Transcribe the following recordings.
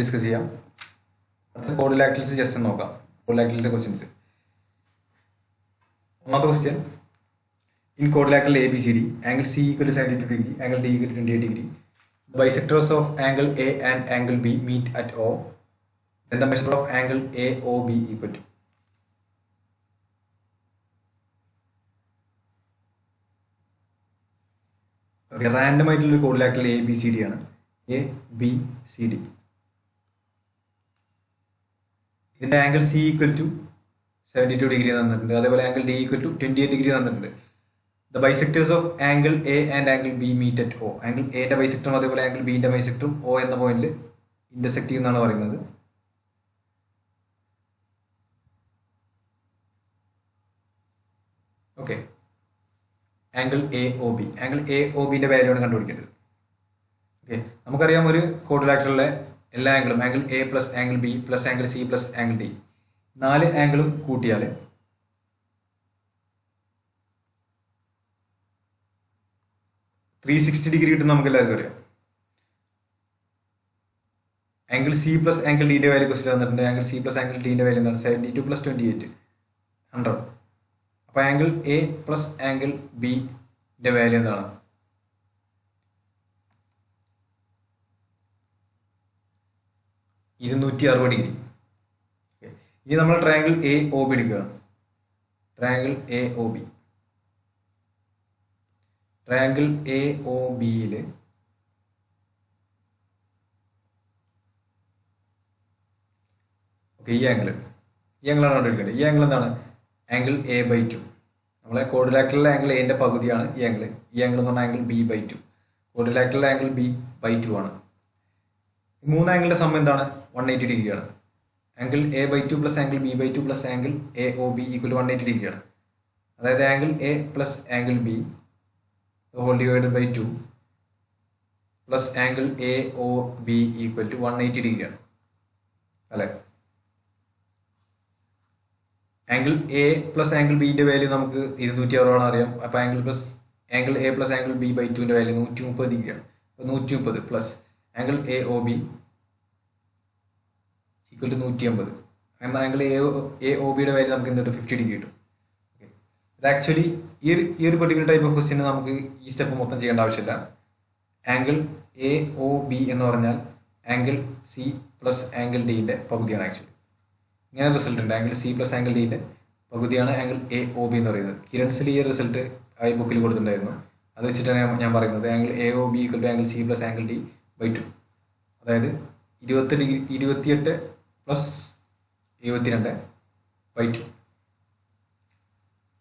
Discuss ചെയ്യാം. അടുത്ത quadrilaterals just നോക്കാം. കോഡിലാക്ടലിന്റെ ക്വസ്റ്റ്യൻസ്. ഒന്നാമത്തെ question, in quadrilateral ABCD, angle C equal to 72 degree, angle D equal to 28 degree. The bisectors of angle A and angle B meet at O. Then the measure of angle AOB equal to. Random ആയിട്ടുള്ള quadrilateral ABCD ആണ്. ABCD. ഇതിന്റെ angle C equal to 72 degree തന്നിട്ടുണ്ട്. അതേപോലെ angle D equal to 28 degree തന്നിട്ടുണ്ട്. The bisectors of angle A and angle B meet at O. Angle എന്റെ ബൈസെക്ടറും അതേപോലെ angle ബിന്റെ ബൈസെക്ടറും O എന്ന പോയിന്റിൽ ഇന്റർസെക്ട് ചെയ്യുന്നതാണ് പറയുന്നത്. Okay, angle AOB. ആംഗിൾ AOBന്റെ വാല്യൂ ആണ് കണ്ടുപിടിക്കേണ്ടത്. ഓക്കെ, നമുക്കറിയാം ഒരു കോഡിലാക്ടറിലെ എല്ലാ ആംഗിളും angle A plus angle B plus angle C plus angle D, 4 ആംഗിളും കൂട്ടിയാൽ 360 ഡിഗ്രി കിട്ടും. നമുക്ക് എല്ലാവർക്കും അറിയാം. ആംഗിൾ C പ്ലസ് ആംഗിൾ ഡിന്റെ വാല്യൂ ക്വസ്റ്റ്യൻ തന്നിട്ടുണ്ട്. ആംഗിൾ C പ്ലസ് ആംഗിൾ ഡിന്റെ വാല്യൂ എന്താണ്? 72 പ്ലസ് 28 100. അപ്പൊ ആംഗിൾ A പ്ലസ് ആംഗിൾ ബിന്റെ വാല്യൂ എന്താണ്? 260 ഡിഗ്രി. ഇനി നമ്മൾ ട്രയാങ്കിൾ AOB എടുക്കുകയാണ്. Triangle AOB. ട്രയാങ്കിൾ AOBയിൽ ഈ ആംഗിളാണ് കണ്ടുപിടിക്കേണ്ടത്. ഈ ആംഗിൾ എന്താണ്? Angle A/2. നമ്മളെ കോഡിലാക്ടറിലെ ആംഗിൾ എന്റെ പകുതിയാണ് ഈ ആംഗിൾ. ഈ ആംഗിൾ എന്ന് പറഞ്ഞാൽ ആംഗിൾ B/2. കോഡിലാക്ടറിലെ ആംഗിൾ B/2 ആണ്. ഈ 3 ആംഗിളിന്റെ സം എന്താണ്? 180 ഡിഗ്രിയാണ്. Angle A/2 plus angle B/2 plus angle AOB equal 180 ഡിഗ്രിയാണ്. അതായത് angle A plus angle B whole divided by 2 plus angle AOB equal to 180 ഡിഗ്രിയാണ് അല്ലെ. ആംഗിൾ A പ്ലസ് ആംഗിൾ ബിന്റെ value നമുക്ക് 260 അറിയാം. അപ്പൊ ആംഗിൾ A പ്ലസ് ആംഗിൾ B/2ന്റെ value 130 ഡിഗ്രിയാണ്. 130 plus angle AOB equal to 180. എന്നാൽ ആംഗിൾ AOBയുടെ വാല്യൂ നമുക്ക് എന്നിട്ട് 50 ഡിഗ്രി കിട്ടും. ഇത് ആക്ച്വലി ഈ ഒരു പെർട്ടിക്കുലർ ടൈപ്പ് ഓഫ് ക്വസ്റ്റ്യൻ നമുക്ക് ഈ സ്റ്റെപ്പ് മൊത്തം ചെയ്യേണ്ട ആവശ്യമില്ല. ആംഗിൾ AOB എന്ന് പറഞ്ഞാൽ ആംഗിൾ C പ്ലസ് ആംഗിൾ ഡിന്റെ പകുതിയാണ്. ആക്ച്വലി ഇങ്ങനെ റിസൾട്ട് ഉണ്ട്. ആംഗിൾ C പ്ലസ് ആംഗിൾ ഡിന്റെ പകുതിയാണ് ആംഗിൾ AOB എന്ന് പറയുന്നത്. കിരൺസിൽ ഈ റിസൾട്ട് ആ ബുക്കിൽ കൊടുത്തിട്ടുണ്ടായിരുന്നു. അത് വെച്ചിട്ടാണ് ഞാൻ പറയുന്നത്. Angle AOB equal to angle C plus angle D/2. അതായത് 28 പ്ലസ് 72/2,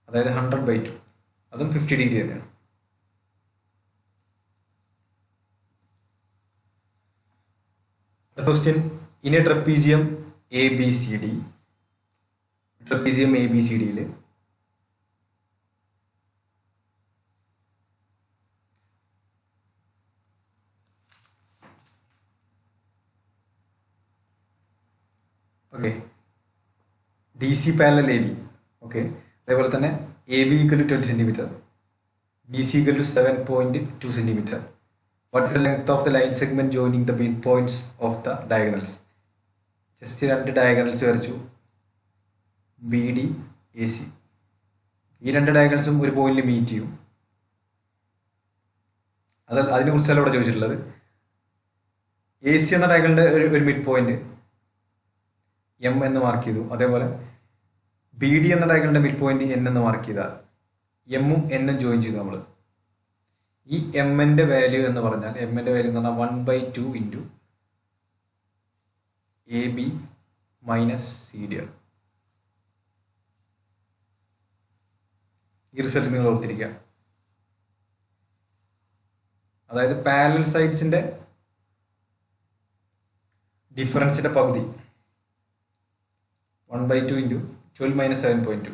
അതായത് 100/2. അതും 50 ഡിഗ്രി തന്നെയാണ്. Question, in a trapezium ABCD, trapezium ABCDയിൽ okay DC parallel AB. Okay, അതേപോലെ തന്നെ AB equal to 20 centimetre, BC equal to 7.2 centimetre. What is the length of the line segment joining the mid points of the diagonals? Just 2 diagonals വരച്ചു, BD AC. ഈ 2 ഡയഗണൽസും ഒരു പോയിന്റിൽ meet ചെയ്യും. അതിനെ കുറിച്ചല്ല ഇവിടെ ചോദിച്ചിട്ടുള്ളത്. AC എന്ന ഡയഗണലിന്റെ ഒരു മിഡ് പോയിന്റ് M എന്ന് മാർക്ക് ചെയ്തു. അതേപോലെ BD എന്ന ഡയഗണലിന്റെ മിഡ് പോയിന്റ് N എന്ന് മാർക്ക് ചെയ്താൽ എമ്മും N-ഉം ജോയിൻ ചെയ്തു നമ്മൾ. ഈ M-ന്റെ വാല്യൂ എന്ന് പറഞ്ഞാൽ 1/2 ഇൻറ്റു AB മൈനസ് CD ആണ്. ഈ റിസൾട്ട് നിങ്ങൾ ഓർത്തിരിക്കുക. അതായത് പാരലൽ സൈഡ്സിന്റെ ഡിഫറൻസിന്റെ പകുതി 1/2 ഇൻറ്റു 12 മൈനസ് 7.2.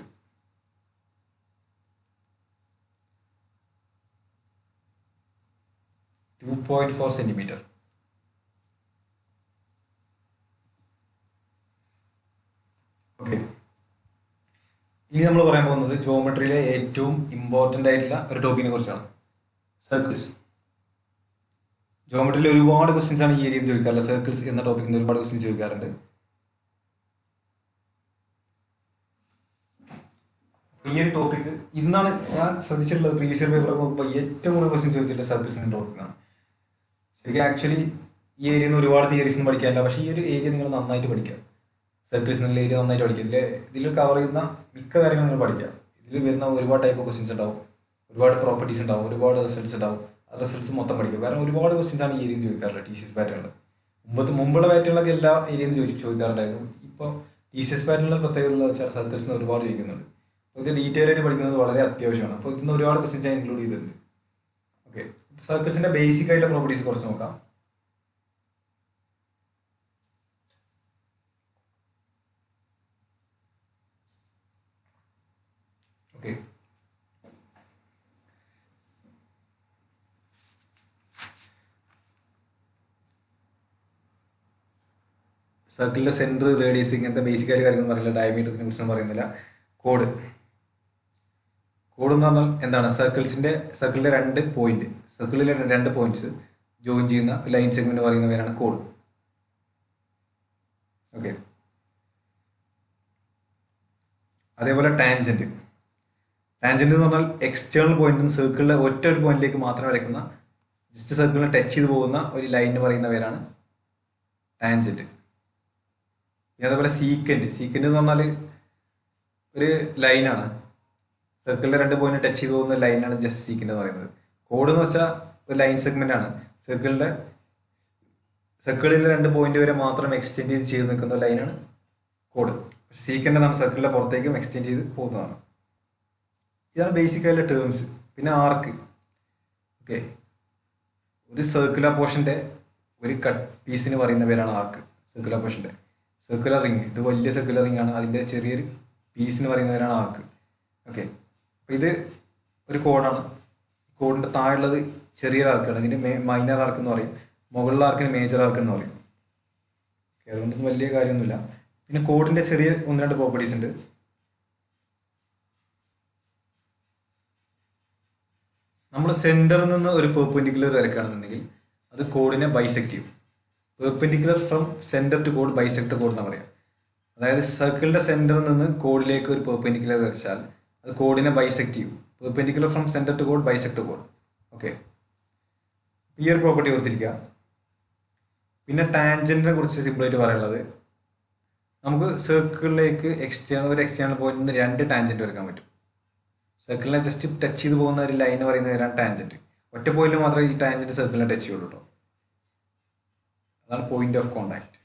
.4 സെന്റിമീറ്റർ. ഓക്കെ, ഇനി നമ്മൾ പറയാൻ പോകുന്നത് ജോമെട്രിയിലെ ഏറ്റവും ഇമ്പോർട്ടൻ്റ് ആയിട്ടുള്ള ഒരു ടോപ്പിക്കിനെ കുറിച്ചാണ്. സർക്കിൾസ്. ജോമെട്രിയിൽ ഒരുപാട് ക്വസ്റ്റ്യൻസ് ആണ് ഈ ഏരിയയിൽ ചോദിക്കാറുള്ളത്. സർക്കിൾസ് എന്ന ടോപ്പിക്കിൽ നിന്ന് ഒരുപാട് ക്വസ്റ്റ്യൻസ് ചോദിക്കാറുണ്ട്. ഈ ഒരു ടോപ്പിക്ക് ഇന്നാണ് ഞാൻ ശ്രദ്ധിച്ചിട്ടുള്ളത്. പ്രീവിയസ് ഇയർ പേപ്പർ നോക്കുമ്പോൾ ഏറ്റവും കൂടുതൽ ക്വസ്റ്റ്യൻസ് ചോദിച്ചിട്ടുള്ളത് സർക്കിൾസ് എന്ന ടോപ്പിക്കാണ്. ശരിക്കും ആക്ച്വലി ഈ ഏരിയയിൽ നിന്ന് ഒരുപാട് തിയറീസ് ഒന്നും പഠിക്കാനില്ല. പക്ഷേ ഈ ഒരു ഏരിയ നിങ്ങൾ നന്നായിട്ട് പഠിക്കുക. സർക്കിൾസ് എന്നുള്ള ഏരിയ നന്നായിട്ട് പഠിക്കുക. ഇതിൽ കവർ ചെയ്യുന്ന മിക്ക കാര്യങ്ങളും നിങ്ങൾ പഠിക്കുക. ഇതിൽ വരുന്ന ഒരുപാട് ടൈപ്പ് ഓഫ് ക്വസ്റ്റ്യൻസ് ഉണ്ടാവും, ഒരുപാട് പ്രോപ്പർട്ടീസ് ഉണ്ടാവും, ഒരുപാട് റിസൾട്ട്സ് ഉണ്ടാവും. ആ റിസൾട്ട്സ് മൊത്തം പഠിക്കുക. കാരണം ഒരുപാട് ക്വസ്റ്റ്യൻസ് ആണ് ഈ ഏരിയയിൽ ചോദിക്കാറുള്ളത്. TCS പാറ്റേണിൽ മുമ്പുള്ള പാറ്റേണിലൊക്കെ എല്ലാ ഏരിയയിൽ ചോദിക്കാറുണ്ടായിരുന്നു. ഇപ്പോൾ TCS പാറ്റേണിലെ പ്രത്യേകത എന്ന് വെച്ചാൽ സർക്കിൾസിന് ഒരുപാട് ചോദിക്കുന്നുണ്ട്. അപ്പോൾ ഇത് ഡീറ്റെയിൽ ആയിട്ട് പഠിക്കുന്നത് വളരെ അത്യാവശ്യമാണ്. അപ്പോൾ ഇതിന് ഒരുപാട് ക്വസ്റ്റ്യൻസ് ഞാൻ ഇൻക്ലൂഡ് ചെയ്തിട്ടുണ്ട്. ഓക്കെ, സർക്കിൾസിന്റെ ബേസിക് ആയിട്ടുള്ള പ്രോപ്പർട്ടീസ് കുറച്ച് നോക്കാം. ഓക്കെ, സർക്കിളിന്റെ സെന്റർ, റേഡിയസ്, ഇങ്ങനത്തെ ബേസിക് ആയിട്ട് കാര്യങ്ങളൊന്നും അറിയില്ല. ഡയമീറ്ററിനെ കുറിച്ചൊന്നും പറയുന്നില്ല. കോഡ് എന്ന് പറഞ്ഞാൽ എന്താണ്? സർക്കിളിലെ 2 പോയിന്റ്, സർക്കിളിലെ 2 പോയിന്റ്സ് ജോയിൻ ചെയ്യുന്ന ലൈൻ സെഗ്മെന്റ് പറയുന്ന പേരാണ് കോഡ്. ഓക്കെ, അതേപോലെ ടാൻജന്റ് എന്ന് പറഞ്ഞാൽ എക്സ്റ്റേണൽ പോയിന്റ് സർക്കിളിലെ ഒറ്റ ഒരു പോയിന്റിലേക്ക് മാത്രം വരയ്ക്കുന്ന, ജസ്റ്റ് സർക്കിളിനെ ടച്ച് ചെയ്ത് പോകുന്ന ഒരു ലൈനിന് പറയുന്ന പേരാണ് ടാൻജന്റ്. പിന്നെ അതേപോലെ സീക്കൻറ്റ് എന്ന് പറഞ്ഞാൽ ഒരു ലൈനാണ്. സർക്കിളിലെ 2 പോയിന്റ് ടച്ച് ചെയ്ത് പോകുന്ന ലൈനാണ് ജസ്റ്റ് സീക്കൻറ്റ് എന്ന് പറയുന്നത്. കോഡ് എന്ന് വെച്ചാൽ ഒരു ലൈൻ സെഗ്മെന്റ് ആണ്. സർക്കിളിലെ 2 പോയിന്റ് വരെ മാത്രം എക്സ്റ്റെൻഡ് ചെയ്ത് നിൽക്കുന്ന ലൈനാണ് കോഡ്. സീക്കൻറ്റ് എന്നാണ് സർക്കിളിലെ പുറത്തേക്കും എക്സ്റ്റെൻഡ് ചെയ്ത് പോകുന്നതാണ്. ഇതാണ് ബേസിക് ആയിട്ടുള്ള ടേംസ്. പിന്നെ ആർക്ക്. ഓക്കെ, ഒരു സർക്കുലർ പോർഷന്റെ ഒരു കട്ട് പീസിന് പറയുന്ന പേരാണ് ആർക്ക്. സർക്കുലർ റിംഗ്, ഇത് വലിയ സർക്കുലർ റിംഗ് ആണ്, അതിന്റെ ചെറിയൊരു പീസിന് പറയുന്ന പേരാണ് ആർക്ക്. ഓക്കെ, അപ്പോൾ ഇത് ഒരു കോഡാണ്. കോഡിന്റെ താഴെയുള്ളത് ചെറിയൊരു ആർക്കാണ്. ഇതിന്റെ മൈനർ ആർക്ക് എന്ന് പറയും, മുകളിലെ ആർക്കിന് മേജർ ആർക്ക് എന്ന് പറയും. ഓക്കെ, അതുകൊണ്ടൊന്നും വലിയ കാര്യമൊന്നുമില്ല. പിന്നെ കോഡിന്റെ ചെറിയ 1-2 പ്രോപ്പർട്ടീസ് ഉണ്ട്. നമ്മൾ സെന്ററിൽ നിന്ന് ഒരു പെർപെൻഡിക്കുലർ വരയ്ക്കുകയാണെന്നുണ്ടെങ്കിൽ അത് കോഡിനെ ബൈസെക്ട് ചെയ്യും. Perpendicular from centre to code bisect code എന്ന് പറയാം. അതായത് സർക്കിളിന്റെ സെന്ററിൽ നിന്ന് കോഡിലേക്ക് ഒരു പെർപെൻഡിക്കുലർ വരച്ചാൽ അത് കോഡിനെ ബൈസെക്ട് ചെയ്യും. Perpendicular from centre to code bisect code. Okay, ഈ ഒരു പ്രോപ്പർട്ടി ഓർത്തിരിക്കുക. പിന്നെ ടാൻജന്റിനെ കുറിച്ച് സിമ്പിളായിട്ട് പറയാനുള്ളത്, നമുക്ക് സർക്കിളിലേക്ക് ഒരു എക്സ്റ്റേണൽ പോയിന്റിൽ നിന്ന് 2 ടാൻജന്റ് വരയ്ക്കാൻ പറ്റും. സർക്കിളിനെ ജസ്റ്റ് ടച്ച് ചെയ്ത് പോകുന്ന ഒരു ലൈൻ പറയുന്ന പേരാണ് ടാൻജന്റ്. ഒറ്റ പോയിന്റിൽ മാത്രമേ ഈ ടാൻജന്റ് സർക്കിളിനെ ടച്ച് ചെയ്യുള്ളൂ കേട്ടോ. അതാണ് പോയിന്റ് ഓഫ് കോണ്ടാക്ട്.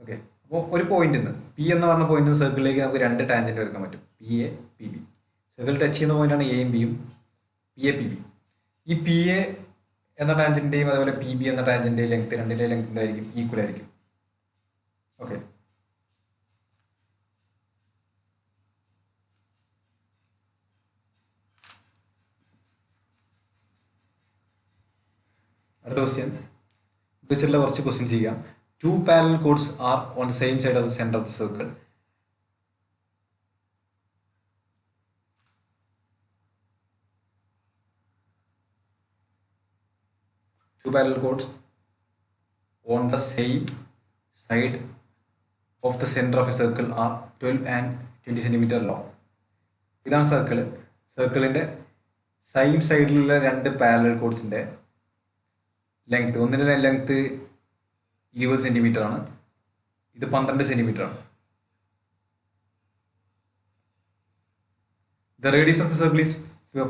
ഓക്കെ, അപ്പോൾ ഒരു പോയിന്റിൽ നിന്ന് P എന്ന് പറഞ്ഞ പോയിന്റിൽ നിന്ന് സർക്കിളിലേക്ക് നമുക്ക് 2 ടാൻജന്റ് വരയ്ക്കാൻ പറ്റും. PA, PB. സർക്കിൾ ടച്ച് ചെയ്യുന്ന പോയിന്റാണ് എയും ബിയും, PA, PB. ഈ PA എന്ന ടാൻജന്റിന്റെയും അതുപോലെ PB എന്ന ടാൻജന്റിന്റെയും ലെങ്ത്, രണ്ടിന്റെയും ലെങ്ത് എന്തായിരിക്കും? ഈക്വൽ ആയിരിക്കും. ഓക്കെ, അടുത്ത ക്വസ്റ്റ്യൻ വെച്ചുള്ള കുറച്ച് ക്വസ്റ്റ്യൻസ് ചെയ്യാം. 2 parallel chords are on the same side of the centre of the circle. 2 parallel chords on the same side of the center of a circle are 12 and 20 centimeter long. ഇതാണ് സർക്കിളിന്റെ same സൈഡിലുള്ള 2 parallel കോഡ്സിന്റെ length, ഒന്നിന്റെ length 20 centimetre ആണ്, ഇത് 12 centimetre ആണ്. The radius of the circle is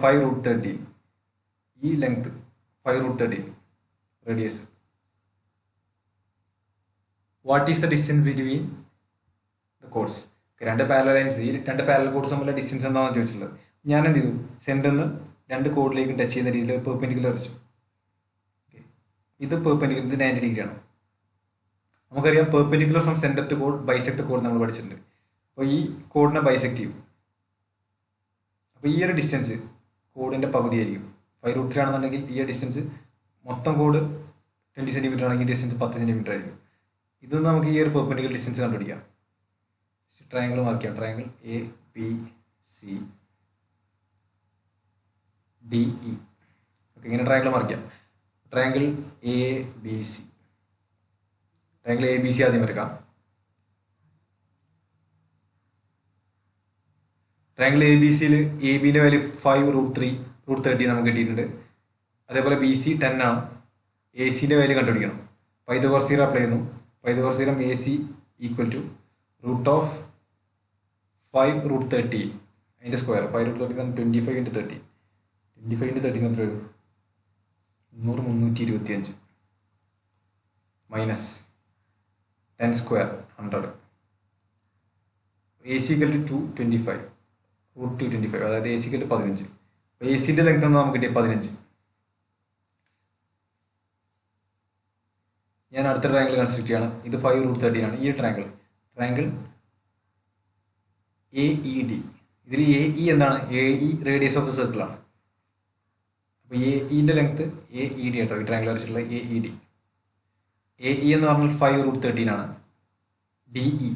5√13. ഈ length 5√13 radius. What is the distance between the chords? 2 parallel lines, ഈ 2 parallel codes തമ്മിലുള്ള ഡിസ്റ്റൻസ് എന്താണെന്ന് ചോദിച്ചിട്ടുള്ളത്. ഞാൻ എന്ത് ചെയ്തു? സെന്ററിൽ നിന്ന് 2 കോഡിലേക്ക് ടച്ച് ചെയ്യുന്ന രീതിയിൽ പെർപെൻഡിക്കുലർ വരച്ചു. ഇത് പെർപെൻഡിക്കുലർ, ഇത് 90 ഡിഗ്രി ആണ്. നമുക്കറിയാം perpendicular from centre to code bisect code നമ്മൾ പഠിച്ചിട്ടുണ്ട്. അപ്പോൾ ഈ കോഡിനെ ബൈസെക്ട് ചെയ്യും. അപ്പോൾ ഈ ഒരു ഡിസ്റ്റൻസ് കോഡിന്റെ പകുതി ആയിരിക്കും. 5√3 ആണെന്നുണ്ടെങ്കിൽ ഈ ഡിസ്റ്റൻസ് മൊത്തം കോഡ് 20 സെന്റിമീറ്റർ ആണെങ്കിൽ ഡിസ്റ്റൻസ് 10 സെന്റിമീറ്റർ ആയിരിക്കും. ഇത് നമുക്ക് ഈ ഒരു പെർപെൻഡിക്കുലർ ഡിസ്റ്റൻസ് കണ്ടുപിടിക്കാം. ട്രയാങ്കിൾ മാർക്ക് ചെയ്യാം. Triangle ABCDE. ഓക്കെ, ഇങ്ങനെ ട്രയാങ്കിൾ മാർക്ക് ചെയ്യാം. Triangle A B C. Triangle A B C ആദ്യം വരക്കാം. ട്രയാങ്കിൾ എ ബി സിയിൽ എ ബിൻ്റെ വാല്യൂ 5√3 നമുക്ക് കിട്ടിയിട്ടുണ്ട്. അതേപോലെ ബി സി 10 ആണ്. എ സിൻ്റെ വാല്യൂ കണ്ടുപിടിക്കണം. പൈതഗോറസ് തിയറം അപ്ലൈ ചെയ്യുന്നു. Pythagoras theorem A C equal to √5√30 അതിൻ്റെ സ്ക്വയർ. 5√30 25 × 30. 25 × 30 എത്ര വരും? 325 minus 10 square 100. A C equal to 225 √225, അതായത് എ സി ഈക്വൽ ടു 15. അപ്പോൾ എ സിൻ്റെ ലെങ്ത് എന്ന് നമുക്ക് കിട്ടിയ 15. ഞാൻ അടുത്ത ട്രയാങ്കിൾ കൺസ്ട്രക്ട് ചെയ്യാണ്. ഇത് 5√13 ആണ്. ഈ ട്രയാങ്കിൾ എ ഇ ഡി. ഇതിൽ എ ഇ എന്താണ്? A E radius of the circle ആണ്. അപ്പോൾ എ ഇൻ്റെ ലെങ്ത് എ ഇ ഡി ആട്ടോ. ഈ ട്രയാങ്കിൾ വരച്ചിട്ടുള്ള A E D. A E എന്ന് പറഞ്ഞാൽ 5√13 ആണ്. ഡി ഇ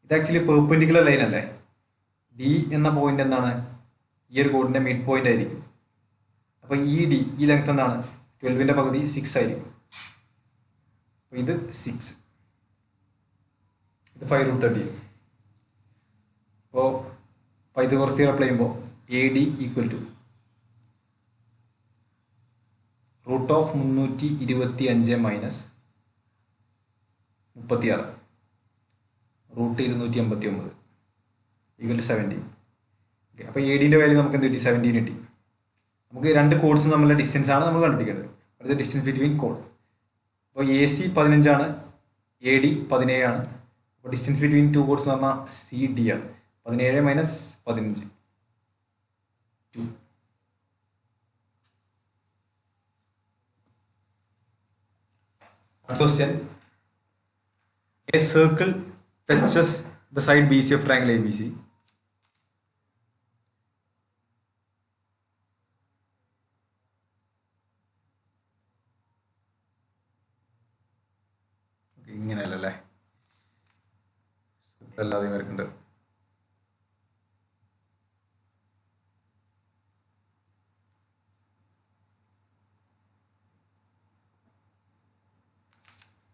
ഇത് ആക്ച്വലി പെർപെൻഡിക്കുലർ ലൈൻ അല്ലേ? ഡി എന്ന പോയിന്റ് എന്താണ്? ഈ ഒരു കോഡിൻ്റെ മിഡ് പോയിന്റ് ആയിരിക്കും. അപ്പോൾ ഈ ഡി ഈ ലെങ്ത് എന്താണ്? 12ൻ്റെ പകുതി 6 ആയിരിക്കും. അപ്പോൾ ഇത് 6, ഇത് 5√13. അപ്പോൾ പൈതഗോറസ് തിയറം അപ്ലൈ ചെയ്യുമ്പോൾ A D equal to √325 minus 36 √289 equal to 17. Okay, അപ്പോൾ എ ഡിൻ്റെ വാല്യൂ നമുക്ക് എന്ത് കിട്ടി? 17 കിട്ടി. നമുക്ക് രണ്ട് കോഡ്സ് തമ്മിലുള്ള ഡിസ്റ്റൻസ് ആണ് നമ്മൾ കണ്ടുപിടിക്കേണ്ടത്. അടുത്ത ഡിസ്റ്റൻസ് ബിറ്റ്വീൻ കോഡ്. അപ്പോൾ എ സി 15 ആണ്, എ ഡി 17 ആണ്. അപ്പോൾ ഡിസ്റ്റൻസ് ബിറ്റ്വീൻ ടു കോഡ്സ് എന്ന് പറഞ്ഞാൽ സി ഡി ആണ്. 17 minus 15 2. Question: a circle touches the side BC of triangle ABC. ഇങ്ങനെയല്ലേ അല്ലാതെ വരക്കുന്നുണ്ട്.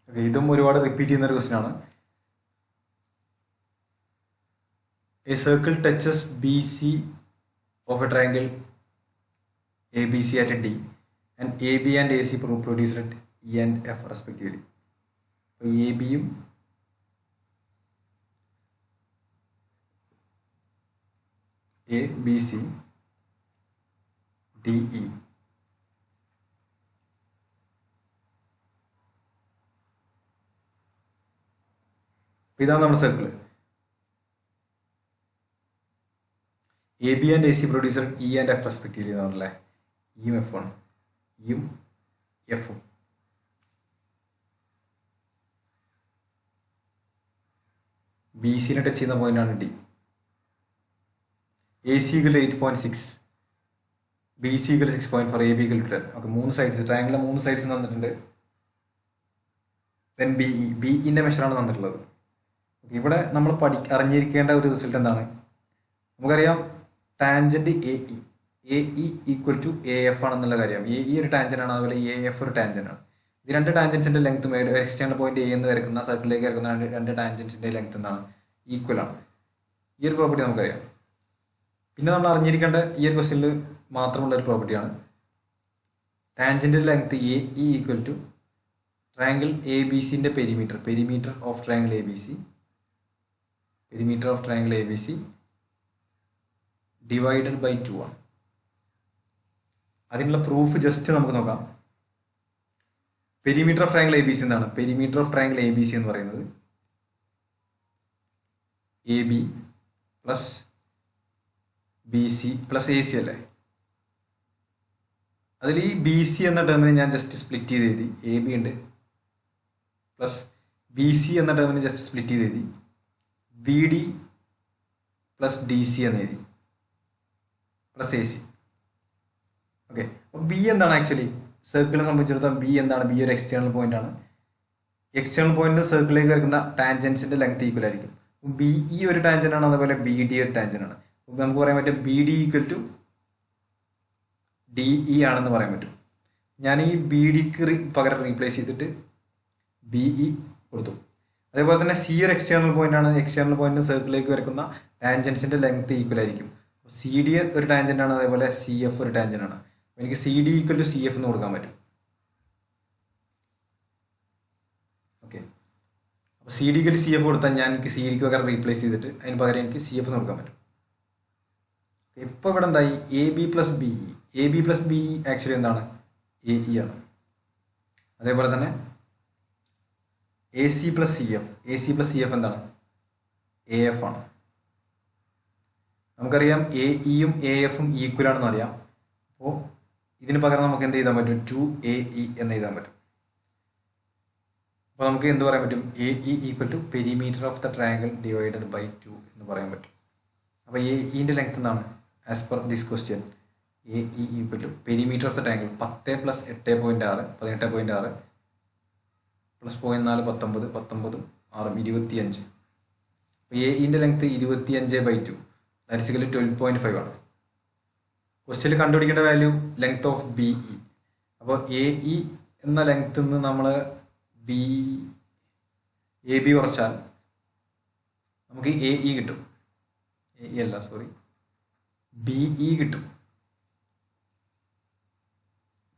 ഇതും ഒരുപാട് റിപ്പീറ്റ് ചെയ്യുന്ന ഒരു ക്വസ്റ്റ്യൻ ആണ്. A circle touches B C of a triangle A B C at D and A B and A C produced at E and F respectively. അപ്പോൾ A ബിയും A B C D E ഇതാണ് നമ്മുടെ circle. A B and A C produced E and F respectively എന്നാണല്ലേ. ഇയും F ആണ്, ഇയും എഫും. B സിനെ ടച്ച് ചെയ്യുന്ന പോയിന്റാണ് D. A C equal 8.6, B C equal 6.4, A B equal 10. Okay, 3 sides ട്രയാങ്കിളിലെ 3 സൈഡ്സ് തന്നിട്ടുണ്ട്. ദെൻ ബി ഇ, ബി ഇൻ്റെ മെഷറാണ് തന്നിട്ടുള്ളത്. ഇവിടെ നമ്മൾ അറിഞ്ഞിരിക്കേണ്ട ഒരു റിസൾട്ട് എന്താണ്? നമുക്കറിയാം tangent A E equal to A F ആണെന്നുള്ള കാര്യം. എ ഇ ഒരു ടാൻജന്റ് ആണ്, അതുപോലെ എ എഫ് ഒരു ടാൻജന്റ് ആണ്. ഈ രണ്ട് ടാൻജൻസിന്റെ ലെങ്ത് എക്സ്റ്റേണൽ പോയിന്റ് എ എന്ന് വരക്കുന്ന സർക്കിളിലേക്ക് വരക്കുന്ന രണ്ട് ടാൻജൻസിന്റെ ലെങ്ത് എന്താണ്? ഈക്വൽ ആണ്. ഈ ഒരു പ്രോപ്പർട്ടി നമുക്കറിയാം. പിന്നെ നമ്മൾ അറിഞ്ഞിരിക്കേണ്ട ഈ ഒരു ക്വസ്റ്റ്യനിൽ മാത്രമുള്ള ഒരു പ്രോപ്പർട്ടിയാണ് tangent length A E equal to triangle A B സിന്റെ perimeter of triangle A B C divided by 2 ആണ്. അതിനുള്ള പ്രൂഫ് ജസ്റ്റ് നമുക്ക് നോക്കാം. Perimeter of triangle A B C എന്താണ്? Perimeter of triangle A B C എന്ന് പറയുന്നത് A B plus B C plus A C അല്ലേ? അതിൽ ഈ ബി സി എന്ന ടേമിനെ ഞാൻ ജസ്റ്റ് സ്പ്ലിറ്റ് ചെയ്ത് എഴുതി. എ ബി ഉണ്ട് പ്ലസ് ബി സി എന്ന ടേമിനെ ജസ്റ്റ് സ്പ്ലിറ്റ് ചെയ്ത് എഴുതി. B D plus D C എന്ന് എഴുതി പ്ലസ് എ സി. ഓക്കെ, അപ്പോൾ ബി എന്താണ്? ആക്ച്വലി സർക്കിളിനെ സംബന്ധിച്ചിടത്തോളം ബി എന്താണ്? ബി ഒരു എക്സ്റ്റേണൽ പോയിന്റ് ആണ്. എക്സ്റ്റേണൽ പോയിന്റ് സർക്കിളിലേക്ക് വരുന്ന ടാൻജൻസിന്റെ ലെങ്ത് ഈക്വൽ ആയിരിക്കും. ബി ഇ ഒരു ടാൻജന്റ് ആണ്, അതുപോലെ ബി ഡി ഒരു ടാൻജന്റ് ആണ്. നമുക്ക് പറയാൻ പറ്റും B D equal to D E ആണെന്ന് പറയാൻ പറ്റും. ഞാൻ ഈ ബി ഡിക്ക് പകരം റീപ്ലേസ് ചെയ്തിട്ട് ബി ഇ കൊടുത്തു. അതേപോലെ തന്നെ സി ഒരു എക്സ്റ്റേണൽ പോയിന്റ് ആണ്. എക്സ്റ്റേണൽ പോയിന്റ് സർക്കിളിലേക്ക് വരയ്ക്കുന്ന ടാൻജൻസിന്റെ ലെങ്ത് ഈക്വൽ ആയിരിക്കും. സി ഡി ഒരു ടാൻജന്റ് ആണ്, അതേപോലെ സി എഫ് ഒരു ടാൻജന്റ് ആണ്. എനിക്ക് C D equal to C F എന്ന് കൊടുക്കാൻ പറ്റും. ഓക്കെ, അപ്പോൾ C D equal C F കൊടുത്താൽ ഞാൻ എനിക്ക് സി ഡിക്ക് പകരം റീപ്ലേസ് ചെയ്തിട്ട് അതിന് പകരം എനിക്ക് സി എഫ് എന്ന് കൊടുക്കാൻ പറ്റും. ഇപ്പോൾ ഇവിടെ എന്തായി? A B plus B E. A B plus B E actually എന്താണ്? എ ഇ ആണ്. അതേപോലെ തന്നെ A C plus C F. A C plus C F എന്താണ്? എ എഫ് ആണ്. നമുക്കറിയാം എ ഇയും എ എഫും ഈക്വൽ ആണെന്ന് അറിയാം. അപ്പോൾ ഇതിന് പകരം നമുക്ക് എന്ത് ചെയ്താൻ പറ്റും? 2AE എന്ന് എഴുതാൻ പറ്റും. അപ്പോൾ നമുക്ക് എന്ത് പറയാൻ പറ്റും? A E equal to perimeter of the triangle divided by 2 എന്ന് പറയാൻ പറ്റും. അപ്പോൾ എ ഇൻ്റെ ലെങ്ത് എന്താണ്? As per this question A E equal to perimeter of the triangle 10 + 8.6 18.6 plus 0.4 19 19 6 25. അപ്പോൾ എ ഇൻ്റെ ലെങ്ത് 25/2 ദാറ്റ്സ് ഈക്വൽ ടു 12.5 ആണ്. ക്വസ്റ്റ്യനിൽ കണ്ടുപിടിക്കേണ്ട value length of B E. അപ്പോൾ എ ഇ എന്ന ലെങ്ത്തിൽ നിന്ന് നമ്മൾ എ ബി കുറച്ചാൽ നമുക്ക് എ ഇ കിട്ടും. എ ഇ അല്ല, സോറി, ബി ഇ കിട്ടും.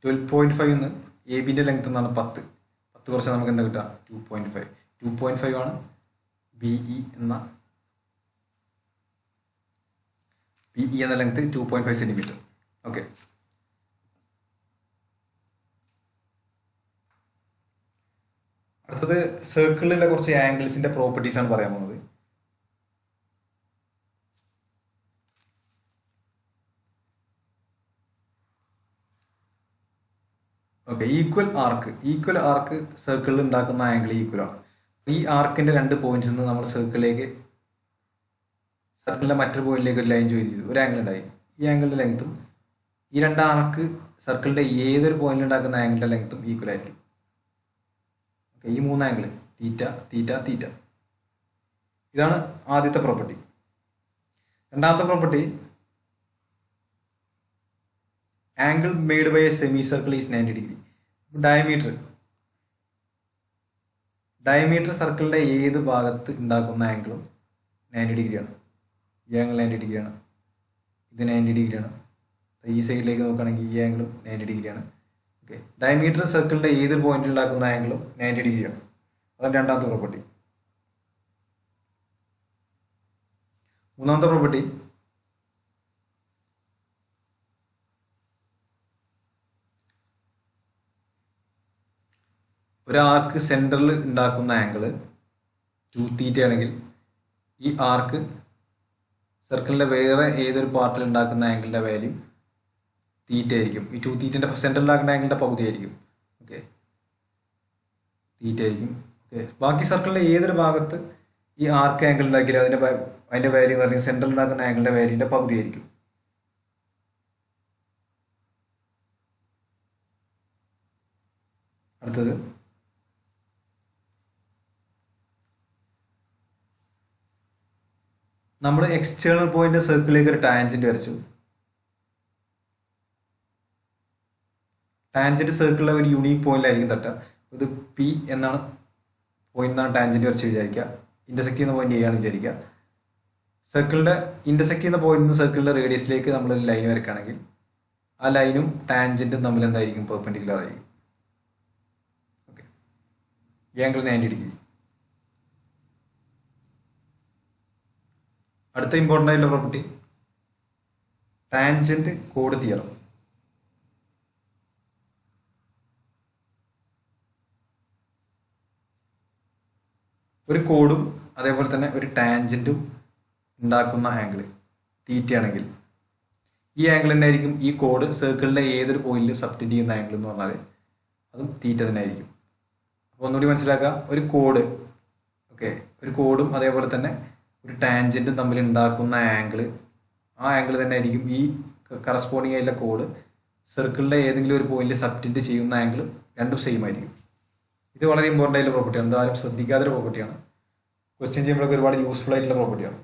12.5 എന്ന് എ ബിൻ്റെ ലെങ്ത് എന്നാണ് 10 കുറച്ചാൽ നമുക്ക് എന്താ കിട്ടുക? 2.5. 2.5 ആണ് ബി ഇ എന്ന ലെങ്ത് 2.5 സെൻറ്റിമീറ്റർ. ഓക്കെ, അടുത്തത് സർക്കിളിലെ കുറച്ച് ആംഗിൾസിന്റെ പ്രോപ്പർട്ടീസ് ആണ് പറയാൻ പോകുന്നത്. ഓക്കെ, ഈക്വൽ ആർക്ക് സർക്കിളിൽ ഉണ്ടാക്കുന്ന ആംഗിൾ ഈക്വൽ ആണ്. ഈ ആർക്കിന്റെ 2 പോയിന്റ്സിൽ നിന്ന് നമ്മൾ സർക്കിളിന്റെ മറ്റൊരു പോയിന്റിലേക്ക് ഒരു ലൈൻ ജോയിൻ ചെയ്തു, ഒരു ആംഗിൾ ഉണ്ടായി. ഈ ആംഗിളിന്റെ ലെങ്ത്തും ഈ 2 ആർക്ക് സർക്കിളിന്റെ ഏതൊരു പോയിന്റിൽ ഉണ്ടാക്കുന്ന ആംഗിളിന്റെ ലെങ്ത്തും ഈക്വൽ ആയിരിക്കും. ഓക്കെ, ഈ 3 ആംഗിൾ തീറ്റ തീറ്റ തീറ്റ. ഇതാണ് ആദ്യത്തെ പ്രോപ്പർട്ടി. രണ്ടാമത്തെ property, angle made by a semicircle is 90 degree. Diameter സർക്കിളിന്റെ ഏത് ഭാഗത്ത് ഉണ്ടാക്കുന്ന ആംഗിളും 90 ഡിഗ്രിയാണ്. ഈ ആംഗിൾ 90 ഡിഗ്രിയാണ്, ഇത് 90 ഡിഗ്രിയാണ്. ഈ സൈഡിലേക്ക് നോക്കുകയാണെങ്കിൽ ഈ ആംഗിളും 90 ഡിഗ്രിയാണ്. ഓക്കെ, ഡയമീറ്റർ സർക്കിളിന്റെ ഏത് പോയിന്റിൽ ഉണ്ടാക്കുന്ന ആംഗിളും 90 ഡിഗ്രിയാണ്. അതാണ് രണ്ടാമത്തെ പ്രോപ്പർട്ടി. മൂന്നാമത്തെ പ്രോപ്പർട്ടി, ഒരു ആർക്ക് സെൻറ്ററിൽ ഉണ്ടാക്കുന്ന ആംഗിള് 2θ ആണെങ്കിൽ ഈ ആർക്ക് സർക്കിളിൻ്റെ വേറെ ഏതൊരു പാർട്ടിൽ ഉണ്ടാക്കുന്ന ആംഗിളിൻ്റെ വാല്യൂ തീറ്റ ആയിരിക്കും. ഈ 2θ സെൻറ്ററിലാക്കുന്ന ആംഗിളിൻ്റെ പകുതി ആയിരിക്കും. ഓക്കെ, തീറ്റ ആയിരിക്കും. ഓക്കെ, ബാക്കി സർക്കിളിൻ്റെ ഏതൊരു ഭാഗത്ത് ഈ ആർക്ക് ആംഗിൾ ഉണ്ടാക്കിയാൽ അതിൻ്റെ വാല്യൂ എന്ന് പറഞ്ഞാൽ സെൻറ്ററിൽ ഉണ്ടാക്കുന്ന ആംഗിളിൻ്റെ വാല്യൂൻ്റെ പകുതി ആയിരിക്കും. അടുത്തത്, നമ്മൾ എക്സ്റ്റേണൽ പോയിന്റ് സർക്കിളിലേക്ക് ഒരു ടാൻജന്റ് വരച്ചു. ടാൻജന്റ് സർക്കിളിലെ ഒരു യൂണീക്ക് പോയിന്റിലായിരിക്കും തട്ടുക. ഇത് പി എന്നാണ് പോയിന്റ് എന്നാണ് ടാൻജന്റ് വരച്ച് വിചാരിക്കുക. ഇന്റർസെക്ട് ചെയ്യുന്ന പോയിന്റ് എ ആണ് വിചാരിക്കുക. സർക്കിളിന്റെ ഇന്റർസെക്ട് ചെയ്യുന്ന പോയിന്റ് സർക്കിളിന്റെ റേഡിയസിലേക്ക് നമ്മൾ ഒരു ലൈൻ വരക്കുകയാണെങ്കിൽ ആ ലൈനും ടാൻജന്റും തമ്മിൽ എന്തായിരിക്കും? പെർപെൻഡിക്കുലർ ആയിരിക്കും. Okay, angle 90 degree. അടുത്ത ഇമ്പോർട്ടൻ്റ് ആയിട്ടുള്ള പ്രോപ്പർട്ടി, ടാൻജന്റ് കോഡ് തിയറം. ഒരു കോഡും അതേപോലെ തന്നെ ഒരു ടാൻജന്റും ഉണ്ടാക്കുന്ന ആംഗിൾ തീറ്റ ആണെങ്കിൽ ഈ ആംഗിൾ തന്നെ ആയിരിക്കും ഈ കോഡ് സർക്കിളിൻ്റെ ഏതൊരു പോയിന്റിൽ സബ്റ്റൻഡ് ചെയ്യുന്ന ആംഗിൾ എന്ന് പറഞ്ഞാൽ അതും തീറ്റ തന്നെ ആയിരിക്കും. അപ്പോൾ ഒന്നുകൂടി മനസ്സിലാക്കുക, ഒരു കോഡ്, ഓക്കെ, ഒരു കോഡും അതേപോലെ തന്നെ ഒരു ടാൻജന്റും തമ്മിൽ ഉണ്ടാക്കുന്ന ആംഗിൾ, ആ ആംഗിൾ തന്നെ ആയിരിക്കും ഈ കറസ്പോണ്ടിങ് ആയിട്ടുള്ള കോഡ് സർക്കിളിൻ്റെ ഏതെങ്കിലും ഒരു പോയിന്റിൽ സബ്റ്റൻഡ് ചെയ്യുന്ന ആംഗിൾ രണ്ടും സെയിം ആയിരിക്കും. ഇത് വളരെ ഇമ്പോർട്ടൻ്റ് ആയിട്ടുള്ള പ്രോപ്പർട്ടിയാണ്. ഇത് ആരും ശ്രദ്ധിക്കാത്തൊരു പ്രോപ്പർട്ടിയാണ്. ക്വസ്റ്റ്യൻ ചെയ്യുമ്പോഴൊക്കെ ഒരുപാട് യൂസ്ഫുൾ ആയിട്ടുള്ള പ്രോപ്പർട്ടിയാണ്.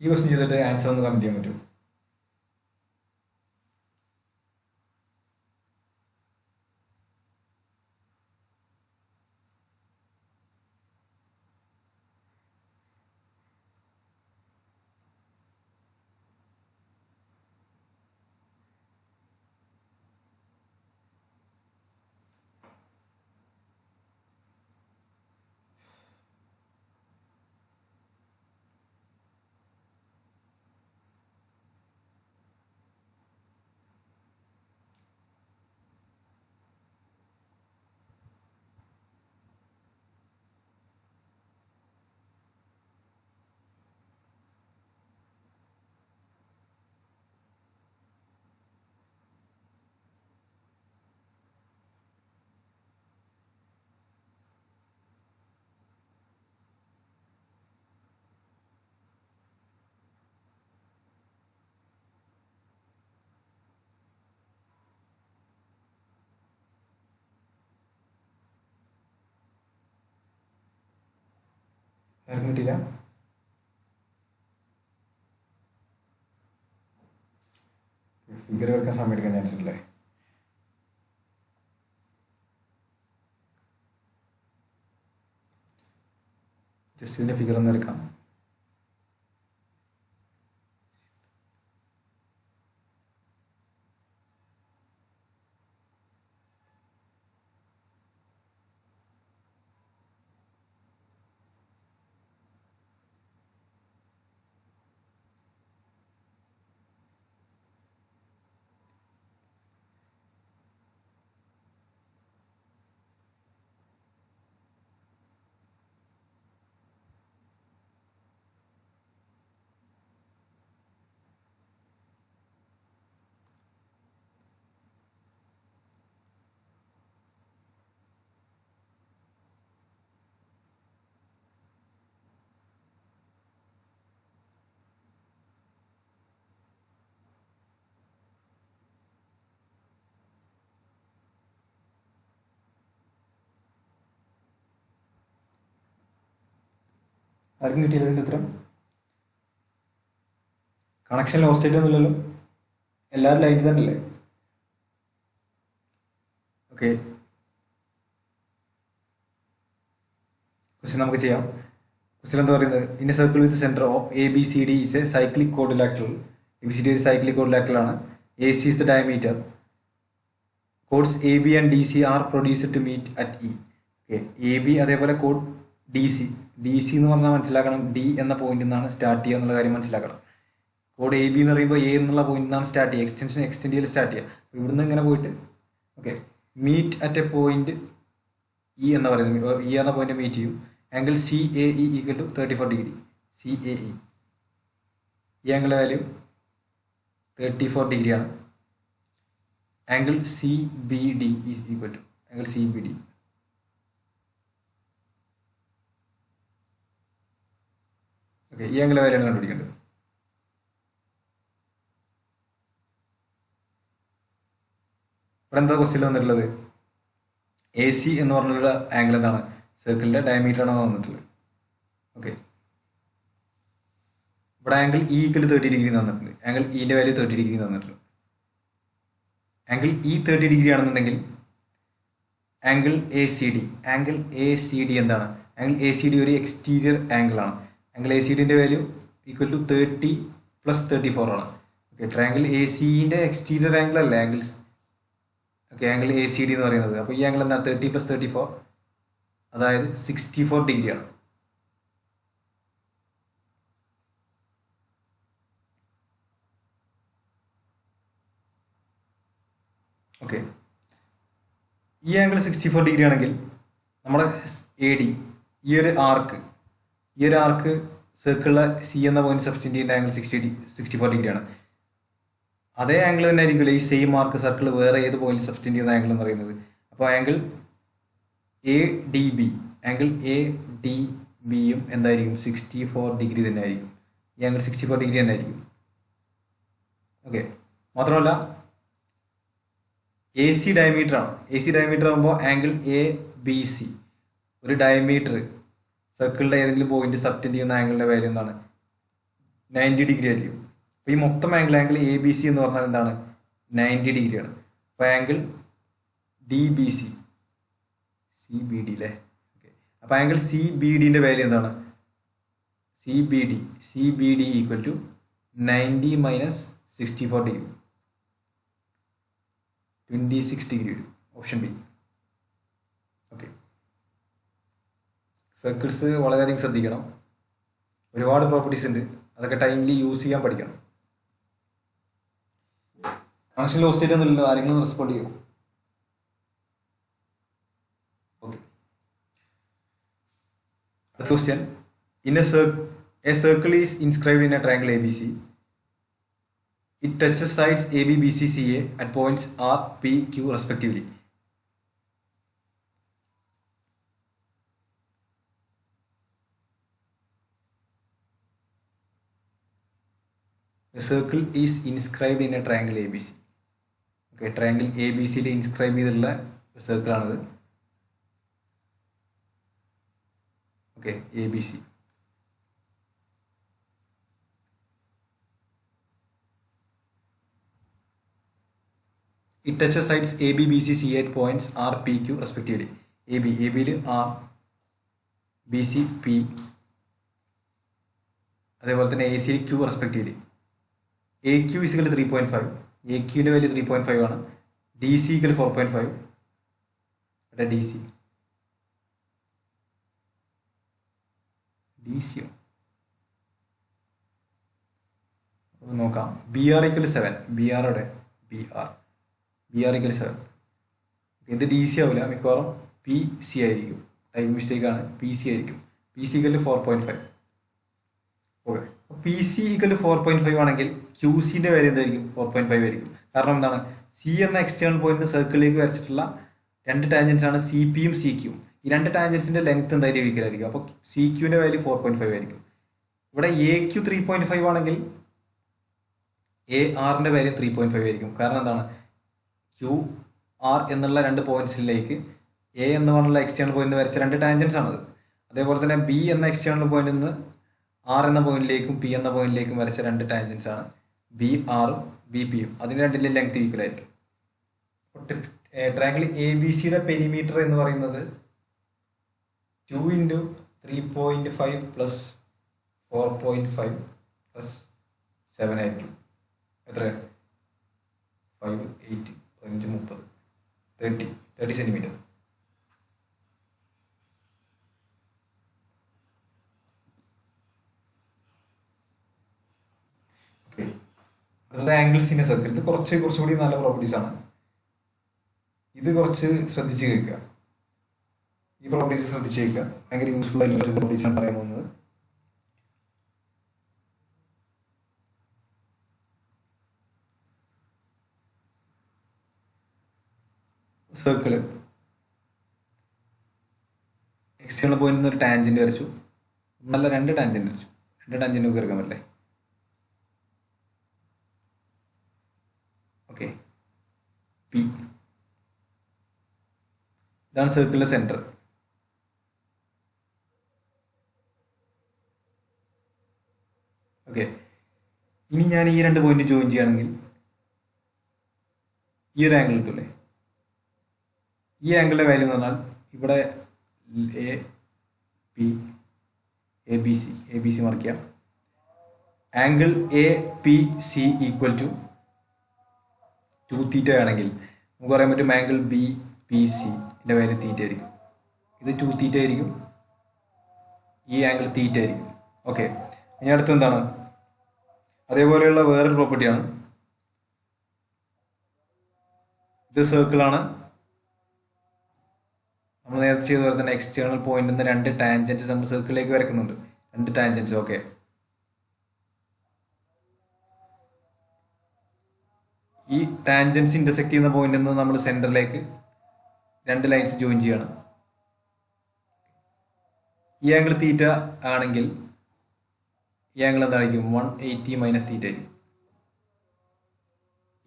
ഈ ക്വസ്റ്റ്യൻ ചെയ്തിട്ട് ആൻസർ ഒന്ന് കമൻറ്റ് ചെയ്യാൻ പറ്റും. ആർക്കും കിട്ടിയില്ല? ഫിഗർ എടുക്കാൻ സമയം എടുക്കാൻ ചാൻസ് ഉണ്ടല്ലേ? ജസ്റ്റ് ഇതിൻ്റെ ഫിഗർ ഒന്ന് എടുക്കാം. ആർക്കും കിട്ടിയില്ല ഇതിൻ്റെ ഉത്തരം? കണക്ഷൻ ലോസ്റ്റ് ആയിട്ടൊന്നുമില്ലല്ലോ? എല്ലാവരും ലൈറ്റ് തന്നെ അല്ലേ? ഓക്കെ, ക്വസ്റ്റ്യൻ നമുക്ക് ചെയ്യാം. ക്വസ്റ്റ്യൻ എന്താ പറയുന്നത്? In a circle with centre of A B C D is a cyclic quadrilateral. A B C D ഒരു സൈക്ലിക് കോഡിലാറ്ററൽ ആണ്. A C is the diameter. Chords A B and D C are produced to meet at E. Okay, A B അതേപോലെ കോഡ് D C. D C എന്ന് പറഞ്ഞാൽ മനസ്സിലാക്കണം D എന്ന പോയിന്റിൽ നിന്നാണ് സ്റ്റാർട്ട് ചെയ്യുക എന്നുള്ള കാര്യം മനസ്സിലാക്കണം. കോഡ് എ ബി എന്ന് പറയുമ്പോൾ എ എന്നുള്ള പോയിന്റിൽ നിന്നാണ് സ്റ്റാർട്ട് ചെയ്യുക. എക്സ്റ്റെൻഡ് ചെയ്ത് സ്റ്റാർട്ട് ചെയ്യുക. ഇവിടുന്ന് ഇങ്ങനെ പോയിട്ട് okay meet at a point E എന്ന് പറയുന്നത്, ഇ എന്ന പോയിന്റ് മീറ്റ് ചെയ്യും. Angle C A E equal to 34 degree. C A E ഈ ആംഗിൾ വാല്യൂ 34 ഡിഗ്രിയാണ്. Angle C B D is equal to angle C B D. Okay, ഈ angle value ആണ് കണ്ടുപിടിക്കേണ്ടത്. ഇവിടെ എന്താ ക്വസ്റ്റ്യൻ വന്നിട്ടുള്ളത്? എ സി എന്ന് പറഞ്ഞുള്ള ആംഗിൾ എന്താണ്? സർക്കിളിന്റെ ഡയമീറ്റർ ആണ് വന്നിട്ടുള്ളത്. ഓക്കെ, ഇവിടെ ആംഗിൾ ഇ ഈക്വൽ 30 ഡിഗ്രി തന്നിട്ടുണ്ട്. ആംഗിൾ ഇന്റെ വാല്യൂ 30 ഡിഗ്രി തന്നിട്ടുണ്ട്. ആംഗിൾ ഇ 30 ഡിഗ്രി ആണെന്നുണ്ടെങ്കിൽ angle A C D, angle A C D എന്താണ്? ആംഗിൾ എ സി ഡി ഒരു എക്സ്റ്റീരിയർ ആംഗിൾ ആണ്. ആംഗിൾ എ സി ഡിന്റെ വാല്യൂ ഈക്വൽ ടു 30 + 34 ആണ്. ഓക്കെ, ട്രയാംഗിൾ എ സിന്റെ എക്സ്റ്റീരിയർ ആംഗിൾ അല്ലേ angles. Okay, angle A C D എന്ന് പറയുന്നത്. അപ്പോൾ ഈ ആംഗിൾ എന്താണ്? 30 + 34, അതായത് 64 ഡിഗ്രിയാണ്. ഓക്കെ, ഈ ആംഗിൾ 64 ഡിഗ്രി ആണെങ്കിൽ നമ്മുടെ എ ഡി ഈ ഒരു ആർക്ക് സർക്കിളിലെ സി എന്ന പോയിന്റ് സബ്സ്റ്റൻഡ് ചെയ്യേണ്ട ആംഗിൾ 64 ഡിഗ്രിയാണ്. അതേ ആംഗിൾ തന്നെ ആയിരിക്കില്ല ഈ സെയിം ആർക്ക് സർക്കിൾ വേറെ ഏത് പോയിന്റ് സബ്സ്റ്റൻഡ് ചെയ്യുന്ന ആംഗിൾ എന്ന് പറയുന്നത്. അപ്പോൾ angle A D B, angle A D ബിയും എന്തായിരിക്കും? 64 ഡിഗ്രി തന്നെ ആയിരിക്കും. ഈ ആംഗിൾ 64 ഡിഗ്രി തന്നെ ആയിരിക്കും. ഓക്കെ, മാത്രമല്ല എ സി ഡയമീറ്റർ ആണ്. എ സി ഡയമീറ്റർ ആകുമ്പോൾ ആംഗിൾ എ ബി സി ഒരു ഡയമീറ്റർ സർക്കിളിൻ്റെ ഏതെങ്കിലും പോയിന്റ് സബ്റ്റൻഡ് ചെയ്യുന്ന ആംഗിളിൻ്റെ വാല്യൂ എന്താണ്? 90 ഡിഗ്രി ആയിരിക്കും. അപ്പോൾ ഈ മൊത്തം ആംഗിൾ എ ബി സി എന്ന് പറഞ്ഞാൽ എന്താണ്? 90 ഡിഗ്രിയാണ്. അപ്പോൾ angle D B C, C B D അല്ലേ? ഓക്കെ. അപ്പോൾ ആംഗിൾ സി ബി ഡിൻ്റെ വാല്യൂ എന്താണ്? C B D equal to 90 minus 64 degree, 26 degree വരും. Option B. ഓക്കെ. സർക്കിൾസ് വളരെയധികം ശ്രദ്ധിക്കണം. ഒരുപാട് പ്രോപ്പർട്ടീസ് ഉണ്ട്, അതൊക്കെ ടൈംലി യൂസ് ചെയ്യാൻ പഠിക്കണം. കണക്ഷൻ ലോസ് ചെയ്തൊന്നുമില്ലല്ലോ, ആരെങ്കിലും റെസ്പോണ്ട് ചെയ്യും? ഓക്കെ. അടുത്ത question. A circle is inscribed in a triangle ABC. It touches sides AB, BC, CA at points R, P, Q respectively. A circle is inscribed in a triangle ABC. Okay, triangle ABC യിൽ inscribe ചെയ്തിട്ടുള്ള circle ആണത്. Okay, ABC. It touches sides AB, BC, CA at points R, P, Q respectively. AB യിൽ R, BC, P, അതേപോലെ തന്നെ AC യിൽ Q respectively. AQ is equal to 3.5. AQൻ്റെ value 3.5 ആണ്. DC equal to 4.5. ഇവിടെ DC നോക്കാം. BR equal to 7. BR അവിടെ BR equal to 7. ഇത് DC ആവില്ല, മിക്കവാറും PC ആയിരിക്കും. ടൈപ്പ് മിസ്റ്റേക്ക് ആണ്, PC ആയിരിക്കും. PC equal to 4.5. Okay. PC equal to 4.5 ആണെങ്കിൽ QCൻ്റെ വാല്യൂ എന്തായിരിക്കും? 4.5 ആയിരിക്കും. കാരണം എന്താണ്? C എന്ന എക്സ്റ്റേണൽ പോയിന്റ് സർക്കിളിലേക്ക് വരച്ചിട്ടുള്ള രണ്ട് ടാൻജൻസ് ആണ് CP യും CQ യും. ഈ രണ്ട് ടാൻജൻസിന്റെ ലെങ്ത് എന്തായാലും ഈക്വൽ ആയിരിക്കും. അപ്പോൾ CQൻ്റെ വാല്യൂ 4.5 ആയിരിക്കും. ഇവിടെ AQ 3.5 ആണെങ്കിൽ ARൻ്റെ വാല്യൂ 3.5 ആയിരിക്കും. കാരണം എന്താണ്? QR എന്നുള്ള രണ്ട് പോയിന്റ്സിലേക്ക് A എന്ന് പറഞ്ഞുള്ള എക്സ്റ്റേണൽ പോയിന്റ് വരച്ച രണ്ട് ടാൻജൻസ് ആണത്. അതേപോലെ തന്നെ B എന്ന എക്സ്റ്റേണൽ പോയിന്റിൽ നിന്ന് R എന്ന പോയിന്റിലേക്കും P എന്ന പോയിന്റിലേക്കും വരച്ച രണ്ട് ടാൻജൻസ് ആണ് BR ഉം BP യും. അതിന് രണ്ടിൻ്റെ ലെങ്ത് ഈക്വൽ ആയിരിക്കും. ട്രയാങ്കിൾ ABC പെരിമീറ്റർ എന്ന് പറയുന്നത് 2 × 3.5 പ്ലസ് 4.5 പ്ലസ് 7 ആയിരിക്കും. എത്ര? 5, 8, 15, 30, 30 സെൻറ്റിമീറ്റർ. ഓക്കെ. അടുത്തത് ആംഗിൾസിൻ്റെ സർക്കിൾ. ഇത് കുറച്ചുകൂടി നല്ല പ്രോപ്പർട്ടീസ് ആണ്. ഇത് കുറച്ച് ശ്രദ്ധിച്ച് കേൾക്കുക. ഈ പ്രോപ്പർട്ടീസ് ശ്രദ്ധിച്ച് കേൾക്കുക. ഭയങ്കര യൂസ്ഫുൾ ആയിട്ടുള്ള കുറച്ച് പ്രോപ്പർട്ടീസ് ആണ് പറയാൻ പോകുന്നത്. സർക്കിള് എക്സ്റ്റേണൽ പോയിന്റിൽ നിന്ന് ഒരു ടാൻജന്റ് വരച്ചു. നല്ല രണ്ട് ടാൻജന്റ് വരച്ചു. രണ്ട് ടാൻജന്റ് നമുക്ക് എടുക്കാൻ പറ്റില്ലേ? ഓക്കെ. P ഇതാണ് സർക്കിളിന്റെ സെന്റർ. ഓക്കെ. ഇനി ഞാൻ ഈ രണ്ട് പോയിന്റ് ജോയിൻ ചെയ്യുകയാണെങ്കിൽ ഈ ഒരു ആംഗിൾ കിട്ടൂല്ലേ? ഈ ആംഗിളിന്റെ വാല്യൂ എന്ന് പറഞ്ഞാൽ ഇവിടെ എ ബി സി മാർക്ക് ചെയ്യാം. ആംഗിൾ APC ഈക്വൽ ടു 2θ ആണെങ്കിൽ നമുക്ക് പറയാൻ പറ്റും ആംഗിൾ BPCൻ്റെ വാല്യൂ θ ആയിരിക്കും. ഇത് 2θ ആയിരിക്കും, ഈ ആംഗിൾ θ ആയിരിക്കും. ഓക്കെ. ഇനി അടുത്ത് എന്താണ്? അതേപോലെയുള്ള വേറൊരു പ്രോപ്പർട്ടിയാണ്. ഇത് സർക്കിളാണ്. നമ്മൾ നേരത്തെ ചെയ്ത പോലെ തന്നെ എക്സ്റ്റേണൽ പോയിന്റിൽ നിന്ന് രണ്ട് ടാൻജൻസ് നമ്മൾ സർക്കിളിലേക്ക് വരയ്ക്കുന്നുണ്ട്. രണ്ട് ടാൻജൻസ്. ഓക്കെ. ഈ ടാൻജൻസ് ഇന്റർസെക്ട് ചെയ്യുന്ന പോയിന്റിൽ നിന്ന് നമ്മൾ സെന്ററിലേക്ക് രണ്ട് ലൈൻസ് ജോയിൻ ചെയ്യണം. ഈ ആംഗിൾ θ ആണെങ്കിൽ ഈ ആംഗിൾ എന്തായിരിക്കും? 180 മൈനസ് θ ആയിരിക്കും.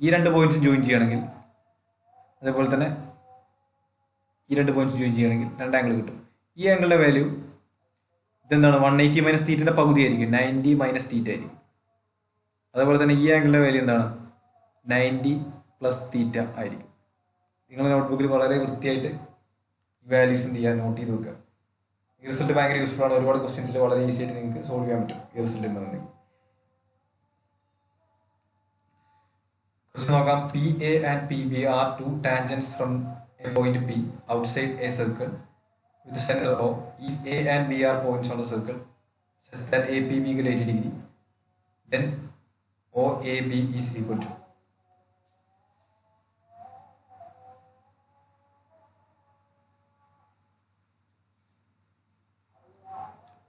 ഈ രണ്ട് പോയിന്റ്സ് ജോയിൻ ചെയ്യണമെങ്കിൽ അതേപോലെ തന്നെ ഈ രണ്ട് പോയിന്റ്സ് ജോയിൻ ചെയ്യണമെങ്കിൽ രണ്ട് ആംഗിൾ കിട്ടും. ഈ ആംഗിളിന്റെ വാല്യൂ ഇതെന്താണ്? 180 മൈനസ് θ പകുതി ആയിരിക്കും. 90 മൈനസ് θ ആയിരിക്കും. അതേപോലെ തന്നെ ഈ ആംഗിളിൻ്റെ വാല്യൂ എന്താണ് 90 പ്ലസ് തീറ്റ ആയിരിക്കും. നിങ്ങൾ നോട്ട്ബുക്കിൽ വളരെ വൃത്തിയായിട്ട് വാല്യൂസ് എന്ത് ചെയ്യുക, നോട്ട് ചെയ്ത് വെക്കുക. ഈ റിസൾട്ട് ഭയങ്കര യൂസ്ഫുൾ ആണ്. ഒരുപാട് ക്വസ്റ്റ്യൻസിൽ വളരെ ഈസി ആയിട്ട് നിങ്ങൾക്ക് സോൾവ് ചെയ്യാൻ പറ്റും ഈ റിസൾട്ട് എന്നുണ്ടെങ്കിൽ. ക്വസ്റ്റ്യൻ നോക്കാം. P A and P B are two tangents from a point P outside a circle with center O. If A and B are points on the circle such that APB equal 80 degree, then OAB is equal to.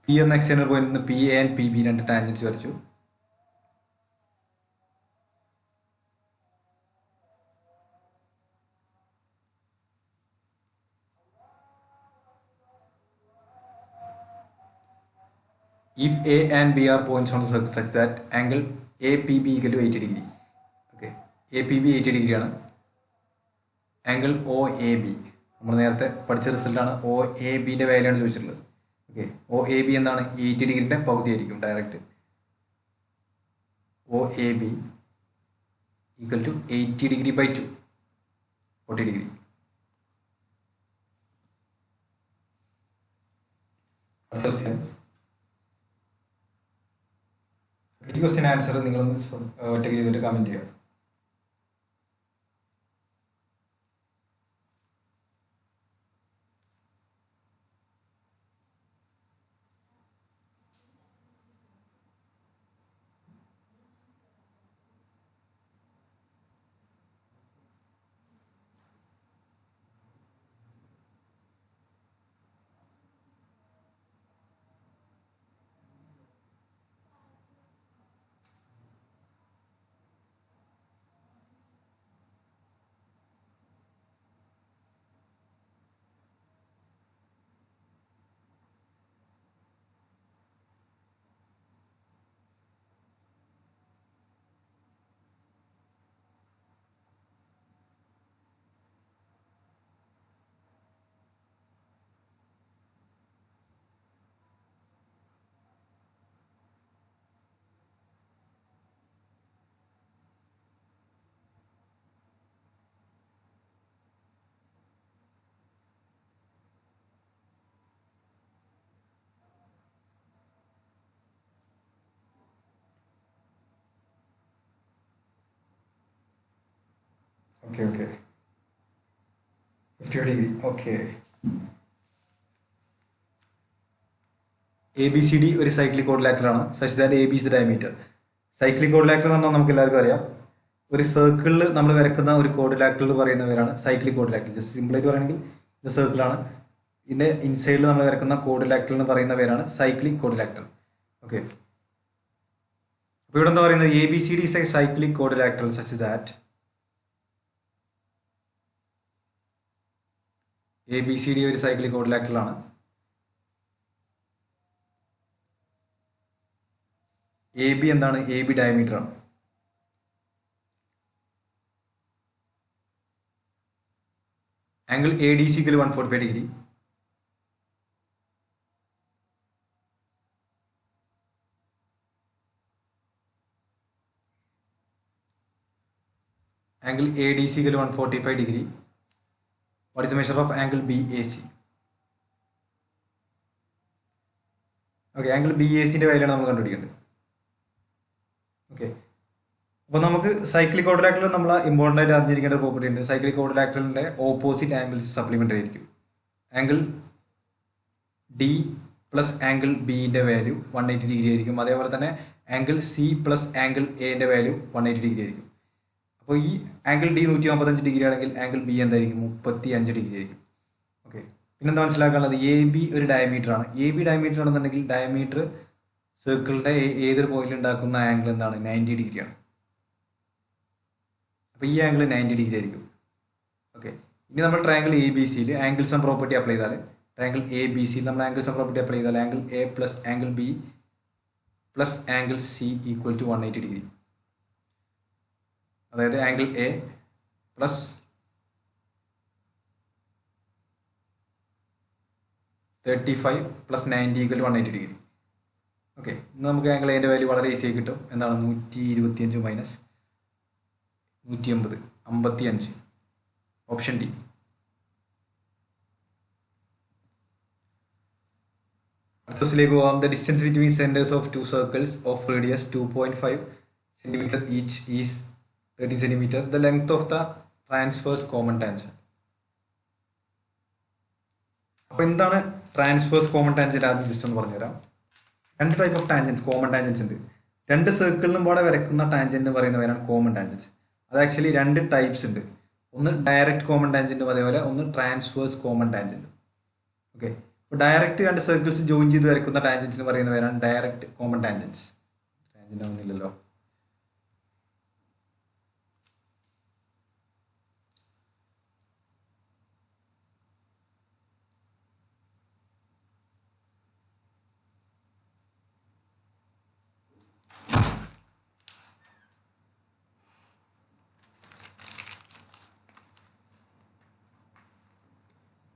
P എന്ന external പോയിന്റിൽ നിന്ന് P A and P B രണ്ട് tangents വരച്ചു. If A and B are points on the circle such that angle APB equal to 80 degree. Okay, APB 80 degree ആണ്. Angle OAB നമ്മൾ നേരത്തെ പഠിച്ച റിസൾട്ടാണ്. OABൻ്റെ വാല്യൂ ആണ് ചോദിച്ചിട്ടുള്ളത്. ഓക്കെ, OAB എന്താണ്? 80 ഡിഗ്രിൻ്റെ പകുതി ആയിരിക്കും direct. OAB equal to 80 degree by 2, 40 degree. അടുത്ത ക്വസ്റ്റ്യൻ. ഈ ക്വസ്റ്റ്യൻ ആൻസർ നിങ്ങളൊന്ന് ഒറ്റയ്ക്ക് ചെയ്തിട്ട് കമൻറ്റ് ചെയ്യുക. Okay, 50 degree. Okay. ABCD ഒരു സൈക്ലിക് ക്വാഡ്രിലാറ്ററൽ ആണ്. Such that AB is the diameter. Cyclic quadrilateral എന്ന് പറഞ്ഞാൽ നമുക്ക് എല്ലാവർക്കും അറിയാം, ഒരു സർക്കിളിൽ നമ്മൾ വരക്കുന്ന ഒരു ക്വാഡ്രിലാറ്ററൽ പറയുന്ന പേരാണ് സൈക്ലിക് ക്വാഡ്രിലാറ്ററൽ. ജസ്റ്റ് സിമ്പിളായിട്ട് പറയുകയാണെങ്കിൽ ഇത് സർക്കിളാണ്. ഇതിന്റെ ഇൻസൈഡിൽ നമ്മൾ വരക്കുന്ന ക്വാഡ്രിലാറ്ററൽ എന്ന് പറയുന്ന പേരാണ് സൈക്ലിക് ക്വാഡ്രിലാറ്ററൽ. ഓക്കെ, അപ്പോൾ ഇവിടെ എന്താ പറയുന്നത്? ABCD is a cyclic quadrilateral such that ABCD ഒരു സൈക്ലിക് ക്വാഡ്രിലാറ്ററൽ ആണ്. AB എന്താണ്? AB ഡയമീറ്റർ ആണ്. Angle ADC = 145 degree. Angle ADC = 145 degree. What is the measure of angle BAC? Okay, angle BACന്റെ വാല്യൂയാണ് നമ്മൾ കണ്ടുപിടിക്കേണ്ടത്. ഓക്കെ, അപ്പോൾ നമുക്ക് സൈക്ലിക് ക്വാഡ്രിലാറ്ററൽ നമ്മൾ ഇമ്പോർട്ടൻ്റ് ആയിട്ട് അറിഞ്ഞിരിക്കേണ്ട ഒരു പ്രോപ്പർട്ടി ഉണ്ട്. സൈക്ലിക് ക്വാഡ്രിലാറ്ററലിന്റെ ഓപ്പോസിറ്റ് ആംഗിൾസ് സപ്ലിമെൻ്ററി ആയിരിക്കും. ആംഗിൾ D പ്ലസ് ആംഗിൾ ബിന്റെ വാല്യൂ 180 ഡിഗ്രി ആയിരിക്കും. അതേപോലെ തന്നെ ആംഗിൾ C പ്ലസ് ആംഗിൾ എന്റെ വാല്യൂ 180 ഡിഗ്രി ആയിരിക്കും. അപ്പോൾ ഈ ആംഗിൾ D 155 ഡിഗ്രി ആണെങ്കിൽ ആംഗിൾ B എന്തായിരിക്കും? 35 ഡിഗ്രി ആയിരിക്കും. ഓക്കെ, പിന്നെന്താ മനസ്സിലാക്കാനുള്ളത്? AB ഒരു ഡയമീറ്റർ ആണ്. AB ഡയമീറ്റർ ആണെന്നുണ്ടെങ്കിൽ ഡയമീറ്റർ സർക്കിളിന്റെ ഏതൊരു പോയിന്റ് ഉണ്ടാക്കുന്ന ആംഗിൾ എന്താണ്? 90 ഡിഗ്രിയാണ്. അപ്പോൾ ഈ ആംഗിൾ 90 ഡിഗ്രി ആയിരിക്കും. ഓക്കെ, ഇനി നമ്മൾ ട്രയാംഗിൾ ABCയിൽ ആംഗിൾ സം പ്രോപ്പർട്ടി അപ്ലൈ ചെയ്താൽ, ട്രയാംഗിൾ ABCയിൽ നമ്മൾ ആംഗിൾ സം പ്രോപ്പർട്ടി അപ്ലൈ ചെയ്താൽ angle A plus angle B plus angle C = 180 degree. അതായത് angle A plus 35 plus 90 = 180 degree. Okay, നമുക്ക് ആംഗിൾ എന്റെ വാല്യൂ വളരെ ഈസി ആയി കിട്ടും. എന്താണ് 125 മൈനസ് 180, 55. Option D. അടുത്ത ക്വസ്റ്റിലേക്ക് പോകാം. The distance between centres of two circles of radius 2.5 centimetre each is 13 centimetre. The length of the transverse common tangent. അപ്പൊ എന്താണ് ട്രാൻസ്വേഴ്സ് കോമൺ ടാൻജന്റ്? ആദ്യം ജസ്റ്റ് ഒന്ന് പറഞ്ഞുതരാം. രണ്ട് type of tangents, common tangents ഉണ്ട്. രണ്ട് സർക്കിളിനും കൂടെ വരയ്ക്കുന്ന ടാൻജന്റ് പറയുന്നവരാണ് കോമൺ ടാൻജൻസ്. അത് ആക്ച്വലി രണ്ട് ടൈപ്സ് ഉണ്ട്. ഒന്ന് ഡയറക്റ്റ് കോമൺ ടാൻജന്റും അതേപോലെ ഒന്ന് ട്രാൻസ്വേഴ്സ് കോമൺ ടാൻജന്റ്. ഓക്കെ, അപ്പോൾ ഡയറക്റ്റ് രണ്ട് സർക്കിൾസ് ജോയിൻ ചെയ്ത് വരയ്ക്കുന്ന ടാൻജൻസിന് പറയുന്നവരാണ് ഡയറക്റ്റ് കോമൺ ടാൻജൻസ്. ടാൻജന്റ് ആവുന്നില്ലല്ലോ.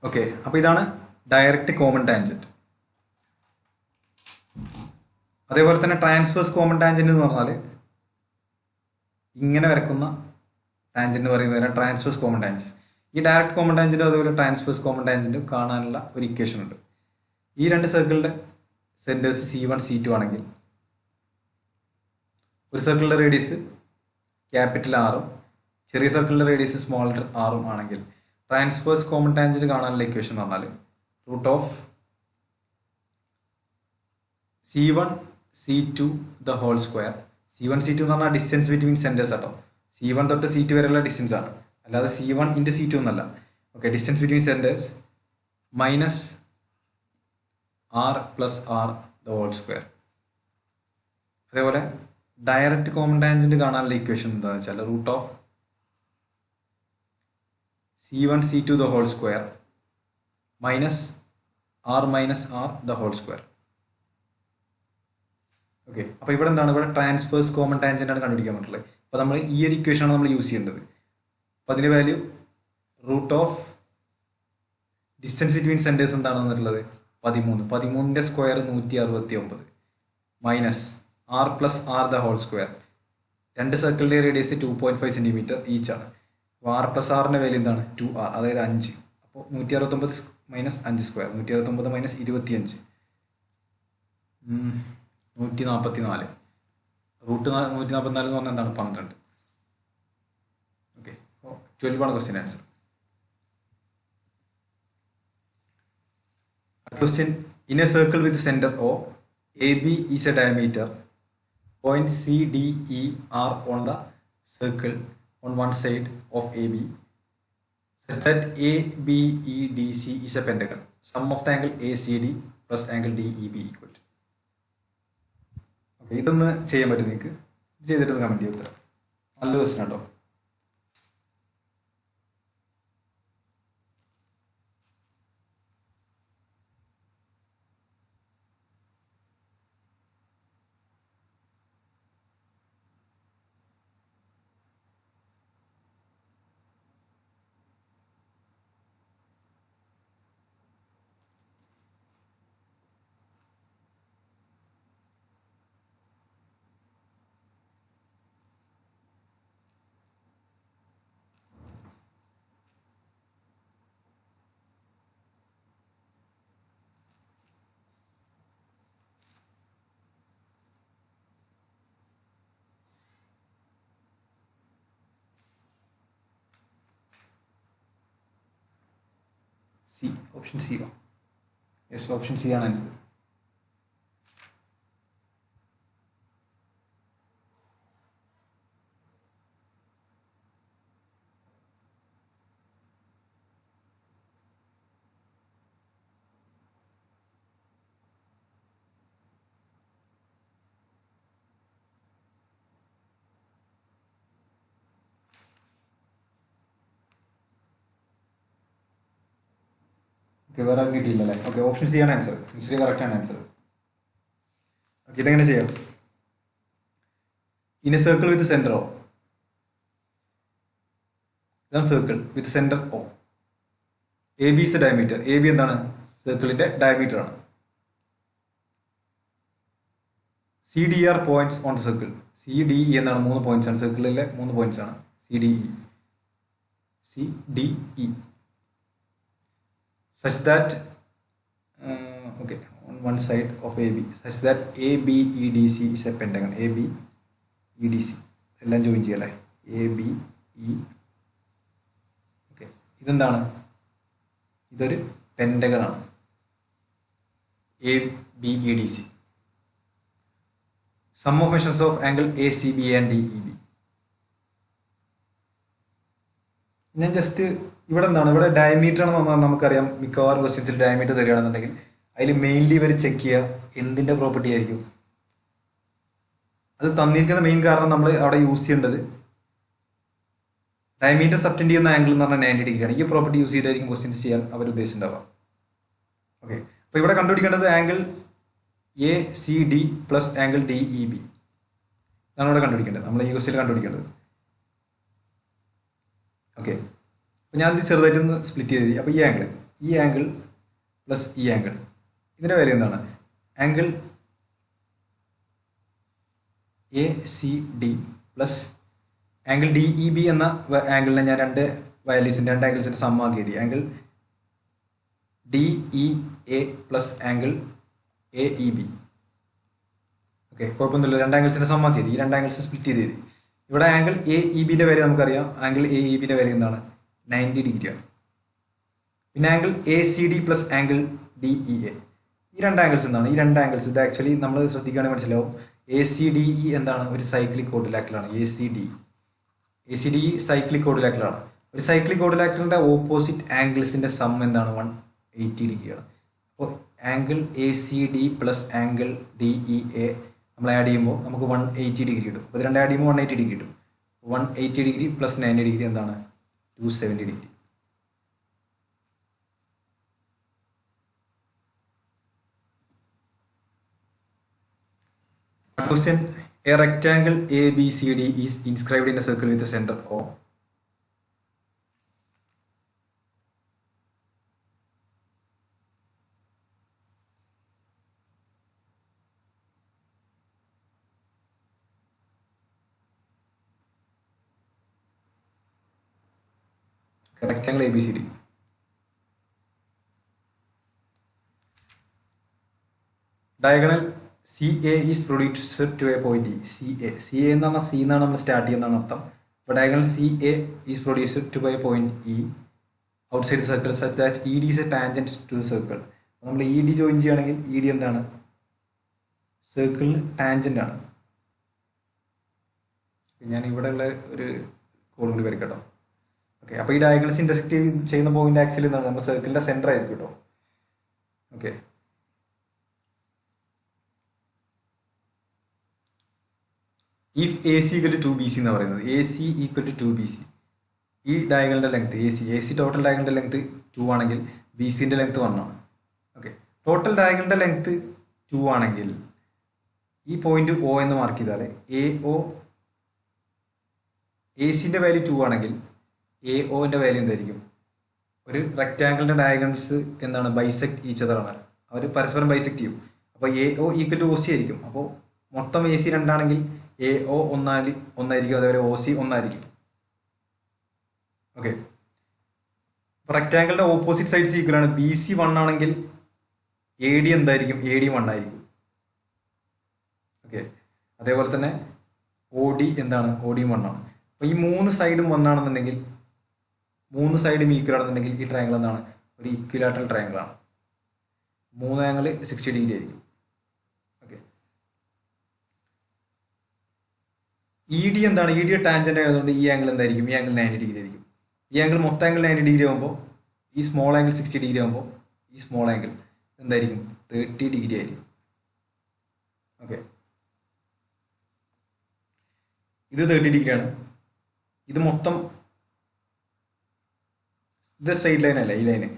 ഓക്കെ, അപ്പൊ ഇതാണ് ഡയറക്റ്റ് കോമൺ ടാൻജന്റ്. അതേപോലെ തന്നെ ട്രാൻസ്വേഴ്സ് കോമൺ ടാൻജന്റ് എന്ന് പറഞ്ഞാൽ ഇങ്ങനെ വരക്കുന്ന ടാൻജന്റ് പറയുന്നതിനാണ് ട്രാൻസ്വേഴ്സ് കോമൺ ടാൻജന്റ്. ഈ ഡയറക്റ്റ് കോമൺ ടാൻജന്റും അതേപോലെ ട്രാൻസ്വേഴ്സ് കോമൺ ടാൻജന്റും കാണാനുള്ള ഒരു ഇക്വേഷൻ ഉണ്ട്. ഈ രണ്ട് സർക്കിളിന്റെ സെന്റേഴ്സ് C1 C2 ആണെങ്കിൽ ഒരു സർക്കിളിന്റെ റേഡിയസ് ക്യാപിറ്റൽ ആറും ചെറിയ സർക്കിളിന്റെ റേഡിയസ് സ്മോൾ ആറും ആണെങ്കിൽ ട്രാൻസ്വേഴ്സ് കോമൺ ടാൻജന്റ് കാണാനുള്ള ഇക്വേഷൻ എന്ന് പറഞ്ഞാൽ root of C1 C2 the whole square. C1 C2 എന്ന് പറഞ്ഞാൽ ഡിസ്റ്റൻസ് ബിറ്റ്വീൻ സെന്റേഴ്സ് ആട്ടോ. C1 തൊട്ട് C2 വരെയുള്ള ഡിസ്റ്റൻസ് ആണ്, അല്ലാതെ C1 ഇൻറ്റു C2 എന്നല്ല. Okay, distance between centres minus R plus R the whole square. അതേപോലെ ഡയറക്റ്റ് കോമൺ ടാൻജന്റ് കാണാനുള്ള ഇക്വേഷൻ എന്താണെന്ന് വെച്ചാൽ root of C1 C2 the whole square minus R the whole square. Okay, അപ്പോൾ ഇവിടെ എന്താണ്, ഇവിടെ transverse common tangent ആണ് കണ്ടുപിടിക്കാൻ പറ്റുള്ളത്. അപ്പോൾ നമ്മൾ ഈ ഒരു ഇക്വേഷൻ ആണ് നമ്മൾ യൂസ് ചെയ്യേണ്ടത്. അപ്പോൾ അതിൻ്റെ value root of distance between centres എന്താണെന്നുള്ളത് 13. 13ന്റെ square 169 minus R plus R the whole square. രണ്ട് സർക്കിളിൻ്റെ റേഡിയസ് 2.5 സെന്റിമീറ്റർ ഈച്ച് ആണ്. അപ്പോൾ R പ്ലസ് ആറിൻ്റെ വാല്യൂ എന്താണ് 2R, അതായത് 5. അപ്പോൾ 169 മൈനസ് 5 സ്ക്വയർ, 169 മൈനസ് 25 144. റൂട്ട് 144 എന്ന് പറഞ്ഞാൽ എന്താണ് 12. ഓക്കെ, അപ്പോൾ 12 ആണ് question answer. Question, in a circle with centre O, AB is a diameter, point CDE are on the circle on one side of AB such that ABEDC is a pentagon. Sum of the angle ACD plus angle DEB equal to. Okay, ഇതൊന്ന് ചെയ്യാൻ പറ്റും നിങ്ങൾക്ക്. ഇത് ചെയ്തിട്ട് comment ചെയ്യും. ഉത്തരം നല്ല question കേട്ടോ. Option C. Yes, option C ആണ് ആൻസർ. ഓക്കെ, വേറെ കിട്ടിയില്ലല്ലേ? ഓക്കെ, ഓപ്ഷൻ സി ആണ് ആൻസർ. സി കറക്റ്റ് ആണ് ആൻസർ. ഓക്കെ, ഇതെങ്ങനെ ചെയ്യാം? In a circle with centre O, ഇതാണ് circle with centre O. A B is the diameter. A B എന്താണ്? സർക്കിളിന്റെ diameter ആണ്. CDR points on circle. CDE എന്നാണ് 3 points ആണ്, സർക്കിളിലെ 3 പോയിന്റ്സ് ആണ് CDE. CDE such that okay on one side of AB such that ABEDC is a pentagon. ABEDC എല്ലാം join ചെയ്യല്ലേ, ABE. Okay, ഇതെന്താണ്? ഇതൊരു പെൻറ്റഗൺ ആണ്, ABEDC. Sum of measures of angle ACB and DEB. ഞാൻ just ഇവിടെ എന്താണ്, ഇവിടെ diameter ആണെന്ന് പറഞ്ഞാൽ നമുക്കറിയാം, മിക്കവാറും ക്വസ്റ്റ്യൻസിൽ ഡയമീറ്റർ തരികയാണെന്നുണ്ടെങ്കിൽ അതിൽ മെയിൻലി ഇവർ ചെക്ക് ചെയ്യുക എന്തിൻ്റെ പ്രോപ്പർട്ടി ആയിരിക്കും. അത് തന്നിരിക്കുന്ന മെയിൻ കാരണം നമ്മൾ അവിടെ യൂസ് ചെയ്യേണ്ടത് ഡയമീറ്റർ സബ്റ്റൻഡ് ചെയ്യുന്ന ആംഗിൾ എന്ന് പറഞ്ഞാൽ 90 ഡിഗ്രിയാണ്. ഈ പ്രോപ്പർട്ടി യൂസ് ചെയ്തായിരിക്കും ക്വസ്റ്റ്യൻസ് ചെയ്യാൻ അവർ ഉദ്ദേശിച്ചിട്ടുണ്ടാവുക. ഓക്കെ, അപ്പോൾ ഇവിടെ കണ്ടുപിടിക്കേണ്ടത് angle ACD plus angle DEB ഇതാണ് ഇവിടെ കണ്ടുപിടിക്കേണ്ടത്, നമ്മൾ ഈ ക്വസ്റ്റ്യൻ കണ്ടുപിടിക്കേണ്ടത്. ഓക്കെ, അപ്പോൾ ഞാൻ ഇത് ചെറുതായിട്ടൊന്ന് സ്പ്ലിറ്റ് ചെയ്ത്. അപ്പോൾ ഈ ആംഗിൾ പ്ലസ് ഈ ആംഗിൾ, ഇതിൻ്റെ വാല്യൂ എന്താണ്? Angle ACD plus angle DEB എന്ന ആംഗിളിനെ ഞാൻ രണ്ട് ആംഗിൾസിൻ്റെ സമ്മാക്കിയത്. Angle DEA plus angle AEB. Okay, കുഴപ്പമൊന്നുമില്ല, രണ്ട് ആംഗിൾസിൻ്റെ സമ്മാക്കിയത്. ഈ രണ്ട് ആംഗിൾസ് സ്പ്ലിറ്റ് ചെയ്ത്. ഇവിടെ ആംഗിൾ AEBൻ്റെ വാല്യൂ നമുക്കറിയാം. ആംഗിൾ AEBൻ്റെ വാല്യൂ എന്താണ്? 90 ഡിഗ്രിയാണ്. പിന്നെ angle ACD plus angle DEA, ഈ രണ്ട് ആംഗിൾസ് എന്താണ്? ഈ രണ്ട് ആംഗിൾസ് ഇത് ആക്ച്വലി നമ്മൾ ശ്രദ്ധിക്കുകയാണെങ്കിൽ മനസ്സിലാവും. ACDE എന്താണ്? ഒരു സൈക്ലിക് ക്വാഡ്രിലാറ്ററലാണ്. ACDE സൈക്ലിക് ക്വാഡ്രിലാറ്ററലാണ്. ഒരു സൈക്ലിക് ക്വാഡ്രിലാറ്ററിൻ്റെ ഓപ്പോസിറ്റ് ആംഗിൾസിൻ്റെ സം എന്താണ്? 180 ഡിഗ്രിയാണ്. അപ്പോൾ angle ACD plus angle DEA നമ്മൾ ആഡ് ചെയ്യുമ്പോൾ നമുക്ക് 180 ഡിഗ്രി കിട്ടും. അപ്പോൾ ഇത് രണ്ട് ആഡ് ചെയ്യുമ്പോൾ 180 ഡിഗ്രി കിട്ടും. 180 ഡിഗ്രി പ്ലസ് 90 ഡിഗ്രി എന്താണ്? 270 degree. Question: a rectangle ABCD is inscribed in a circle with a center O. Rectangle ABCD. Diagonal CA is produced to a point E. CA എന്ന് പറഞ്ഞാൽ C എന്നാണ് നമ്മൾ start ചെയ്യുന്നതാണ് അർത്ഥം. അപ്പോൾ diagonal CA is produced to a point E outside the circle such that ED is a tangent to the circle. അപ്പോൾ നമ്മൾ ED join ചെയ്യുകയാണെങ്കിൽ ED എന്താണ്? സർക്കിളിന് ടാൻജൻ്റ് ആണ്. ഞാൻ ഇവിടെയുള്ള ഒരു കോഡ് കൂടി വരയ്ക്കട്ടോ. ഓക്കെ, അപ്പോൾ ഈ ഡയഗണൽസ് ഇന്റർസെക്ട് ചെയ്യുന്ന പോയിന്റ് ആക്ച്വലി എന്താണ്? നമ്മുടെ സർക്കിളിൻ്റെ സെൻറ്റർ ആയിരിക്കും കേട്ടോ. Okay, if AC equal to 2BC എന്ന് പറയുന്നത്, AC ഈക്വൽ ടു 2BC, ഈ ഡയഗണലിൻ്റെ ലെങ്ത് AC ടോട്ടൽ ഡയഗണലിൻ്റെ ലെങ്ത് 2 ആണെങ്കിൽ BCൻ്റെ ലെങ്ത് 1 ആണ്. ഓക്കെ, ടോട്ടൽ ഡയഗണലിൻ്റെ ലെങ്ത് 2 ആണെങ്കിൽ ഈ പോയിന്റ് O എന്ന് മാർക്ക് ചെയ്താൽ AO, ACൻ്റെ വാല്യൂ 2 ആണെങ്കിൽ AOൻ്റെ വാല്യൂ എന്തായിരിക്കും? ഒരു റെക്റ്റാങ്കിളിൻ്റെ ഡയഗണൽസ് എന്താണ്? ബൈസെക്ട് ഈച്ച് അതർ ആണ്, അവർ പരസ്പരം ബൈസെക്ട് ചെയ്യും. അപ്പോൾ AO ഈക്വൽ ടു OC ആയിരിക്കും. അപ്പോൾ മൊത്തം AC 2 ആണെങ്കിൽ AO ഒന്നായിരിക്കും, അതേപോലെ OC 1 ആയിരിക്കും. ഓക്കെ, അപ്പോൾ റെക്റ്റാങ്കിളിൻ്റെ ഓപ്പോസിറ്റ് സൈഡ്സ് ഈക്വൽ ആണ്. BC 1 ആണെങ്കിൽ AD എന്തായിരിക്കും? AD 1 ആയിരിക്കും. ഓക്കെ, അതേപോലെ തന്നെ OD എന്താണ്? OD 1 ആണ്. അപ്പോൾ ഈ 3 സൈഡും 1 ആണെന്നുണ്ടെങ്കിൽ, 3 സൈഡും ഈക്വൽ ആണെന്നുണ്ടെങ്കിൽ ഈ ട്രയാങ്കിൾ എന്താണ്? ഒരു ഇക്വിലാറ്ററൽ ട്രയാങ്കിൾ ആണ്. 3 ആംഗിൾ 60 ഡിഗ്രി ആയിരിക്കും. ഓക്കെ, ED എന്താണ്? ED ടാൻജൻ്റ് ആയതുകൊണ്ട് ഈ ആംഗിൾ എന്തായിരിക്കും? ഈ ആംഗിൾ 90 ഡിഗ്രി ആയിരിക്കും. ഈ ആംഗിൾ മൊത്തം ആംഗിൾ 90 ഡിഗ്രി ആകുമ്പോൾ ഈ സ്മോൾ ആംഗിൾ 60 ഡിഗ്രി ആകുമ്പോൾ ഈ സ്മോൾ ആംഗിൾ എന്തായിരിക്കും? 30 ഡിഗ്രി ആയിരിക്കും. ഓക്കെ, ഇത് 30 ഡിഗ്രിയാണ്. ഇത് മൊത്തം ഇത് സ്ട്രെയിറ്റ് ലൈൻ അല്ല, ഈ ലൈന്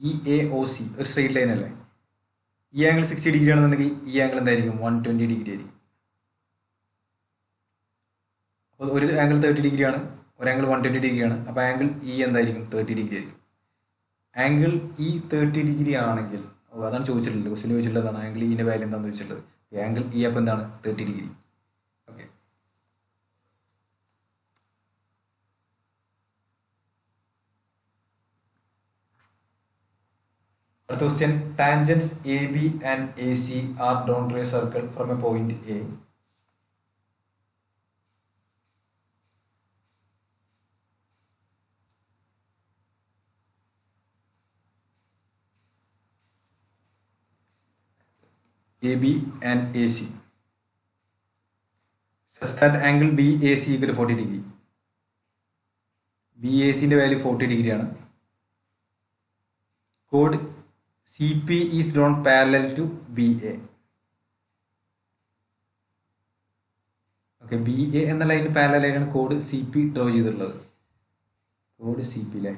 EAOC ഒരു സ്ട്രെയിറ്റ് ലൈൻ അല്ലേ? ഈ ആംഗിൾ 60 ഡിഗ്രി ആണെന്നുണ്ടെങ്കിൽ ഈ ആംഗിൾ എന്തായിരിക്കും? 120 ഡിഗ്രി ആയിരിക്കും. അപ്പോൾ ഒരു ആംഗിൾ 30 ഡിഗ്രിയാണ്, ഒരു ആംഗിൾ 120 ഡിഗ്രിയാണ്. അപ്പോൾ ആംഗിൾ E എന്തായിരിക്കും? 30 ഡിഗ്രി ആയിരിക്കും. ആംഗിൾ E 30 ഡിഗ്രി ആണെങ്കിൽ അതാണ് ചോദിച്ചിട്ടുള്ളത്. ക്വസ്റ്റ്യൻ ചോദിച്ചിട്ടുള്ളതാണ് ആംഗിൾ ഇൻ്റെ വാല്യൂ എന്താണെന്ന് ചോദിച്ചിട്ടുള്ളത്. ആംഗിൾ ഇ അപ്പോൾ എന്താണ് 30 ഡിഗ്രി. ഓക്കെ, അടുത്ത question. Tangents A B and A C are drawn to a circle from a point A. AB and AC such that angle BAC equal to 40 degree. BAC ന്റെ value 40 degree ആണ്. Code CP is drawn parallel to BA. Okay, BA എന്ന line parallel ആയിട്ടാണ് code CP draw ചെയ്തിട്ടുള്ളത്. Code CP അല്ലേ?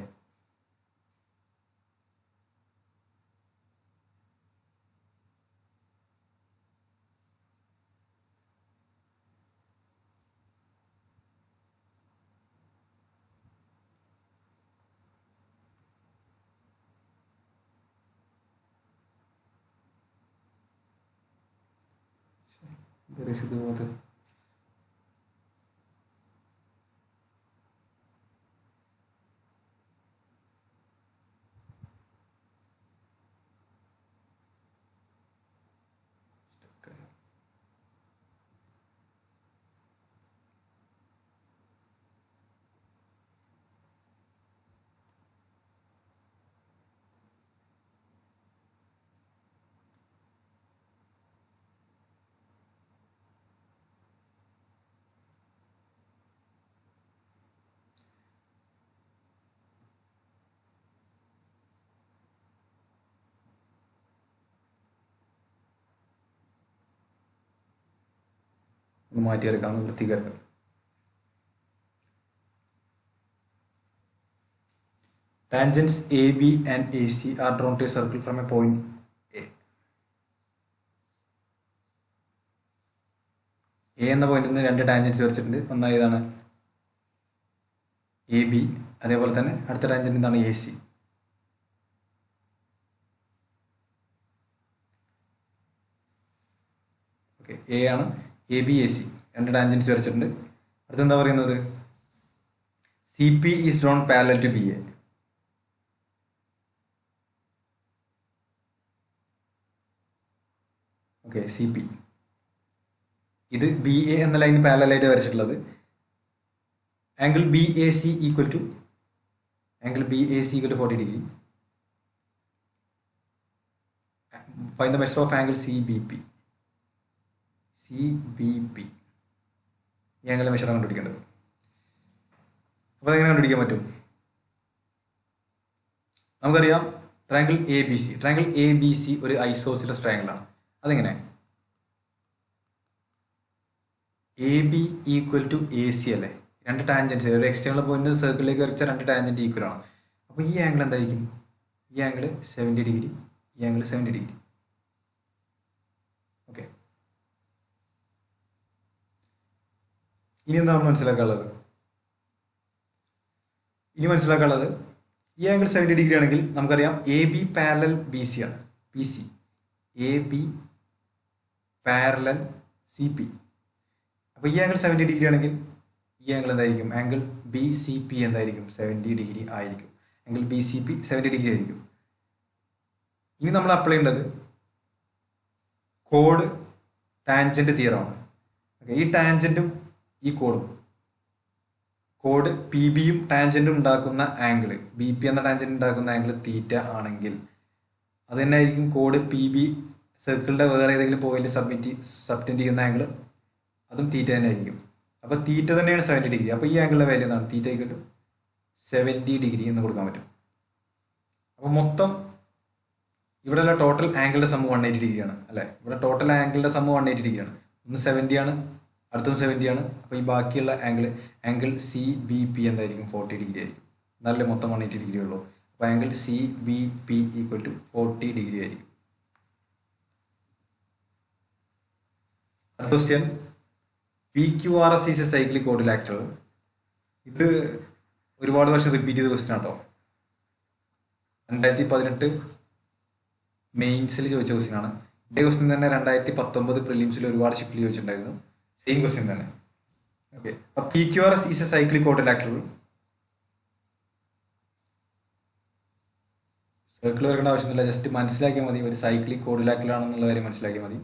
ഇതുപോലെ ഒന്ന് മാറ്റിയെടുക്കാം, ഒന്ന് വൃത്തികേർക്കാം. Tangents AB and AC are drawn to a circle from a point A. A എന്ന പോയിന്റിൽ നിന്ന് രണ്ട് ടാൻജൻസ് വരച്ചിട്ടുണ്ട്. ഒന്ന് ഏതാണ്? AB. അതേപോലെ തന്നെ അടുത്ത ടാൻജന്റ് എന്താണ്? AC. ഓക്കെ, A ആണ്. AB AC രണ്ട് ടാൻജൻസ് വരച്ചിട്ടുണ്ട്. അടുത്തെന്താ പറയുന്നത്? CP is drawn parallel to BA. Okay, CP ഇത് BA എന്ന ലൈൻ പാരലലായിട്ട് വരച്ചിട്ടുള്ളത്. Angle BAC equal to 40 degree. Find the measure of angle CBP. ഈ ആംഗിൾ മെഷർ കണ്ടുപിടിക്കേണ്ടത്. അപ്പോൾ അതെങ്ങനെ കണ്ടുപിടിക്കാൻ പറ്റും? നമുക്കറിയാം ട്രയാങ്കിൾ ABC ഒരു ഐസോസിലസ് ട്രയാങ്കിളാണ്. അതെങ്ങനെ? AB ഈക്വൽ ടു AC അല്ലേ? രണ്ട് ടാൻജൻസ്, ഒരു എക്സ്റ്റേണൽ പോയിന്റ് സർക്കിളിലേക്ക് വരച്ച രണ്ട് ടാൻജന്റ് ഈക്വൽ ആണ്. അപ്പോൾ ഈ ആംഗിൾ എന്തായിരിക്കും? ഈ ആംഗിൾ 70 ഡിഗ്രി, ഈ ആംഗിൾ 70 ഡിഗ്രി. ഓക്കെ, ഇനി എന്താണ് മനസ്സിലാക്കാനുള്ളത്? ഈ ആംഗിൾ 70 ഡിഗ്രി ആണെങ്കിൽ നമുക്കറിയാം AB പാരലൽ BC ആണ്. AB parallel CP. അപ്പോൾ ഈ ആംഗിൾ 70 ഡിഗ്രി ആണെങ്കിൽ ഈ ആംഗിൾ എന്തായിരിക്കും? ആംഗിൾ BCP എന്തായിരിക്കും? 70 ഡിഗ്രി ആയിരിക്കും. ആംഗിൾ BCP 70 ഡിഗ്രി ആയിരിക്കും. ഇനി നമ്മൾ അപ്ലൈ ചെയ്യേണ്ടത് കോഡ് ടാൻജന്റ് തിയറമാണ്. ഓക്കെ, ഈ ടാൻജന്റും ഈ കോഡ് PBയും ടാൻജന്റും ഉണ്ടാക്കുന്ന ആംഗിൾ, BP എന്ന ടാൻജന്റ് ഉണ്ടാക്കുന്ന ആംഗിൾ തീറ്റ ആണെങ്കിൽ അത് തന്നെ ആയിരിക്കും കോഡ് PB സർക്കിളിന്റെ വേറെ ഏതെങ്കിലും പോയിന്റ് സബ്റ്റെൻഡ് ചെയ്യുന്ന ആംഗിൾ, അതും തീറ്റ തന്നെ ആയിരിക്കും. അപ്പോൾ തീറ്റ തന്നെയാണ് 70 ഡിഗ്രി. അപ്പോൾ ഈ ആംഗിളിന്റെ വാല്യൂ എന്താണ്? തീറ്റ ഈക്വൽ ടു 70 ഡിഗ്രി എന്ന് കൊടുക്കാൻ പറ്റും. അപ്പോൾ മൊത്തം ഇവിടെയുള്ള ടോട്ടൽ ആംഗിളിന്റെ സമ്മ് 180 ഡിഗ്രിയാണ് അല്ലേ? ഇവിടെ ടോട്ടൽ ആംഗിളിന്റെ സമ്മ് 180 ഡിഗ്രിയാണ്. ഒന്ന് 70 ആണ്, അടുത്തും 70 ആണ്. അപ്പോൾ ഈ ബാക്കിയുള്ള ആംഗിൾ CBP എന്തായിരിക്കും? 40 ഡിഗ്രി ആയിരിക്കും. നല്ല മൊത്തം 180 ഡിഗ്രി ഉള്ളൂ. അപ്പോൾ angle CBP equal to 40 degree ആയിരിക്കും. അടുത്ത question. PQRS is a cyclic quadrilateral. ഇത് ഒരുപാട് വർഷം റിപ്പീറ്റ് ചെയ്ത ക്വസ്റ്റ്യൻ ആട്ടോ. 2018 മെയിൻസിൽ ചോദിച്ച ക്വസ്റ്റ്യൻ ആണ്. ഇതേ ക്വസ്റ്റ്യൻ തന്നെ 2019 പ്രിലിംസിൽ ഒരുപാട് ഷിഫ്റ്റിൽ ചോദിച്ചിട്ടുണ്ടായിരുന്നു. സെയിം ക്വസ്റ്റ്യൻ തന്നെ. ഓക്കെ, അപ്പോൾ PQRS is a cyclic quadrilateral. Circle വരേണ്ട ആവശ്യമൊന്നുമില്ല, ജസ്റ്റ് മനസ്സിലാക്കിയാൽ മതി ഒരു സൈക്ലിക് ക്വാഡ്രിലാറ്ററൽ ആണെന്നുള്ള കാര്യം മനസ്സിലാക്കിയാൽ മതി.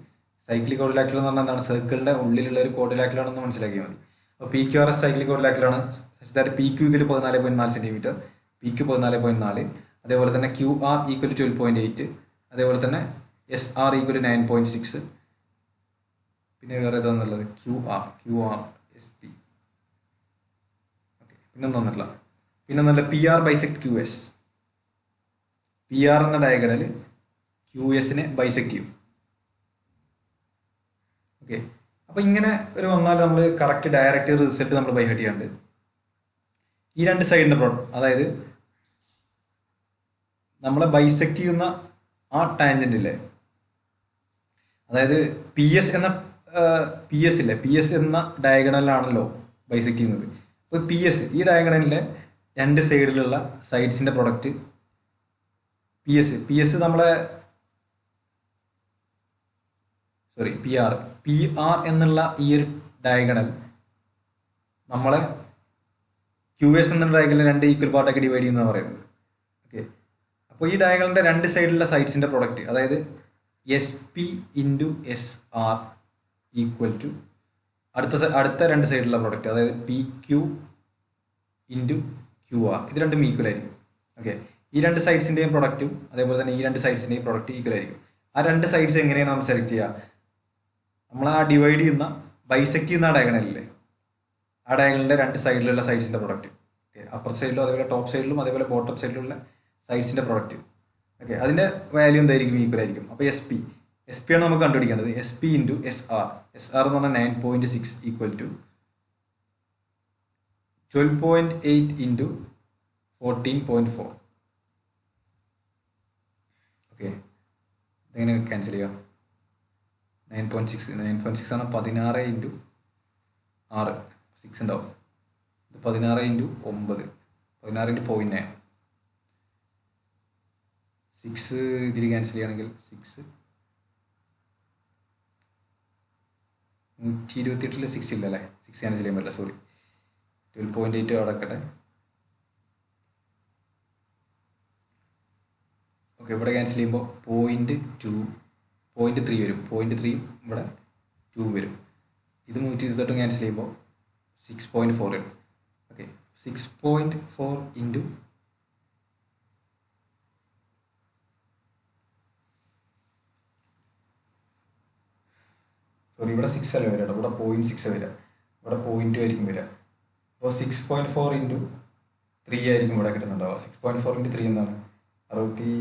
സൈക്ലിക് ക്വാഡ്രിലാറ്ററൽ എന്ന് പറഞ്ഞാൽ എന്താണ്? സർക്കിളിന്റെ ഉള്ളിലുള്ള ഒരു ക്വാഡ്രിലാറ്ററൽ ആണെന്ന് മനസ്സിലാക്കിയാൽ മതി. അപ്പോൾ PQRS സൈക്ലിക് ക്വാഡ്രിലാറ്ററൽ ആണ്. PQ = 14.4 സെന്റിമീറ്റർ, PQ 14.4, അതേപോലെ തന്നെ QR = 12.8, അതേപോലെ തന്നെ SR = 9.6, പിന്നെ വേറെ ഏതാണെന്നുള്ളത് QR SP. ഓക്കെ, പിന്നൊന്നുമില്ല. PR bisect QS. PR എന്ന ഡയഗണൽ QSനെ ബൈസെക്ട് ചെയ്യും. ഓക്കെ, അപ്പോൾ ഇങ്ങനെ ഒരു വന്നാൽ നമ്മൾ കറക്റ്റ് ഡയറക്റ്റ് റിസൾട്ട് നമ്മൾ ബൈ ഹെഡ് ചെയ്യാണ്ട് ഈ രണ്ട് സൈഡിൻ്റെ പ്രോഡക്റ്റ്, അതായത് നമ്മളെ ബൈസെക്ട് ചെയ്യുന്ന ആ ടാൻജൻ്റ് ഇല്ലേ, അതായത് PS എന്ന ഡയഗണലിലാണല്ലോ ബൈസെക്ട് ചെയ്യുന്നത്. അപ്പോൾ ഈ ഡയഗണലിലെ രണ്ട് സൈഡിലുള്ള സൈഡ്സിൻ്റെ പ്രൊഡക്റ്റ് PR എന്നുള്ള ഈ ഒരു ഡയഗണൽ നമ്മളെ QS എന്ന ഡയഗണലിനെ രണ്ട് ഈക്വൽ പാർട്ടാക്കി ഡിവൈഡ് ചെയ്യുന്നതാണ് പറയുന്നത്. ഓക്കെ, അപ്പോൾ ഈ ഡയഗണലിൻ്റെ രണ്ട് സൈഡിലുള്ള സൈഡ്സിൻ്റെ പ്രൊഡക്റ്റ്, അതായത് SP × SR = അടുത്ത രണ്ട് സൈഡിലുള്ള പ്രൊഡക്റ്റ്, അതായത് PQ × QR, ഇത് രണ്ടും ഈക്വൽ ആയിരിക്കും. ഓക്കെ, ഈ രണ്ട് സൈഡ്സിൻ്റെയും പ്രൊഡക്റ്റും അതേപോലെ തന്നെ ഈ രണ്ട് സൈഡ്സിൻ്റെയും പ്രൊഡക്റ്റ് ഈക്വൽ ആയിരിക്കും. ആ രണ്ട് സൈഡ്സ് എങ്ങനെയാണ് നമ്മൾ സെലക്ട് ചെയ്യുക? നമ്മൾ ആ ഡിവൈഡ് ചെയ്യുന്ന ബൈസെക്ട് ചെയ്യുന്ന ആ ഡയഗണലില്ലേ, ആ ഡയഗണലിൻ്റെ രണ്ട് സൈഡിലുള്ള സൈഡ്സിൻ്റെ പ്രൊഡക്റ്റ്, ഓക്കെ, അപ്പർ സൈഡിലും അതേപോലെ ടോപ്പ് സൈഡിലും അതേപോലെ ബോട്ടം സൈഡിലുള്ള സൈഡ്സിൻ്റെ പ്രൊഡക്റ്റ്, ഓക്കെ, അതിൻ്റെ വാല്യൂ എന്തായിരിക്കും? ഈക്വൽ ആയിരിക്കും. അപ്പോൾ SP ആണ് നമുക്ക് കണ്ടുപിടിക്കേണ്ടത്. SP × SR എന്ന് പറഞ്ഞാൽ 9.6 = 12.8 × 14.4. ഓക്കെ, ഇതെങ്ങനെ ക്യാൻസൽ ചെയ്യാം? 9.6 ആണ് 16 × 6, 6 ഉണ്ടാവും. ഇത് 16 × 9, 16 × 0.9. 6 ഇതിൽ ക്യാൻസൽ ചെയ്യുകയാണെങ്കിൽ 6 128 6 ഇല്ലല്ലേ, 6 ക്യാൻസൽ ചെയ്യാൻ പറ്റില്ല, സോറി. 12.8 അടക്കട്ടെ. ഓക്കെ, ഇവിടെ ക്യാൻസൽ ചെയ്യുമ്പോൾ 0.3 വരും. 0.3 ഇവിടെ 2 വരും. ഇത് 128 ക്യാൻസൽ ചെയ്യുമ്പോൾ 6.4 വരും. ഓക്കെ, 6.4 × ഇവിടെ 6 അല്ല വരിക, ഇവിടെ 0.6 വരിക, ഇവിടെ 0.2 ആയിരിക്കും വരിക. അപ്പോൾ 6.4 × 3 ആയിരിക്കും ഇവിടെ കിട്ടുന്നുണ്ടാവുക. 6.4 × 3 എന്താണ്? 64 ×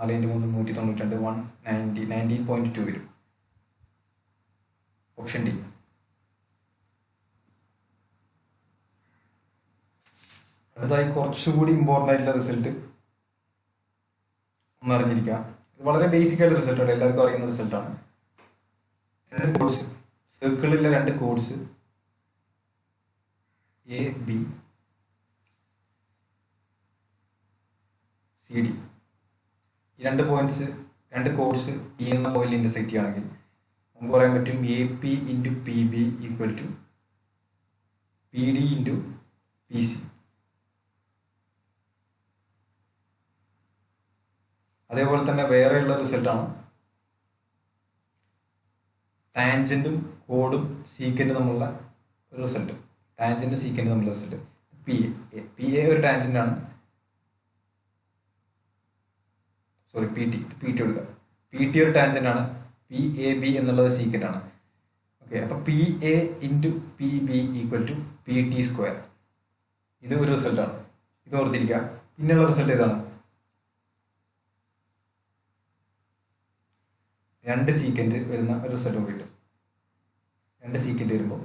3 192, 19.2 വരും. Option D. അടുത്തതായി കുറച്ചുകൂടി ഇമ്പോർട്ടൻ്റ് ആയിട്ടുള്ള റിസൾട്ട് ഒന്ന് അറിഞ്ഞിരിക്കുക. ഇത് വളരെ ബേസിക് ആയിട്ടുള്ള റിസൾട്ടാണ്, എല്ലാവർക്കും അറിയുന്ന റിസൾട്ടാണ്. രണ്ട് കോഡ്സ്, സർക്കിളിലെ രണ്ട് കോഡ്സ് AB CD, ഈ രണ്ട് പോയിന്റ്സ്, രണ്ട് കോഡ്സ് P എന്ന പോയിന്റിൽ ഇന്റർസെക്ട് ചെയ്യുകയാണെങ്കിൽ നമുക്ക് പറയാൻ പറ്റും AP × PB = PD × PC. അതേപോലെ തന്നെ വേറെയുള്ള റിസൾട്ടാണ് ടാൻജന്റും കോഡും സീക്കൻറ്റും തമ്മിലുള്ള ഒരു റിസൾട്ട്. ടാൻജന്റ് സീക്കൻറ്റ് തമ്മിലുള്ള റിസൾട്ട് PA ഒരു ടാൻജന്റാണ്, സോറി PT എടുക്കുക. PT ഒരു ടാൻജന്റ് ആണ്, PAB എന്നുള്ളത് സീക്കൻറ്റ് ആണ്. ഓക്കെ, അപ്പോൾ PA × PB = PT². ഇത് ഒരു റിസൾട്ടാണ്, ഇത് ഓർത്തിരിക്കുക. പിന്നെയുള്ള റിസൾട്ട് ഏതാണ്? രണ്ട് സീക്കൻറ്റ് വരുന്ന ഒരു റിസൾട്ട് കൂടിയിട്ട്. രണ്ട് സീക്കൻറ്റ് വരുമ്പോൾ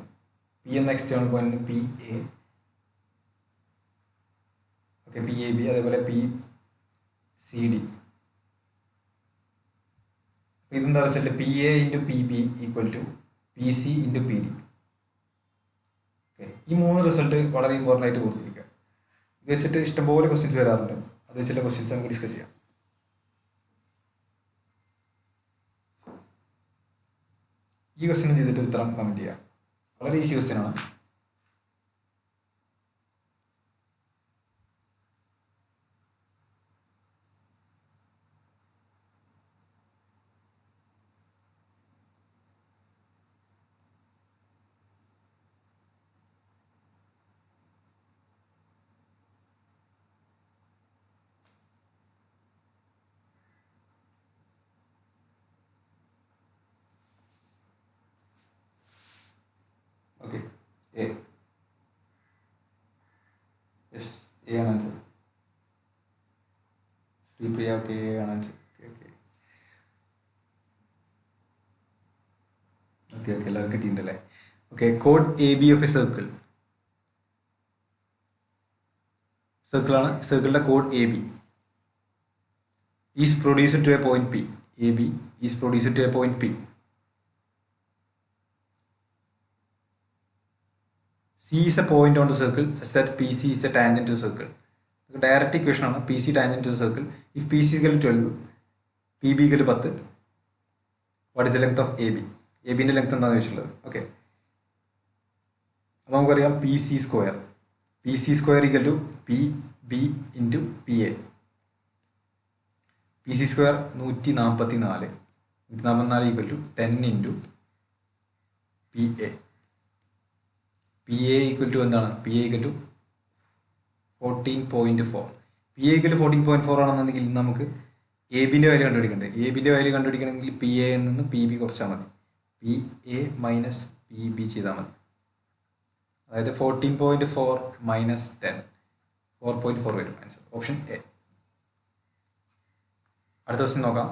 P എന്ന external point PA, okay, PAB, അതേപോലെ PCD. ഇതെന്താ result? PA × PB = PC × PD. Okay, ഈ മൂന്ന് റിസൾട്ട് വളരെ ഇമ്പോർട്ടൻ്റ് ആയിട്ട് കൊടുത്തിരിക്കുക. ഇത് വെച്ചിട്ട് ഇഷ്ടംപോലെ ക്വസ്റ്റ്യൻസ് വരാറുണ്ട്. അത് വെച്ചിട്ട് ക്വസ്റ്റ്യൻസ് നമുക്ക് ഡിസ്കസ് ചെയ്യാം. ഈ ക്വസ്റ്റ്യൻ ചെയ്തിട്ട് ഉത്തരം കമൻറ്റ് ചെയ്യാം. വളരെ ഈസി ക്വസ്റ്റ്യൻ ആണ്. Okay, A. യെസ്, എ ആണ് ആൻസർ. ശ്രീപ്രിയ, ഓക്കെ, എ ആണ് answer. Okay okay okay okay എല്ലാവർക്കും കിട്ടിയിട്ടുണ്ടല്ലേ? ഓക്കെ, കോഡ് A B of a circle. സർക്കിളാണ്. സർക്കിളിൻ്റെ കോഡ് A B is produced to a point P. A B is produced to a point P. C is a point on the circle such that PC is a tangent to the circle. Direct equation ആണ്. PC tangent to the circle. If PC is equal to 12, PB equal to 10, what is the length of AB? AB ന്റെ length എന്താണെന്ന് ചോദിച്ചിട്ടുള്ളത്. Okay, അപ്പോൾ നമുക്കറിയാം PC square. PC square equal to PB into PA. PC square 144. 144 equal to 10 into PA. PA equal to എന്താണ്? PA equal to 14.4. PA equal to 14.4 ആണെന്നുണ്ടെങ്കിൽ നമുക്ക് AB-ൻ്റെ value കണ്ടുപിടിക്കണ്ടേ? AB-ൻ്റെ വാല്യൂ കണ്ടുപിടിക്കണമെങ്കിൽ PA യിൽ നിന്ന് PB കുറച്ചാൽ മതി. PA മൈനസ് PB ചെയ്താൽ മതി. അതായത് 14.4 മൈനസ് 10, 4.4 വരും ആൻസർ. Option A. അടുത്ത ക്വസ്റ്റ്യൻ നോക്കാം.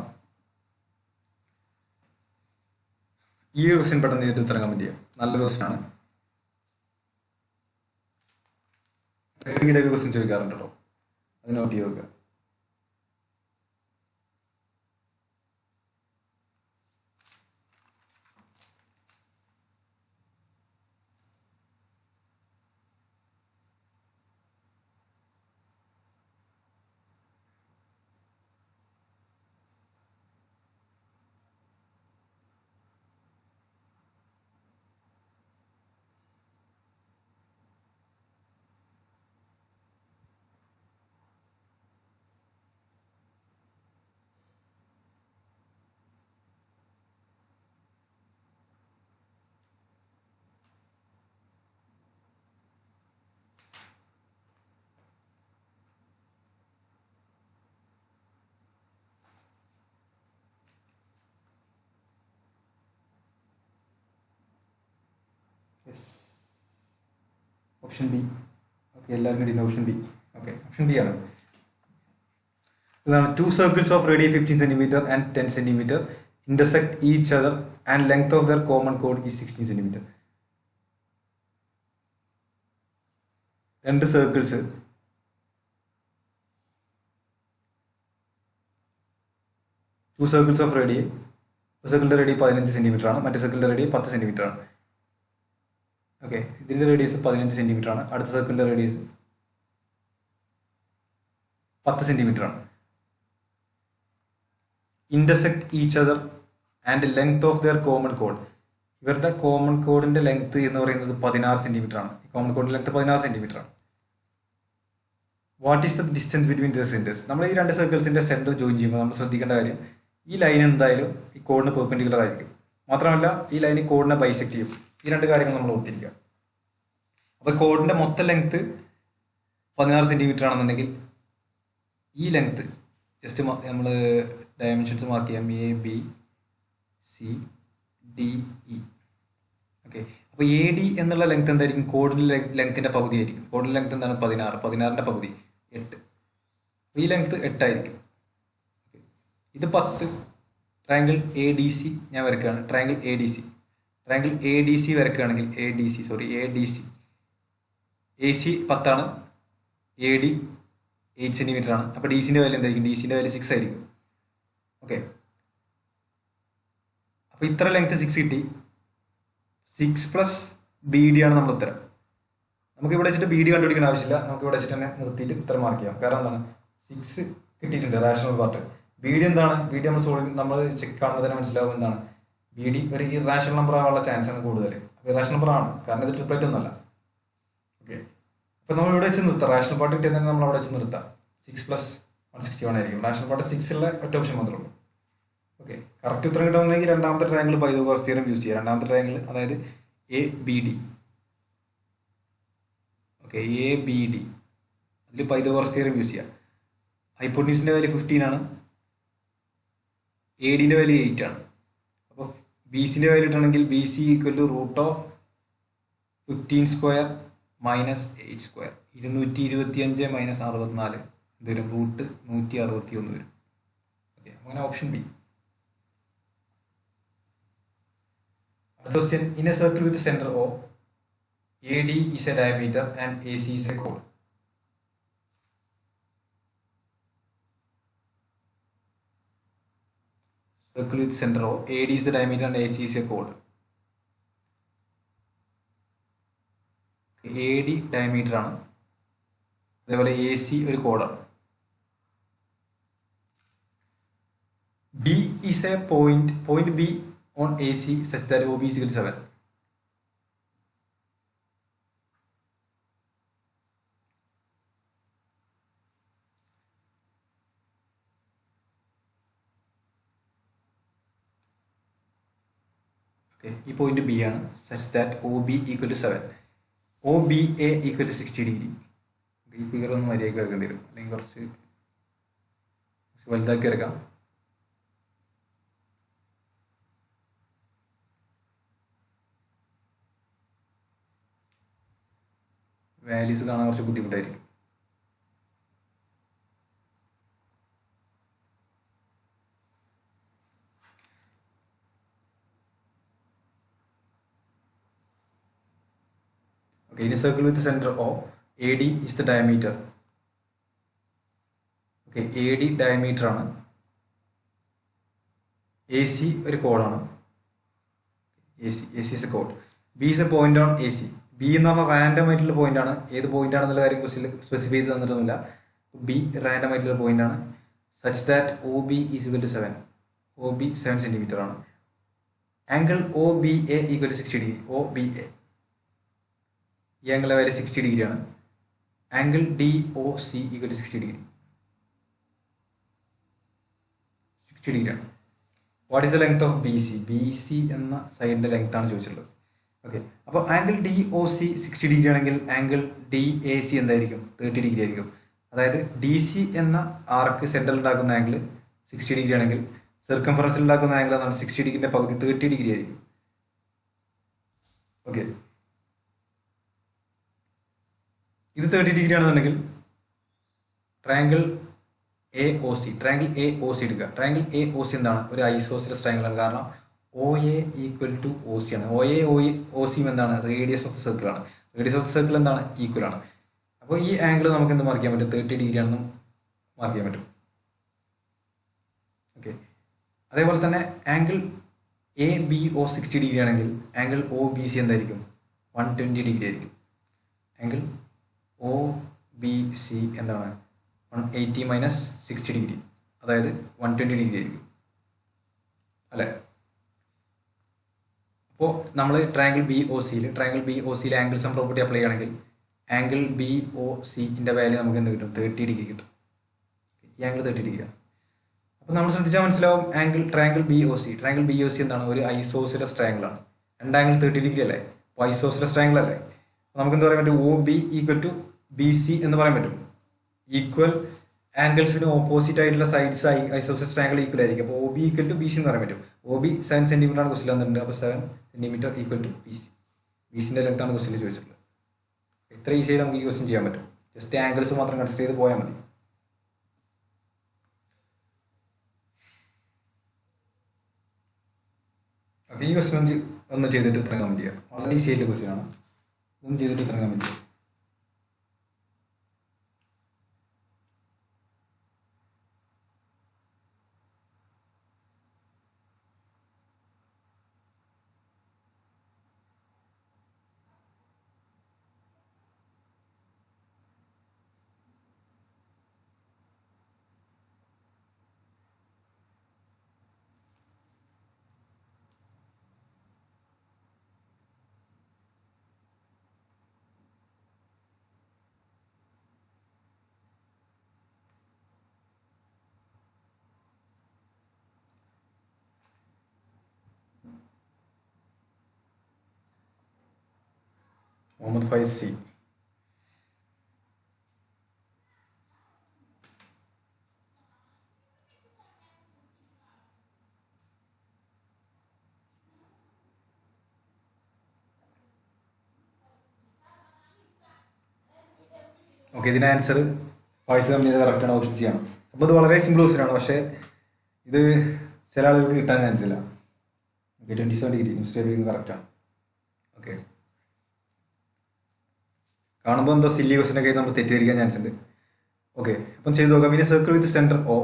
ഈ ഒരു ക്വസ്റ്റ്യൻ പെട്ടെന്ന് ചെയ്തിട്ട് ഉത്തരം കമൻറ്റ് ചെയ്യാം. നല്ലൊരു ക്വസ്റ്റ്യൻ ആണ്. ക്വസ്റ്റ്യൻ ചോദിക്കാറുണ്ടല്ലോ, അത് നോട്ട് ചെയ്ത് നോക്കുക. Option B. ഓക്കെ, എല്ലാവരും കിട്ടിയില്ല. Option B. Okay, option B ആണ്. ഇതാണ്. 2 circles of radius 15 cm and 10 cm intersect each other and length of their common chord is 16 cm. രണ്ട് സർക്കിൾസ് ടു സർക്കിൾസ് ഓഫ് റേഡിയ. ഒരു സർക്കിളിൻ്റെ റേഡിയ 15 സെൻറ്റിമീറ്റർ ആണ്, മറ്റേ സർക്കിളിൻ്റെ റേഡിയ 10 സെൻറ്റിമീറ്റർ ആണ്. ഓക്കെ, ഇതിൻ്റെ റേഡിയസ് 15 സെൻറ്റിമീറ്റർ ആണ്, അടുത്ത സർക്കിളിൻ്റെ റേഡിയസ് 10 സെൻറ്റിമീറ്റർ ആണ്. Intersect each other and length of their common code. ഇവരുടെ കോമൺ കോഡിന്റെ ലെങ്ത് എന്ന് പറയുന്നത് 16 സെൻറ്റിമീറ്റർ ആണ്. ഈ കോമൺ കോഡിന്റെ ലെങ്ത് 16 സെൻറ്റിമീറ്റർ ആണ്. What is the distance between the centres? നമ്മൾ ഈ രണ്ട് സർക്കിൾസിന്റെ സെന്റർ ജോയിൻ ചെയ്യുമ്പോൾ നമ്മൾ ശ്രദ്ധിക്കേണ്ട കാര്യം, ഈ ലൈൻ എന്തായാലും ഈ കോഡിന് പെർപെൻഡിക്കുലർ ആയിരിക്കും. മാത്രമല്ല ഈ ലൈൻ കോഡിനെ ബൈസെക്ട് ചെയ്യും. ഈ രണ്ട് കാര്യങ്ങൾ നമ്മൾ ഓർത്തിരിക്കുക. അപ്പോൾ കോഡിന്റെ മൊത്തം ലെങ്ത് 16 സെൻറ്റിമീറ്റർ ആണെന്നുണ്ടെങ്കിൽ ഈ ലെങ്ത് ജസ്റ്റ് നമ്മൾ ഡയമെൻഷൻസ് മാർക്ക് ചെയ്യാം. A B C D E. Okay, അപ്പോൾ എ ഡി എന്നുള്ള ലെങ്ത് എന്തായിരിക്കും? കോഡിൻ്റെ ലെങ്ത്തിൻ്റെ പകുതി ആയിരിക്കും. കോഡിൻ്റെ ലെങ്ത് എന്താണ്? 16. 16ന്റെ പകുതി 8. ഈ ലെങ്ത് 8 ആയിരിക്കും. ഇത് 10. ട്രയാങ്കിൾ എ ഡി സി ഞാൻ വരയ്ക്കുകയാണ്. Triangle A D C. Triangle A D C വരയ്ക്കുകയാണെങ്കിൽ A D C A C 10 ആണ്, എ ഡി 8 സെൻറ്റിമീറ്റർ ആണ്. അപ്പോൾ ഡി സിൻ്റെ വാല്യൂ എന്തായിരിക്കും? ഡി സിൻ്റെ വാല്യൂ 6 ആയിരിക്കും. ഓക്കെ, അപ്പോൾ ഇത്ര ലെങ്ത് 6 കിട്ടി. 6 പ്ലസ് ബി ഡി ആണ് നമ്മുടെ ഉത്തരം. നമുക്ക് ഇവിടെ വെച്ചിട്ട് ബി ഡി കണ്ടുപിടിക്കേണ്ട ആവശ്യമില്ല. നമുക്ക് ഇവിടെ വെച്ചിട്ട് തന്നെ നിർത്തിയിട്ട് ഉത്തരം മാർക്ക് ചെയ്യാം. കാരണം എന്താണ്? 6 കിട്ടിയിട്ടുണ്ട് റാഷണൽ പാർട്ട്. ബി ഡി എന്താണ്? ബി ഡി നമ്മൾ കാണുമ്പോൾ തന്നെ മനസ്സിലാവും എന്താണ്. ബി ഡി ഒരു ഇറാഷണൽ നമ്പർ ആവാനുള്ള ചാൻസ് ആണ് കൂടുതൽ. അപ്പോൾ ഇറാഷണൽ നമ്പർ ആണ്, കാരണം ഇത് ട്രിപ്ലറ്റ് ഒന്നുമല്ല. ഓക്കെ, അപ്പോൾ നമ്മൾ ഇവിടെ വെച്ച് നിർത്താം. റാഷണൽ പാർട്ട് കിട്ടിയാൽ തന്നെ നമ്മൾ അവിടെ വെച്ച് നിർത്താം. 6+161 ആയിരിക്കും. റാഷണൽ പാർട്ട് 6 ഉള്ള ഒറ്റ ഓപ്ഷൻ മാത്രമേ ഉള്ളൂ. ഓക്കെ, കറക്റ്റ് ഉത്തരം കിട്ടണമെങ്കിൽ രണ്ടാമത്തെ ട്രയാങ്കിൾ പൈതഗോറസ് തിയറം യൂസ് ചെയ്യുക. രണ്ടാമത്തെ ട്രയാങ്കിൾ അതായത് A B D. Okay, A B D അതിൽ പൈതഗോറസ് തിയറം യൂസ് ചെയ്യുക. ഹൈപ്പോട്ടന്യൂസിൻ്റെ വാല്യൂ 15 ആണ്, എ ഡിൻ്റെ വാല്യൂ 8 ആണ്. അപ്പോൾ ബി സിൻ്റെ വാല്യൂ ഇട്ടാണെങ്കിൽ B C equal to √15² minus 8² 225 minus 64 എന്തുവരും? √161 വരും. ഓക്കെ, അങ്ങനെ ഓപ്ഷൻ ബി. അടുത്ത question, in a circle with centre O, AD is a diameter and AC is a chord. Circle with center O, AD is the diameter and AC is a chord. AD diameter ആണ്, അതേപോലെ AC ഒരു കോഡാണ്. B is a point B on AC such that OB is equal to 7. ഈ point B ആണ്, such that O B equal to 7, O B A equal to 60 degree. ഈ figure ഒന്ന് മര്യാദയ്ക്ക് എടുക്കേണ്ടി വരും, അല്ലെങ്കിൽ കുറച്ച് വലുതാക്കി എടുക്കാം. വാല്യൂസ് കാണാൻ കുറച്ച് ബുദ്ധിമുട്ടായിരിക്കും. Okay, in a circle with the center O, AD is the diameter. Okay, AD diameter ആണ്, AC ഒരു കോഡാണ്. AC is a chord. B is a point on AC. B എന്ന് പറഞ്ഞാൽ റാൻഡം ആയിട്ടുള്ള പോയിന്റ് ആണ്. ഏത് പോയിന്റ് ആണെന്നുള്ള കാര്യം ക്വസ്റ്റിൽ സ്പെസിഫൈ ചെയ്ത് തന്നിട്ടൊന്നുമില്ല. B റാൻഡം ആയിട്ടുള്ള പോയിന്റ് ആണ്, such that OB is equal to 7. OB 7 centimetre ആണ്. Angle OBA equal to 60 degree. OBA ഈ ആംഗിളിലെ വാല്യൂ 60 ഡിഗ്രിയാണ്. Angle DOC equal to 60 degree. 60 ഡിഗ്രിയാണ്. What is the length of BC? BC എന്ന സൈഡിൻ്റെ ലെങ്ത് ആണ് ചോദിച്ചിട്ടുള്ളത്. ഓക്കെ, അപ്പോൾ ആംഗിൾ DOC 60 ഡിഗ്രി ആണെങ്കിൽ ആംഗിൾ DAC എന്തായിരിക്കും? 30 ഡിഗ്രി ആയിരിക്കും. അതായത് DC എന്ന ആർക്ക് സെൻറ്ററിൽ ഉണ്ടാക്കുന്ന ആംഗിൾ 60 ഡിഗ്രി ആണെങ്കിൽ സർക്കംഫറൻസിൽ ഉണ്ടാക്കുന്ന ആംഗിൾ എന്നാണ് 60 ഡിഗ്രിൻ്റെ പകുതി 30 ഡിഗ്രി ആയിരിക്കും. ഓക്കെ, ഇത് 30 ഡിഗ്രി ആണെന്നുണ്ടെങ്കിൽ ട്രയാങ്കിൾ AOC എടുക്കുക. ട്രയാങ്കിൾ AOC എന്താണ്? ഒരു ഐസോസിലസ് ട്രയാങ്കിൾ ആണ്. കാരണം OA ഈക്വൽ ടു OC ആണ്. OC എന്താണ്? റേഡിയസ് ഓഫ് ദ സർക്കിൾ ആണ്. റേഡിയസ് ഓഫ് ദ സർക്കിൾ എന്താണ്? ഈക്വൽ ആണ്. അപ്പോൾ ഈ ആംഗിൾ നമുക്ക് എന്ത് മാർക്ക് ചെയ്യാൻ പറ്റും? 30 ഡിഗ്രി ആണെന്നും മാർക്ക് ചെയ്യാൻ പറ്റും. ഓക്കെ, അതേപോലെ തന്നെ ആംഗിൾ ABO 60 ഡിഗ്രി ആണെങ്കിൽ ആംഗിൾ OBC എന്തായിരിക്കും? 120 ഡിഗ്രി ആയിരിക്കും. ആംഗിൾ OBC എന്താണ്? 180 മൈനസ് 60 ഡിഗ്രി, അതായത് 120 ഡിഗ്രി ആയിരിക്കും അല്ലേ? അപ്പോൾ നമ്മൾ ട്രയാങ്കിൾ BOCയിൽ ആംഗിൾ സം പ്രോപ്പർട്ടി അപ്ലൈ ചെയ്യുകയാണെങ്കിൽ ആംഗിൾ BOCൻ്റെ വാല്യൂ നമുക്ക് എന്ത് കിട്ടും? 30 ഡിഗ്രി കിട്ടും. ഈ ആംഗിൾ 30 ഡിഗ്രിയാണ്. അപ്പോൾ നമ്മൾ ശ്രദ്ധിച്ചാൽ മനസ്സിലാവും ട്രയാങ്കിൾ BOC എന്താണ്? ഒരു ഐസോസിലസ് ട്രയാങ്കിൾ ആണ്. രണ്ട് ആംഗിൾ 30 ഡിഗ്രി അല്ലേ? അപ്പോൾ ഐസോസിലസ് ട്രയാങ്കിൾ അല്ലേ? നമുക്ക് എന്ത് പറയാൻ പറ്റും? OB ഈക്വൽ ടു BC എന്ന് പറയാൻ പറ്റും. ഈക്വൽ ആംഗിൾസിന് ഓപ്പോസിറ്റ് ആയിട്ടുള്ള സൈഡ്സ് ഐസോസിലസ് ട്രയാങ്കിൾ ഈക്വൽ ആയിരിക്കും. അപ്പോൾ OB ഈക്വൽ ടു BC എന്ന് പറയാൻ പറ്റും. OB 7 സെന്റിമീറ്റർ ആണ് ക്വസ്റ്റിൽ വന്നിട്ടുണ്ട്. അപ്പോൾ 7 സെന്റിമീറ്റർ ഈക്വൽ ടു BCൻ്റെ ലെങ്ത് ആണ് ക്വസ്റ്റിൽ ചോദിച്ചിട്ടുള്ളത്. എത്ര ഈസിയായി നമുക്ക് ഈ ക്വസ്റ്റ്യൻ ചെയ്യാൻ പറ്റും. ജസ്റ്റ് ആംഗിൾസ് മാത്രം കൺസിഡർ ചെയ്ത് പോയാൽ മതി. അപ്പോൾ ഈ ക്വസ്റ്റ്യൻ ഒന്ന് ചെയ്തിട്ട് ഇത്ര കമൻറ്റ് ചെയ്യാം. വളരെ ഈസി ആയിട്ടുള്ള ക്വസ്റ്റ്യൻ ആണ്. ഒന്ന് ചെയ്തിട്ട് ഇത്ര കമൻറ്റ് ചെയ്യാം. മുഹമ്മദ് ഫൈസ് സി. ഓക്കെ, ഇതിന് ആൻസർ ഫൈസ് കമ്പനി കറക്റ്റാണ്, ഓപ്ഷൻ സി ആണ്. അപ്പോൾ ഇത് വളരെ സിമ്പിൾ ക്വസ്റ്റ്യൻ ആണ്, പക്ഷേ ഇത് ചില ആളുകൾക്ക് കിട്ടാൻ ചാൻസ് ഇല്ല. ഓക്കെ, 27 ഡിഗ്രി ന്യൂസ് ടേബിളിൽ കറക്റ്റാണ്. ഓക്കെ, കാണുമ്പോൾ എന്തോ സില്ലി ക്വസ്റ്റ്യൻ ഒക്കെ നമ്മൾ തെറ്റിദ്ധരിക്കാൻ ചാൻസ് ഉണ്ട്. ഓക്കെ, അപ്പം ചെയ്ത് നോക്കാം. പിന്നെ circle with centre O.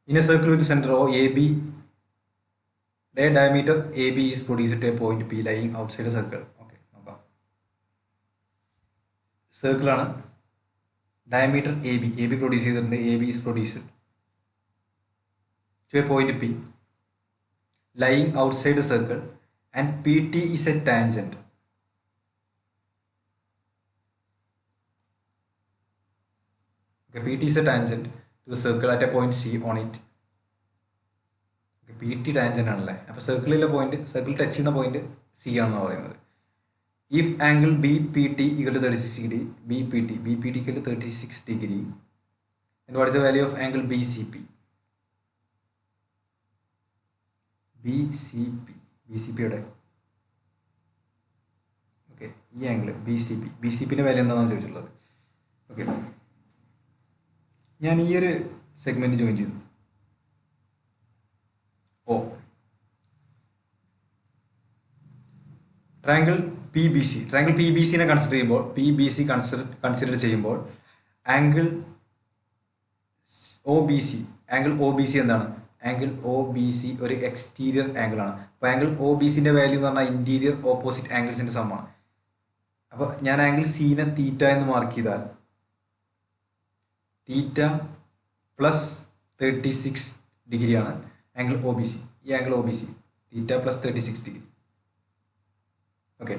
In a circle with the center O, AB, the diameter AB is produced at a point P lying outside the circle. Okay, നോക്കാം. സർക്കിൾ ആണ്, diameter AB produce ചെയ്തിട്ടുണ്ട്. AB is produced to a point P lying outside the circle and PT is a tangent. Okay, PT is a tangent to the circle at a point C on it. P T tangent ആണല്ലേ, അപ്പോൾ സർക്കിളിലെ point, circle touch ചെയ്യുന്ന point C ആണെന്ന് പറയുന്നത്. If angle B P T equal to 36 degree, B P T equal to 36 degree, and what is the value of angle B C P? B C പിയുടെ okay, ഈ angle B C പിൻ്റെ value എന്താണെന്ന് ചോദിച്ചിട്ടുള്ളത്. Okay, ഞാൻ ഈ ഒരു segment join ചെയ്തു. O. Triangle P B C, triangle P B സിനെ consider ചെയ്യുമ്പോൾ, പി ബി സി കൺസിഡർ ചെയ്യുമ്പോൾ angle O B C, angle O B C എന്താണ്? ആംഗിൾ ഒ ബി സി ഒരു എക്സ്റ്റീരിയർ ആംഗിൾ ആണ്. അപ്പോൾ ആംഗിൾ ഒ ബി സിൻ്റെ value എന്ന് പറഞ്ഞാൽ interior opposite ആംഗിൾസിൻ്റെ സമ്മാണ്. അപ്പോൾ ഞാൻ ആംഗിൾ സീനെ തീറ്റ എന്ന് മാർക്ക് ചെയ്താൽ തീറ്റ പ്ലസ് 36 ഡിഗ്രിയാണ് ആംഗിൾ ഒ ബി സി. ഈ angle O B C theta plus 36 degree. Okay,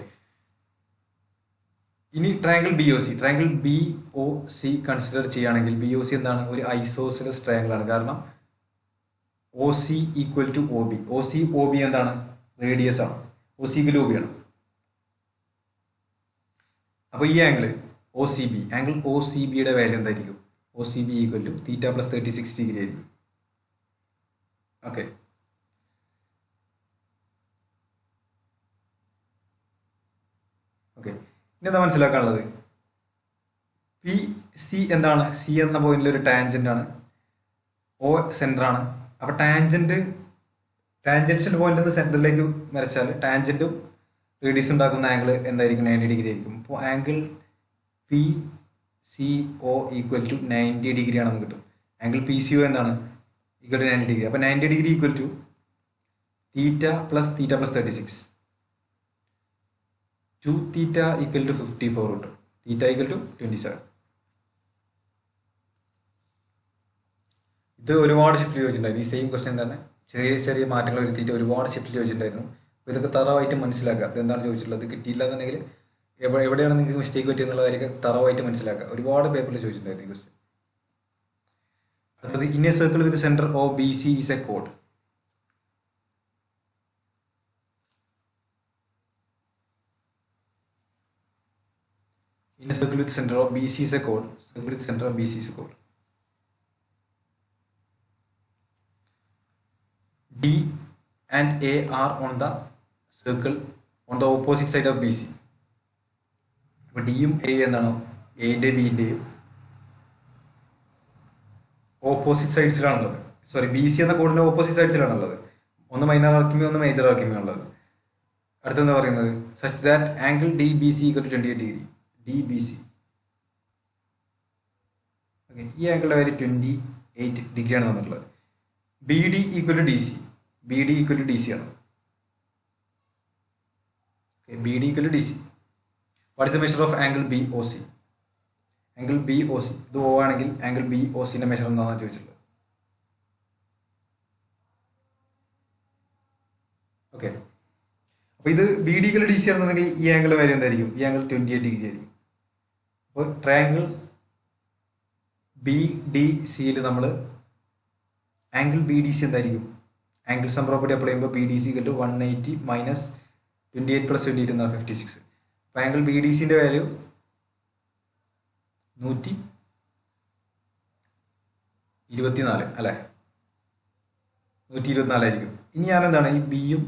ഇനി triangle B O C, triangle B O C consider ചെയ്യുകയാണെങ്കിൽ ബി ഒ സി എന്താണ്? ഒരു ഐസോസിലസ് ട്രയാങ്കിൾ ആണ്. കാരണം O C equal to O B, O C O B എന്താണ്? Radius ആണ്. O C equal O B ആണ്. അപ്പോൾ ഈ angle O C B, angle O C ബിയുടെ വാല്യൂ എന്തായിരിക്കും? O C B equal to theta plus 36 degree ആയിരിക്കും. Okay, ഇനി എന്താ മനസ്സിലാക്കാനുള്ളത്? പി സി എന്താണ്? സി എന്ന പോയിന്റിൽ ഒരു ടാൻജന്റ് ആണ്, ഒ സെന്റർ ആണ്. അപ്പൊ ടാൻജൻഷ്യൽ പോയിന്റ് നിന്ന് സെന്ററിലേക്ക് വരച്ചാൽ ടാൻജന്റും റേഡിയസ് ഉണ്ടാക്കുന്ന ആംഗിൾ എന്തായിരിക്കും? 90 ഡിഗ്രി ആയിരിക്കും. അപ്പോൾ angle P C O equal to 90 degree ആണെന്ന് കിട്ടും. ആംഗിൾ പി സി ഒ എന്താണ്? Equal to 90 degree. അപ്പോൾ 90 degree equal to theta plus 36. 2 theta equal to 54 കിട്ടും. Theta equal to 27. ഇത് ഒരുപാട് ഷിഫ്റ്റിൽ ചോദിച്ചിട്ടുണ്ടായിരുന്നു. ഈ സെയിം ക്വസ്റ്റ്യൻ തന്നെ ചെറിയ ചെറിയ മാറ്റങ്ങൾ വരുത്തിയിട്ട് ഒരുപാട് ഷിഫ്റ്റിൽ ചോദിച്ചിട്ടുണ്ടായിരുന്നു. അപ്പോൾ ഇതൊക്കെ തറവായിട്ട് മനസ്സിലാക്കുക. അതെന്താണ് ചോദിച്ചിട്ടുള്ളത്, കിട്ടിയില്ല എന്നുണ്ടെങ്കിൽ എവിടെയാണ് നിങ്ങൾക്ക് മിസ്റ്റേക്ക് പറ്റിയെന്നുള്ള കാര്യമൊക്കെ തറവായിട്ട് മനസ്സിലാക്കുക. ഒരുപാട് പേപ്പറിൽ ചോദിച്ചിട്ടുണ്ടായിരുന്നു ഈ ക്വസ്റ്റ്യൻ. അടുത്തത്, in a circle with centre O B C is A code. In a circle with center of BC is a chord. Circle with center of BC is a chord. D and A are on the circle on the opposite side of BC. അപ്പോൾ ഡിയും A എന്താണോ, എയുടെ ബിൻ്റെയും opposite സൈഡ്സിലാണുള്ളത്. Sorry, B C എന്ന കോഡിൻ്റെ opposite സൈഡ്സിലാണുള്ളത്. ഒന്ന് minor ആർക്കിമി, ഒന്ന് major ആർക്കിമി ഉള്ളത്. അടുത്തെന്താ പറയുന്നത്? Such that angle D B C equal to 28 ഡിഗ്രി. ഡി ബി സി, ഓക്കെ, ഈ ആംഗിളിൻ്റെ വാല്യൂ 28 ഡിഗ്രിയാണ് തന്നിട്ടുള്ളത്. B D equal to D C, B D equal to D C ആണ്. B D equal to D C. What is the measure of angle B O C? Angle B O C, ഇത് O ആണെങ്കിൽ angle B O സിൻ്റെ measure എന്താണെന്ന് ചോദിച്ചിട്ടുള്ളത്. Okay, അപ്പോൾ ഇത് B D equal to D C ആണെന്നുണ്ടെങ്കിൽ ഈ ആംഗിളിൻ്റെ വാല്യൂ എന്തായിരിക്കും? ഈ ആംഗിൾ 28 ഡിഗ്രി ആയിരിക്കും. അപ്പോൾ ട്രയാങ്കിൾ ബി ഡി സിയിൽ നമ്മൾ ആംഗിൾ ബി ഡി സി എന്തായിരിക്കും? ആംഗിൾ സം പ്രോപ്പർട്ടി അപ്ലൈ ചെയ്യുമ്പോൾ B D C equal to 180 minus 28 plus 28 എന്നാണ് 56. അപ്പോൾ ആംഗിൾ ബി ഡി സിൻ്റെ വാല്യൂ 124 അല്ലേ, 124 ആയിരിക്കും. ഇനി ഞാൻ എന്താണ് ഈ ബിയും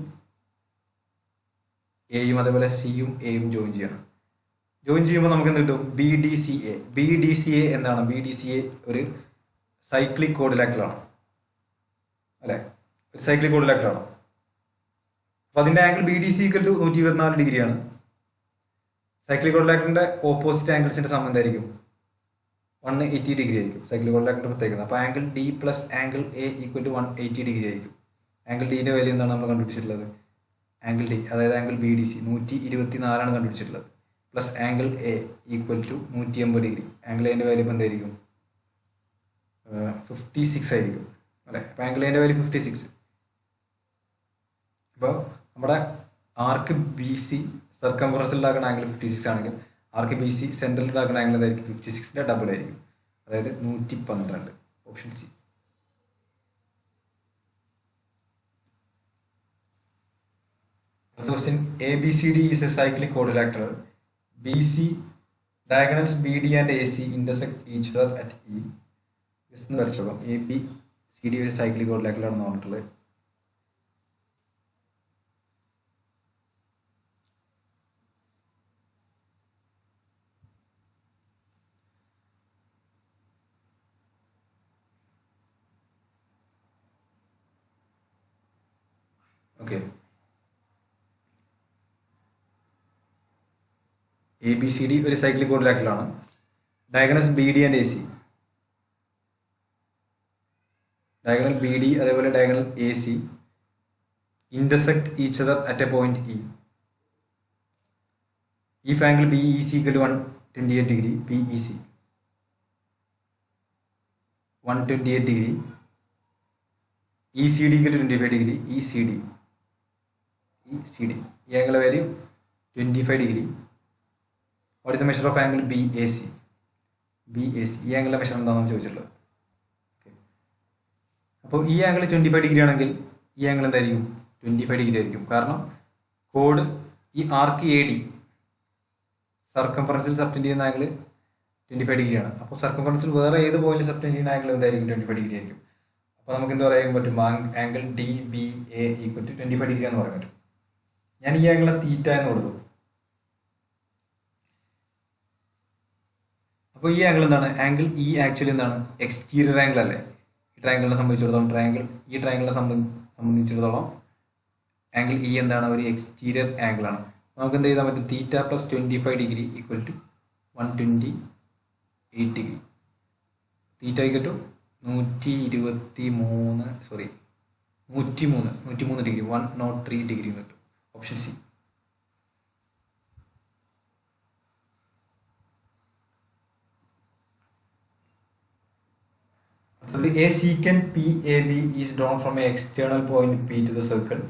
എയും അതേപോലെ സിയും എയും ജോയിൻ ചെയ്യണം. ജോയിൻ ചെയ്യുമ്പോൾ നമുക്ക് എന്ത് കിട്ടും? B D C A. B D C A എന്താണ്? ബി ഡി സി എ ഒരു സൈക്ലിക് കോഡിലാക്കലാണ് അല്ലേ, ഒരു സൈക്ലിക് കോഡിലാക്കലാണ്. അപ്പോൾ അതിൻ്റെ angle B D C equal to 124 ഡിഗ്രിയാണ്. സൈക്ലിക് കോഡിലാക്കലിൻ്റെ ഓപ്പോസിറ്റ് ആംഗിൾസിൻ്റെ സം എന്തായിരിക്കും? 180 ഡിഗ്രി ആയിരിക്കും സൈക്ലിക് കോഡിലാക്കലിൻ്റെ പ്രത്യേകത. അപ്പോൾ angle D plus angle A equal to 180 degree ആയിരിക്കും. ആംഗിൾ ഡിൻ്റെ വാല്യൂ എന്താണ് നമ്മൾ കണ്ടുപിടിച്ചിട്ടുള്ളത്? ആംഗിൾ ഡി അതായത് ആംഗിൾ ബി ഡി സി 124 കണ്ടുപിടിച്ചിട്ടുള്ളത്. Plus angle A equal to 180 degree. Angle എൻ്റെ വാല്യൂ ഇപ്പോൾ എന്തായിരിക്കും? 56 ആയിരിക്കും അല്ലേ. അപ്പോൾ ആംഗിൾ എൻ്റെ വാല്യൂ 56. അപ്പോൾ നമ്മുടെ ആർക്ക് ബി സി സർക്കംഫറൻസിൽ ഉണ്ടാക്കുന്ന ആംഗിൾ 56 ആണെങ്കിൽ ആർക്ക് ബി സി സെൻട്രൽ ഉണ്ടാക്കുന്ന ആംഗിൾ എന്തായിരിക്കും? 56ൻ്റെ ഡബിൾ ആയിരിക്കും, അതായത് 112. Option C. Question: ABCD is a cyclic quadrilateral. BC diagonals BD and AC intersect each other at E. This is the ABCD ഒരു cyclic quadrilateral ആണെന്ന് പറഞ്ഞിട്ടുള്ളത്. Okay, A B C D ഒരു cyclic കോഡിലാക്കലാണ്. Diagonals B D and A C, diagonal B D അതേപോലെ diagonal A C intersect each other at a point E. If angle BEC equal to 128 degree, BEC 128 degree, ECD equal to 25 degree, ECD ഈ angle value 25 degree. What is the measure of angle BAC? BAC ഈ angle measure എന്താണെന്ന് ചോദിച്ചിട്ടുള്ളത്. അപ്പോൾ ഈ angle 25 degree ആണെങ്കിൽ ഈ angle എന്തായിരിക്കും? 25 degree ആയിരിക്കും. കാരണം കോഡ് ഈ ആർക്ക് എ ഡി സർക്കംഫറൻസിൽ സബ്റ്റൻഡ് ചെയ്യുന്ന ആംഗിൾ 25 ഡിഗ്രിയാണ്. അപ്പോൾ സർക്കംഫറൻസിൽ വേറെ ഏത് പോയിന്റ് സബ്റ്റൻഡ് ചെയ്യുന്ന ആംഗിൾ എന്തായിരിക്കും? 25 ഡിഗ്രി ആയിരിക്കും. അപ്പോൾ നമുക്ക് എന്ത് പറയാൻ പറ്റും? Angle D B A equal to 25 degree എന്ന് പറയാൻ പറ്റും. ഞാൻ ഈ ആംഗിൾ തീറ്റ എന്ന് കൊടുത്തു. അപ്പോൾ ഈ ആംഗിൾ എന്താണ്? ആംഗിൾ ഇ ആക്ച്വലി എന്താണ്? എക്സ്റ്റീരിയർ ആംഗിൾ അല്ലേ. ഈ ട്രയാംഗിളിനെ സംബന്ധിച്ചിടത്തോളം ട്രയാംഗിളിനെ സംബന്ധിച്ചിടത്തോളം ആംഗിൾ ഇ എന്താണ്? ഒരു എക്സ്റ്റീരിയർ ആംഗിൾ ആണ്. നമുക്ക് എന്ത് ചെയ്താൽ പറ്റും? Theta plus 25 degree equal to 128 degree. Theta equal to 103 degree, 103 degree എന്ന് കിട്ടും. Option C. A secant PAB is drawn from an external point P to the circle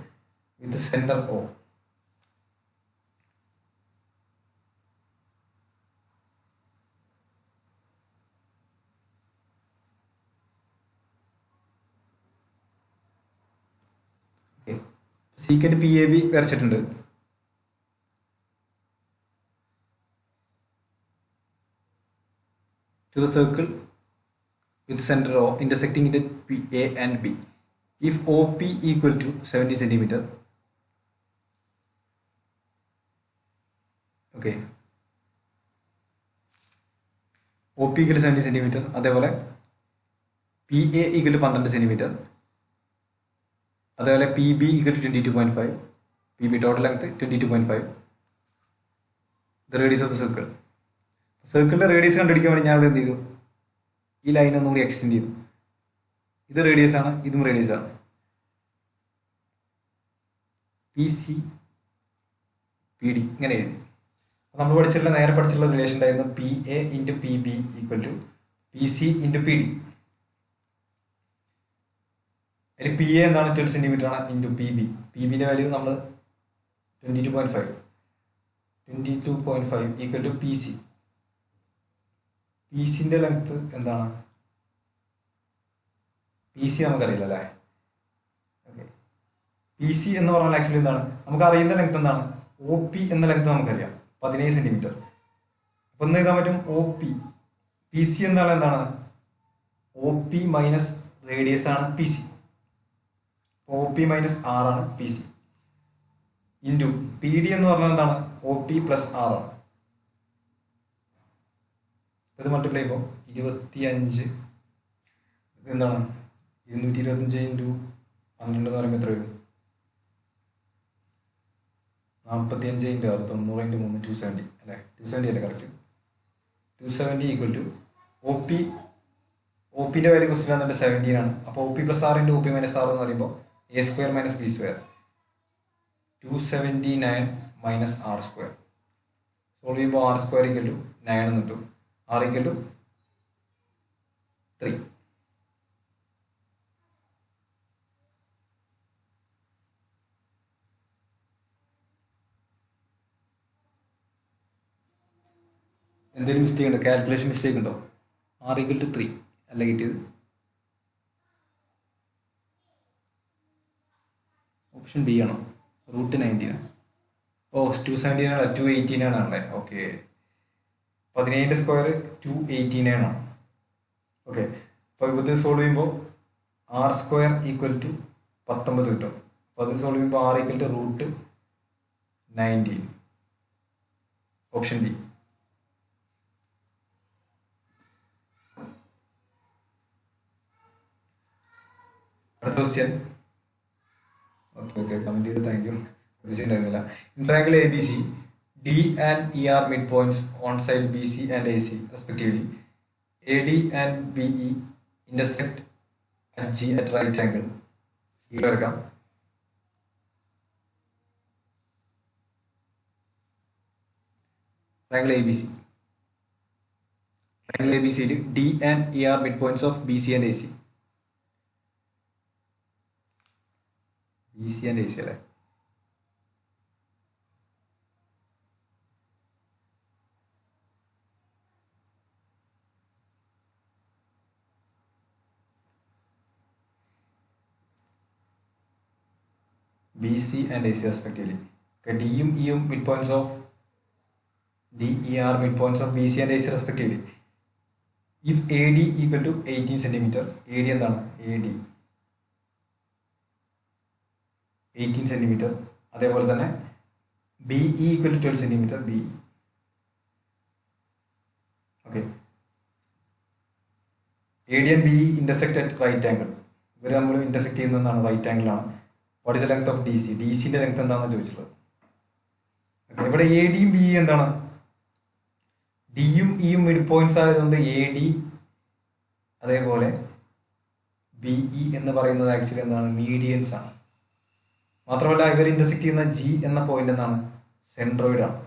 with the center O. Okay. Secant PAB വരച്ചിട്ടുണ്ട്. To the circle with center O intersecting it at A and B. If OP equal to 70 centimeter, okay, OP equal to 70 centimeter, അതേപോലെ PA equal to 12 centimeter, അതേപോലെ PB equal to 22.5, PB total length 22.5, the radius of the circle. സർക്കിളിൻ്റെ radius കണ്ടുപിടിക്കാൻ വേണ്ടി ഞാൻ ഇവിടെ എന്ത് ചെയ്തു? ഈ ലൈൻ ഒന്നുകൂടി എക്സ്റ്റെൻഡ് ചെയ്തു. ഇത് റേഡിയസ് ആണ്, ഇതും റേഡിയസ് ആണ്. PC PD ഇങ്ങനെ എഴുതി. നമ്മൾ നേരെ പഠിച്ചിട്ടുള്ള റിലേഷൻ ഉണ്ടായിരുന്നു PA into PB equal to PC into PD. അതിൽ PA എന്താണ്? 12 സെൻറ്റിമീറ്റർ ആണ് ഇൻറ്റു PB. PBൻ്റെ വാല്യൂ നമ്മൾ 22.5 ഈക്വൽ ടു PC. PCൻ്റെ ലെങ്ത് എന്താണ്? PC നമുക്കറിയില്ല അല്ലേ. ഓക്കെ, പി സി എന്ന് പറഞ്ഞാൽ ആക്ച്വലി എന്താണ്, നമുക്ക് അറിയുന്ന ലെങ്ത് എന്താണ്, ഒ പി എന്ന ലെങ്ത് നമുക്കറിയാം 17 സെന്റിമീറ്റർ. അപ്പൊ ഒന്ന് എഴുതാൻ പറ്റും ഒ പി. പി സി എന്നാൽ എന്താണ്, ഒ പി മൈനസ് റേഡിയസ് ആണ് P C. O P minus R ആണ് P C into P D എന്ന് പറഞ്ഞാൽ എന്താണ്, ഒ പി പ്ലസ് ആർ ആണ്. ഇത് മൾട്ടിപ്ലൈ ചെയ്യുമ്പോൾ 25 എന്താണ് 225 ഇൻറ്റു 12 എന്ന് പറയുമ്പോൾ എത്ര വരും, 45 ഇൻറ്റു 6 90 ഇൻറ്റു 3 270 അല്ലേ, 270 അല്ലേ കറക്റ്റ്. 270 ഈക്വൽ ടു ഒ പിൻ്റെ വാല്യൂ ക്വസ്റ്റ്യൻ വന്നിട്ട് 17 ആണ്. അപ്പോൾ O P plus R into O P minus R എന്ന് പറയുമ്പോൾ A square minus B square 279 minus R square. Solve ചെയ്യുമ്പോൾ ആർ സ്ക്വയർ ഈക്വൽ ടു 9 എന്ന് കിട്ടും. R equal to 3. എന്തെങ്കിലും മിസ്റ്റേക്ക് ഉണ്ടോ, കാൽക്കുലേഷൻ മിസ്റ്റേക്ക് ഉണ്ടോ? ആർ ഈക്വൽ ടു 3 അല്ല കിട്ടിയത്. ഓപ്ഷൻ ബി ആണോ, റൂട്ട് 19 ആണ്. ഓ 279 ആണ്, 289 ആണല്ലേ. ഓക്കെ, 17 സ്ക്വയർ 289 ആണ്. ഓക്കെ, അപ്പോൾ ഇത് സോൾവ് ചെയ്യുമ്പോൾ ആർ സ്ക്വയർ ഈക്വൽ ടു 19 കിട്ടും. അപ്പോൾ അത് സോൾവ് ചെയ്യുമ്പോൾ R equal to root 19. Option B. അടുത്ത ക്വസ്റ്റ്യൻ. ഓക്കെ കമന്റ് ചെയ്ത് താങ്ക് യു. പ്രതീക്ഷിച്ചിട്ടുണ്ടായിരുന്നില്ല. In triangle A B C D and E are mid points on side B C and A C respectively. A D and B E intersect at G at right angle. ഇവിടെ എടുക്കാം. Triangle A B C. Triangle A B സിയിൽ D and E are mid points of B C and A C. B C and A C അല്ലേ. B C and A C respectively. ഡിയും ഇയും mid points of D E are mid points of B C and A C respectively. If A D equal to 18 centimetre. A D എന്താണ്, A D 18 centimetre. അതേപോലെ തന്നെ B E equal to 12 centimetre. B E okay. A D and B E intersect at right angle. ഇവർ നമ്മൾ intersect ചെയ്യുന്നതാണ് right ആംഗിളാണ്. What is the length of D C. D സിന്റെ length എന്താണെന്ന് ചോദിച്ചിട്ടുള്ളത്. Okay, ഇവിടെ A ഡിയും ബി ഇ എന്താണ്, ഡിയും ഇയും മിഡ് പോയിന്റ്സ് ആയതുകൊണ്ട് എ ഡി അതേപോലെ ബി ഇ എന്ന് പറയുന്നത് ആക്ച്വലി എന്താണ്, മീഡിയൻസ് ആണ്. മാത്രമല്ല ഇവർ ഇന്റർസെക്ട് ചെയ്യുന്ന ജി എന്ന പോയിന്റ് എന്താണ്, സെൻട്രോയിഡ് ആണ്.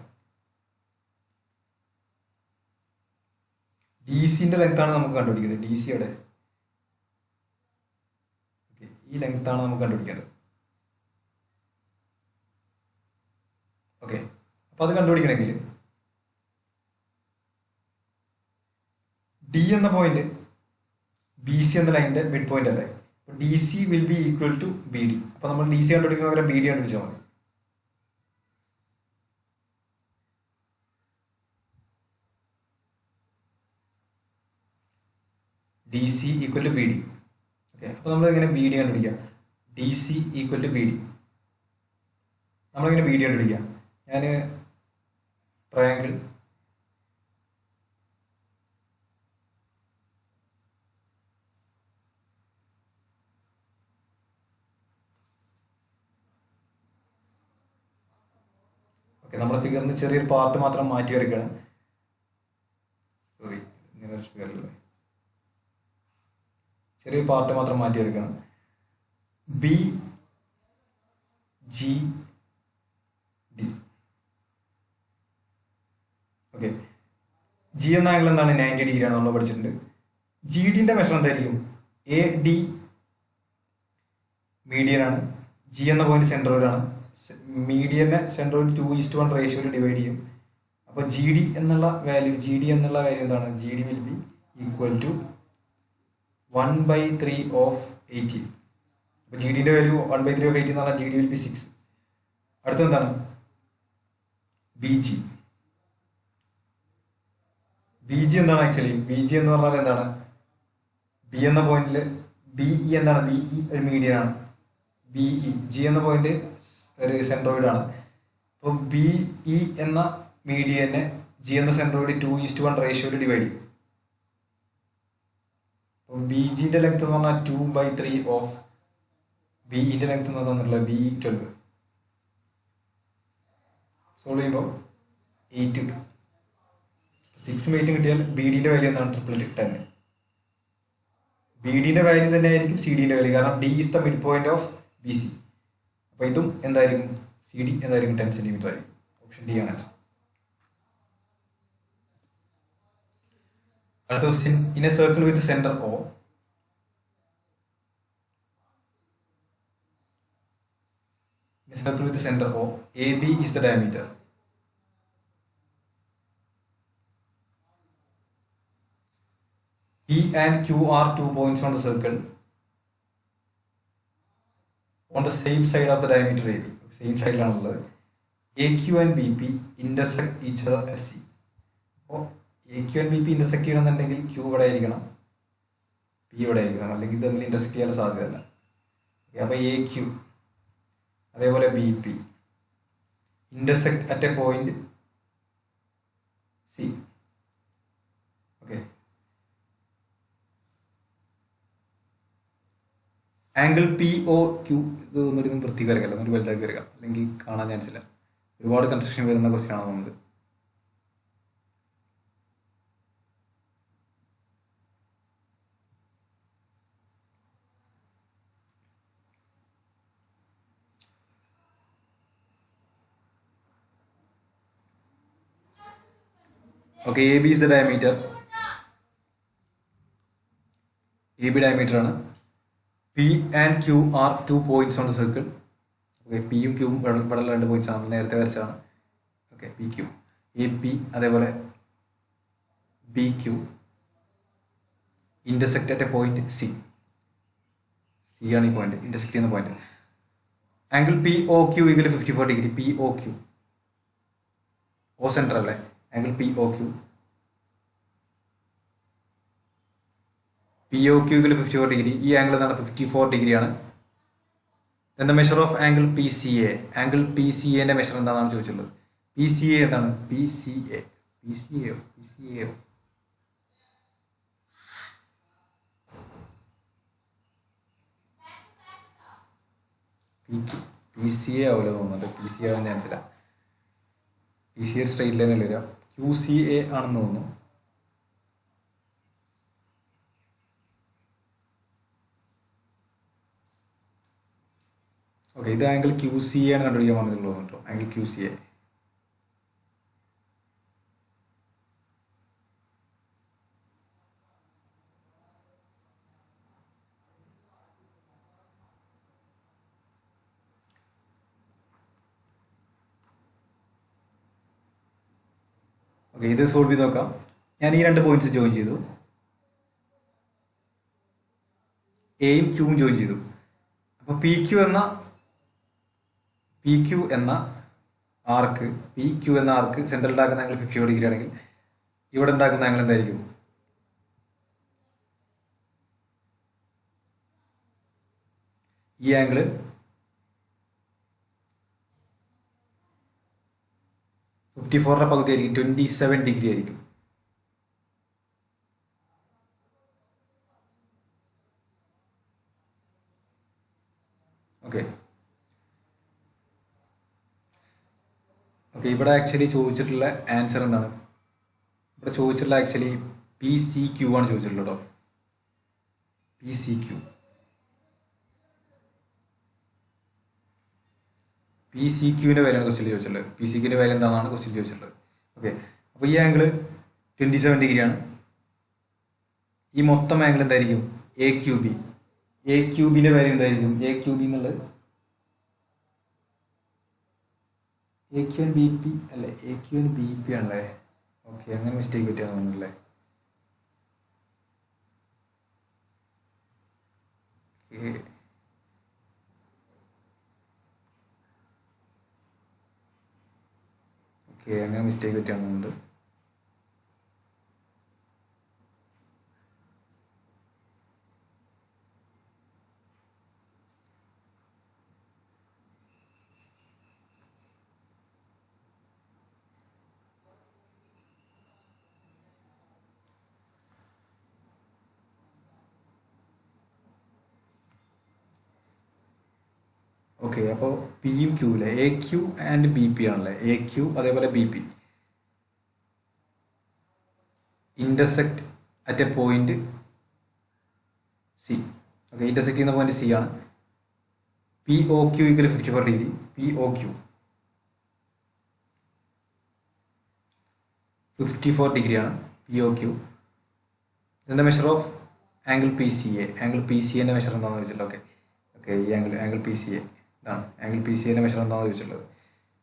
ഡി സിന്റെ ലെങ്ത് ആണ് നമുക്ക് കണ്ടുപിടിക്കേണ്ടത്. ഡി സി അവിടെ ഈ ലെങ്ത് ആണ് നമുക്ക് കണ്ടുപിടിക്കേണ്ടത്. ഓക്കെ, അപ്പൊ അത് കണ്ടുപിടിക്കണമെങ്കിൽ ഡി എന്ന പോയിന്റ് ബി സി എന്ന ലൈനിന്റെ മിഡ് പോയിന്റ് അല്ലേ. D C will be equal to B D. അപ്പൊ നമ്മൾ ഡി സി കണ്ടുപിടിക്കുന്ന പകരം ബി ഡി കണ്ടുപിടിച്ചാൽ മതി. D C equal to B D. Okay, അപ്പൊ നമ്മൾ എങ്ങനെ ബി ഡി കണ്ടുപിടിക്കാം. D C equal to B D. നമ്മളെങ്ങനെ ബി ഡി കണ്ടുപിടിക്കാം. ഞാൻ ട്രയാങ്കിൾ നമ്മുടെ ഫിഗറിന് ചെറിയൊരു പാർട്ട് മാത്രം മാറ്റി വരയ്ക്കുകയാണ്. സോറി, ഇങ്ങനെ ഫിഗറിലല്ലേ, ചെറിയൊരു പാർട്ട് മാത്രം മാറ്റി വരയ്ക്കുകയാണ്. B G D. Okay, G എന്ന ആംഗിൾ എന്താണ്, 90 ഡിഗ്രിയാണ് നമ്മൾ പഠിച്ചിട്ടുണ്ട്. ജി ഡിന്റെ മെഷർ എന്തായിരിക്കും, എ ഡി മീഡിയനാണ്. ജി എന്ന പോയിന്റ് സെൻട്രോയിഡാണ്. മീഡിയനെ സെൻട്രോയിഡ് 2:1 റേഷ്യോയിൽ ഡിവൈഡ് ചെയ്യും. അപ്പോൾ ജി ഡി എന്നുള്ള വാല്യൂ എന്താണ്, G D will be equal to 1/3 of 80. അപ്പോൾ ജി ഡിൻ്റെ വാല്യൂ 1/3 എന്ന് പറഞ്ഞാൽ ജി ഡി വിൽ ബി 6. അടുത്ത എന്താണ് ബി ജി. ബി ജി എന്താണ് ആക്ച്വലി? ബി ജി എന്ന് പറഞ്ഞാൽ എന്താണ്? ബി എന്ന പോയിന്റിൽ ബി ഇ എന്താണ്? ബി ഇ ഒരു മീഡിയൻ ആണ്. ബി ഇ ജി എന്ന പോയിന്റ് ഒരു സെൻട്രോയിഡ് ആണ്. അപ്പോൾ ബി ഇ എന്ന മീഡിയനെ ജി എന്ന സെൻട്രോയിഡ് 2:1 റേഷ്യോയിൽ ഡിവൈഡ് ചെയ്യും. അപ്പോൾ ബി ജിൻ്റെ ലെങ്ത് എന്ന് പറഞ്ഞാൽ 2/3 ഓഫ് ബി ഇൻ്റെ ലെങ്ത് എന്ന് തന്നിട്ടുള്ള ബി 12. സോൾവ് ചെയ്യുമ്പോൾ 8 കിട്ടും. 6 8 കിട്ടിയാൽ ബി ഡിൻ്റെ വാല്യൂ എന്താണ്? 10. ബി ഡിൻ്റെ വാല്യൂ തന്നെ ആയിരിക്കും സി ഡിൻ്റെ വാല്യൂ, കാരണം D is the mid point of B C. അപ്പോൾ ഇതും എന്തായിരിക്കും? സി ഡി എന്തായിരിക്കും? 10 സെൻറ്റിമീറ്റർ ആയിരിക്കും. ഓപ്ഷൻ ഡി ആണ് ആൻസർ. അടുത്ത question. In a circle with centre O, circle with the center O, AB is the diameter. P and Q are 2 points on the circle on the same side of the diameter AB. Same side lanulladu. AQ and BP intersect each other at C. അപ്പോൾ AQ and BP intersect ചെയ്യണമെന്നുണ്ടെങ്കിൽ Q ഇവിടെ ആയിരിക്കണം, P ഇവിടെ ആയിരിക്കണം, അല്ലെങ്കിൽ ഇത് തമ്മിൽ intersect ചെയ്യാൻ സാധ്യതയില്ല. അപ്പോൾ AQ അതേപോലെ B P intersect at a point C. Okay. Angle P O Q. ഇത് ഒന്നും വൃത്തി വരയ്ക്കല്ല, ഒന്നൊരു വലുതാക്കി വരിക, അല്ലെങ്കിൽ കാണാൻ ചാൻസ് ഇല്ല. ഒരുപാട് കൺസ്ട്രക്ഷൻ വരുന്ന ക്വസ്റ്റ്യൻ ആണ് തോന്നുന്നത്. Okay, AB is the diameter. AB diameter ആണ്. P and Q are 2 points on the circle. Okay, P യും Q യും ഇവിടെ 2 പോയിന്റ്സ് ആണ്, നേരത്തെ വരച്ചാണ്. Okay, P Q. A P അതേപോലെ B Q intersect at a point C. C ആണ് ഈ പോയിന്റ്, ഇൻ്റർസെക്റ്റ് ചെയ്യുന്ന point. Angle P O Q equal 54 degree. P O Q, O centre അല്ലേ? Angle P O Q. P O Q 54 degree. ഈ angle എന്താണ്? 54 ഡിഗ്രിയാണ്. Then the measure of angle P C A. Angle P C എന്റെ measure എന്താണെന്നാണ് ചോദിച്ചുള്ളത്. P C A എന്താണ്? P C A, P C A, P C A P C A ആവില്ല തോന്നുന്നുണ്ട്. P C ആവാൻ ചാൻസ് ഇല്ല. P C A straight line അല്ലേ വരിക. ക്യു സി എ ആണെന്ന് തോന്നുന്നു. ഓക്കെ, ഇത് ആംഗിൾ ക്യു സി എ ആണ് കണ്ടുപിടിക്കാൻ വന്നിട്ടുള്ളത് കേട്ടോ. Angle Q C A. Okay, ഇത് സോൾവ് ചെയ്ത് നോക്കാം. ഞാൻ ഈ 2 പോയിന്റ്സ് ജോയിൻ ചെയ്തു. എയും ക്യൂവും ജോയിൻ ചെയ്തു. അപ്പോൾ പി ക്യു എന്ന ആർക്ക് സെൻട്രൽ ഉണ്ടാക്കുന്ന ആംഗിൾ 54 ഡിഗ്രി ആണെങ്കിൽ ഇവിടെ ഉണ്ടാക്കുന്ന ആംഗിൾ എന്തായിരിക്കും? ഈ ആംഗിൾ 54ന്റെ പകുതി ആയിരിക്കും, 27 ഡിഗ്രി ആയിരിക്കും. ഓക്കെ, ഇവിടെ ആക്ച്വലി ചോദിച്ചിട്ടുള്ള ആൻസർ എന്താണ്? ഇവിടെ ചോദിച്ചിട്ടുള്ള ആക്ച്വലി പി സി ക്യൂ ആണ് ചോദിച്ചിട്ടുള്ളത് കേട്ടോ. P C Q. P C ക്യൂവിൻ്റെ വാല്യൂയാണ് ക്വസ്റ്റ്യൻ ചോദിച്ചിട്ടുള്ളത്. പി സി ക്യൂവിൻ്റെ വാല്യൂ എന്താണെന്നാണ് ക്വസ്റ്റ്യൻ ചോദിച്ചിട്ടുള്ളത്. ഓക്കെ, അപ്പോൾ ഈ ആംഗിൾ 27 ഡിഗ്രിയാണ്. ഈ മൊത്തം ആംഗിൾ എന്തായിരിക്കും? A Q B. A Q ബിൻ്റെ വാല്യൂ എന്തായിരിക്കും? എ ക്യൂ ബി എന്നുള്ളത് A Q N B P അല്ലേ? A Q N B P ആണല്ലേ? ഓക്കെ, അങ്ങനെ മിസ്റ്റേക്ക് പറ്റിയാന്ന് തോന്നുന്നല്ലേ? ഓക്കെ, അങ്ങനെ മിസ്റ്റേക്ക് പറ്റിയാണെന്നുണ്ട്. ഓക്കെ, അപ്പോൾ പിയും ക്യൂല്ലേ, A Q and B P ആണല്ലേ. എ ക്യൂ അതേപോലെ B P intersect at a point C. Okay, intersect ചെയ്യുന്ന പോയിന്റ് സി ആണ്. P O Q equal 54 degree. P O Q 54 ഡിഗ്രിയാണ് പി ഒ ക്യൂ. ഇതിൻ്റെ measure of angle P C A. Angle P C എൻ്റെ measure എന്താണെന്ന് ചോദിച്ചിട്ടുള്ളത്. Okay okay, ഈ angle P C A ഇതാണ്. Angle P C എൻ്റെ measure എന്താണെന്ന് ചോദിച്ചിട്ടുള്ളത്.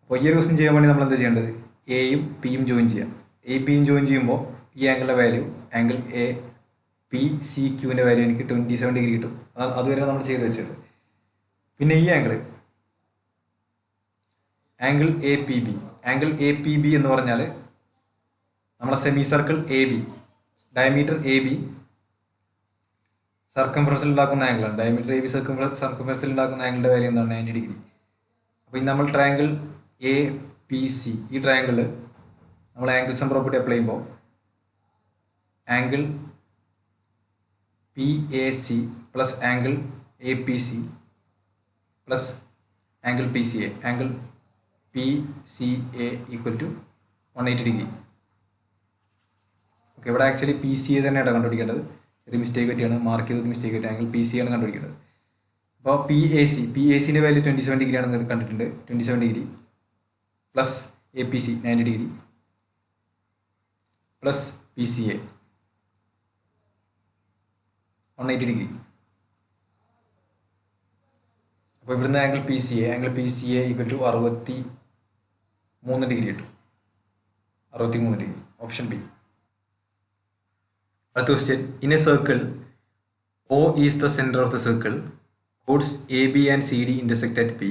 അപ്പോൾ ഈ ഒരു ക്വസ്റ്റ്യൻ ചെയ്യാൻ വേണ്ടി നമ്മൾ എന്താ ചെയ്യേണ്ടത്? എയും പിയും ജോയിൻ ചെയ്യാം. എ പിയും ജോയിൻ ചെയ്യുമ്പോൾ ഈ ആംഗിളിൻ്റെ value, angle A P C ക്യൂവിൻ്റെ വാല്യൂ എനിക്ക് 27 ഡിഗ്രി കിട്ടും. അതുവരെ നമ്മൾ ചെയ്ത് വെച്ചത്. പിന്നെ ഈ angle A P B. Angle A P B എന്ന് പറഞ്ഞാൽ നമ്മളെ semi circle A B, diameter A B സർക്കംഫറൻസിൽ ഉണ്ടാക്കുന്ന ആംഗിളാണ്. ഡയമീറ്റർ എ ബി സർക്കംഫറൻസിൽ ഉണ്ടാക്കുന്ന ആംഗിളിൻ്റെ വാല്യൂ എന്താണ്? 90 ഡിഗ്രി. അപ്പോൾ ഇനി നമ്മൾ ട്രയാങ്കിൾ എ പി സി, ഈ ട്രയാങ്കിളിൽ നമ്മൾ ആംഗിൾസം പ്രോപ്പർട്ടി അപ്ലൈ ചെയ്യുമ്പോൾ angle P A C plus angle A P C plus angle P C A, angle P C A equal to 180 degree. Okay, ഇവിടെ actually P C A തന്നെയാണ് കണ്ടുപിടിക്കേണ്ടത്. ഒരു mistake പറ്റിയാണ്, mark ചെയ്തത് mistake പറ്റി. Angle P C ആണ് കണ്ടുപിടിക്കേണ്ടത്. അപ്പോൾ പി എ സിൻ്റെ വാല്യൂ 27 ഡിഗ്രി ആണെന്ന് കണ്ടിട്ടുണ്ട്. 27 degree plus A P C 90 degree plus P C A 180 degree. അപ്പോൾ ഇവിടുന്ന് angle P C A equal to 63 degree കിട്ടും. 63 ഡിഗ്രി, ഓപ്ഷൻ ബി. അടുത്ത question. In a circle O is the center of the circle. Chords AB and CD intersect at P.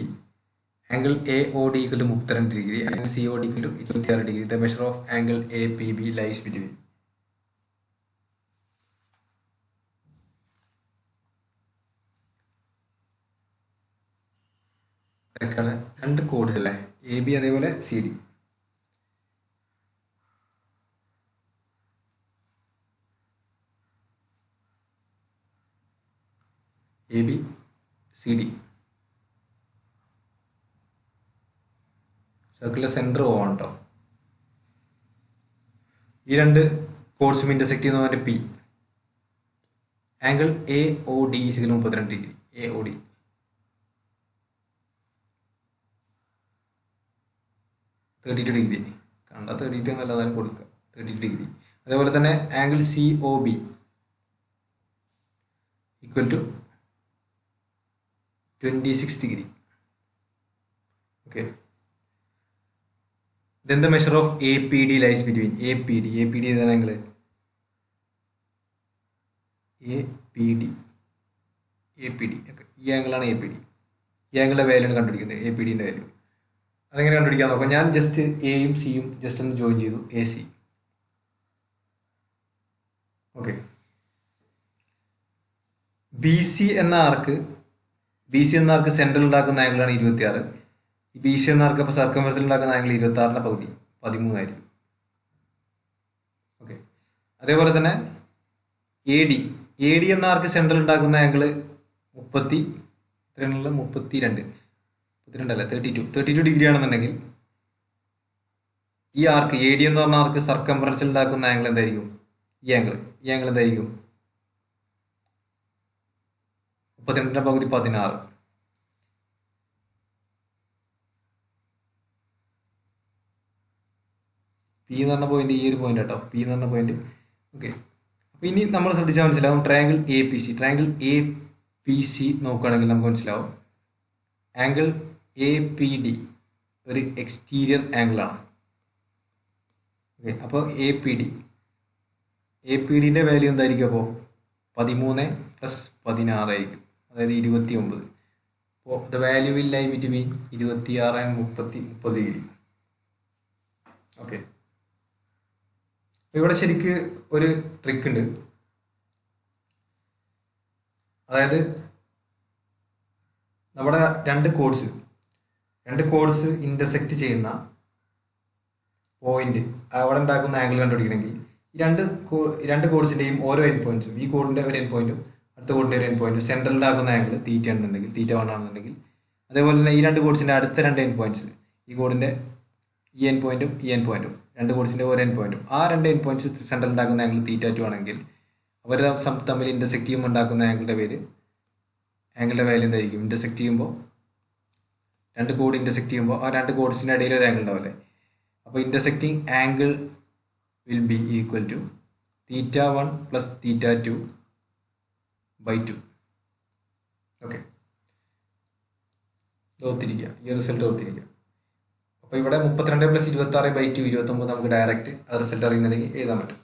Angle AOD equal to 32 degree. Angle COD equal to 26 degree. The measure of angle APB lies between. രണ്ട് chords അല്ലേ, A B അതേപോലെ C D. A B C D സർക്കിളിലെ centre O ആണ് കേട്ടോ. ഈ രണ്ട് കോഡ്സും intersect ചെയ്യുന്നവൻ്റെ P. Angle A O D is equal 32 degree. A O D 32 degree കണ്ട 32 എന്നല്ലാതെ കൊടുക്കുക, 32 ഡിഗ്രി. അതേപോലെ തന്നെ angle C O B equal to 26 degree. Okay. Then the measure of APD lies between. APD is an angle. APD. Okay. ഈ ആംഗിളാണ് A P D. ഈ ആംഗിളിൻ്റെ value ആണ് കണ്ടുപിടിക്കേണ്ടത്, എ പി ഡിൻ്റെ വാല്യൂ. അതെങ്ങനെ കണ്ടുപിടിക്കാൻ നോക്കാം. ഞാൻ ജസ്റ്റ് എയും സിയും ജസ്റ്റ് ഒന്ന് ജോയിൻ ചെയ്തു, A C. Okay, B C എന്ന ആർക്ക് സെൻട്രൽ ഉണ്ടാക്കുന്ന ആംഗിളാണ് 26. ബി സി എന്ന ആർക്ക് അപ്പോൾ സർക്കംഫറൻസിൽ ഉണ്ടാക്കുന്ന ആംഗിൾ 26ന്റെ പകുതി 13 ആയിരിക്കും. ഓക്കെ, അതേപോലെ തന്നെ എ ഡി എന്ന ആർക്ക് സെൻട്രൽ ഉണ്ടാക്കുന്ന ആംഗിൾ 32 ഡിഗ്രി ആണെന്നുണ്ടെങ്കിൽ ഈ ആർക്ക് എ ഡി എന്ന് പറഞ്ഞ ആർക്ക് സർക്കംഫറൻസിൽ ഉണ്ടാക്കുന്ന ആംഗിൾ എന്തായിരിക്കും? ഈ ആംഗിൾ എന്തായിരിക്കും? 32ന്റെ പകുതി 16. പി എന്ന് പറഞ്ഞ പോയിന്റ് ഈ ഒരു പോയിന്റ് കേട്ടോ, പി എന്ന് പറഞ്ഞ പോയിന്റ്. ഓക്കെ, അപ്പോൾ ഇനി നമ്മൾ ശ്രദ്ധിച്ചാൽ മനസ്സിലാവും ട്രയാങ്കിൾ എ പി സി നോക്കുകയാണെങ്കിൽ നമുക്ക് മനസ്സിലാവും ആംഗിൾ എ പി ഡി ഒരു എക്സ്റ്റീരിയർ ആംഗിളാണ്. ഓക്കെ, അപ്പോൾ എ പി ഡിൻ്റെ വാല്യൂ എന്തായിരിക്കും? അപ്പോൾ 13 + 16 ആയിരിക്കും, അതായത് 29. അപ്പോൾ the value will lie between 26 and 30 degree. Okay, ഇവിടെ ശരിക്ക് ഒരു ട്രിക്ക് ഉണ്ട്. അതായത് നമ്മുടെ രണ്ട് കോഡ്സ് ഇന്റർസെക്റ്റ് ചെയ്യുന്ന പോയിന്റ് അവിടെ ഉണ്ടാക്കുന്ന ആംഗിൾ കണ്ടുപിടിക്കണമെങ്കിൽ ഈ രണ്ട് കോഡ്സിന്റെയും ഓരോ എൻഡ് പോയിന്റ്സും, ഈ കോഡിന്റെ ഒരു എൻഡ് പോയിന്റും അടുത്ത കോഡിന്റെ ഒരു എൻഡ് പോയിന്റും സെൻട്രലിലാക്കുന്ന ആംഗിൾ തീറ്റ ആണെന്നുണ്ടെങ്കിൽ, തീറ്റ 1 ആണെന്നുണ്ടെങ്കിൽ, അതേപോലെ തന്നെ ഈ രണ്ട് കോഡ്സിന്റെ അടുത്ത രണ്ട് എൻഡ് പോയിന്റ്സ്, ഈ കോഡിന്റെ ഈ എൻഡ് പോയിന്റും ഈ എൻഡ് പോയിന്റും, രണ്ട് കോഡ്സിന്റെ ഓരോ എൻഡ് പോയിന്റും, ആ രണ്ട് എൻഡ് പോയിന്റ്സ് സെൻട്രൽ ഉണ്ടാക്കുന്ന ആംഗിൾ തീറ്റ 2 ആണെങ്കിൽ അവർ തമ്മിൽ ഇന്റർസെക്ട് ചെയ്യുമ്പോൾ ഉണ്ടാക്കുന്ന ആംഗിളിന്റെ വാല്യൂ എന്തായിരിക്കും? ഇന്റർസെക്ട് ചെയ്യുമ്പോൾ രണ്ട് കോഡ് ഇന്റർസെക്ട് ചെയ്യുമ്പോൾ ആ രണ്ട് കോഡ്സിന്റെ ഇടയിൽ ഒരു ആംഗിൾ ഉണ്ടാവില്ലേ? അപ്പോൾ intersecting angle will be equal to θ1 plus θ2 by 2. ഓക്കെ, ഓർത്തിരിക്കുക, ഈ റിസൾട്ട് ഓർത്തിരിക്കുക. അപ്പോൾ ഇവിടെ 32 പ്ലസ് 26 ബൈ 2 29 നമുക്ക് ഡയറക്റ്റ് ആ റിസൾട്ട് അറിയുന്നുണ്ടെങ്കിൽ എഴുതാൻ പറ്റും.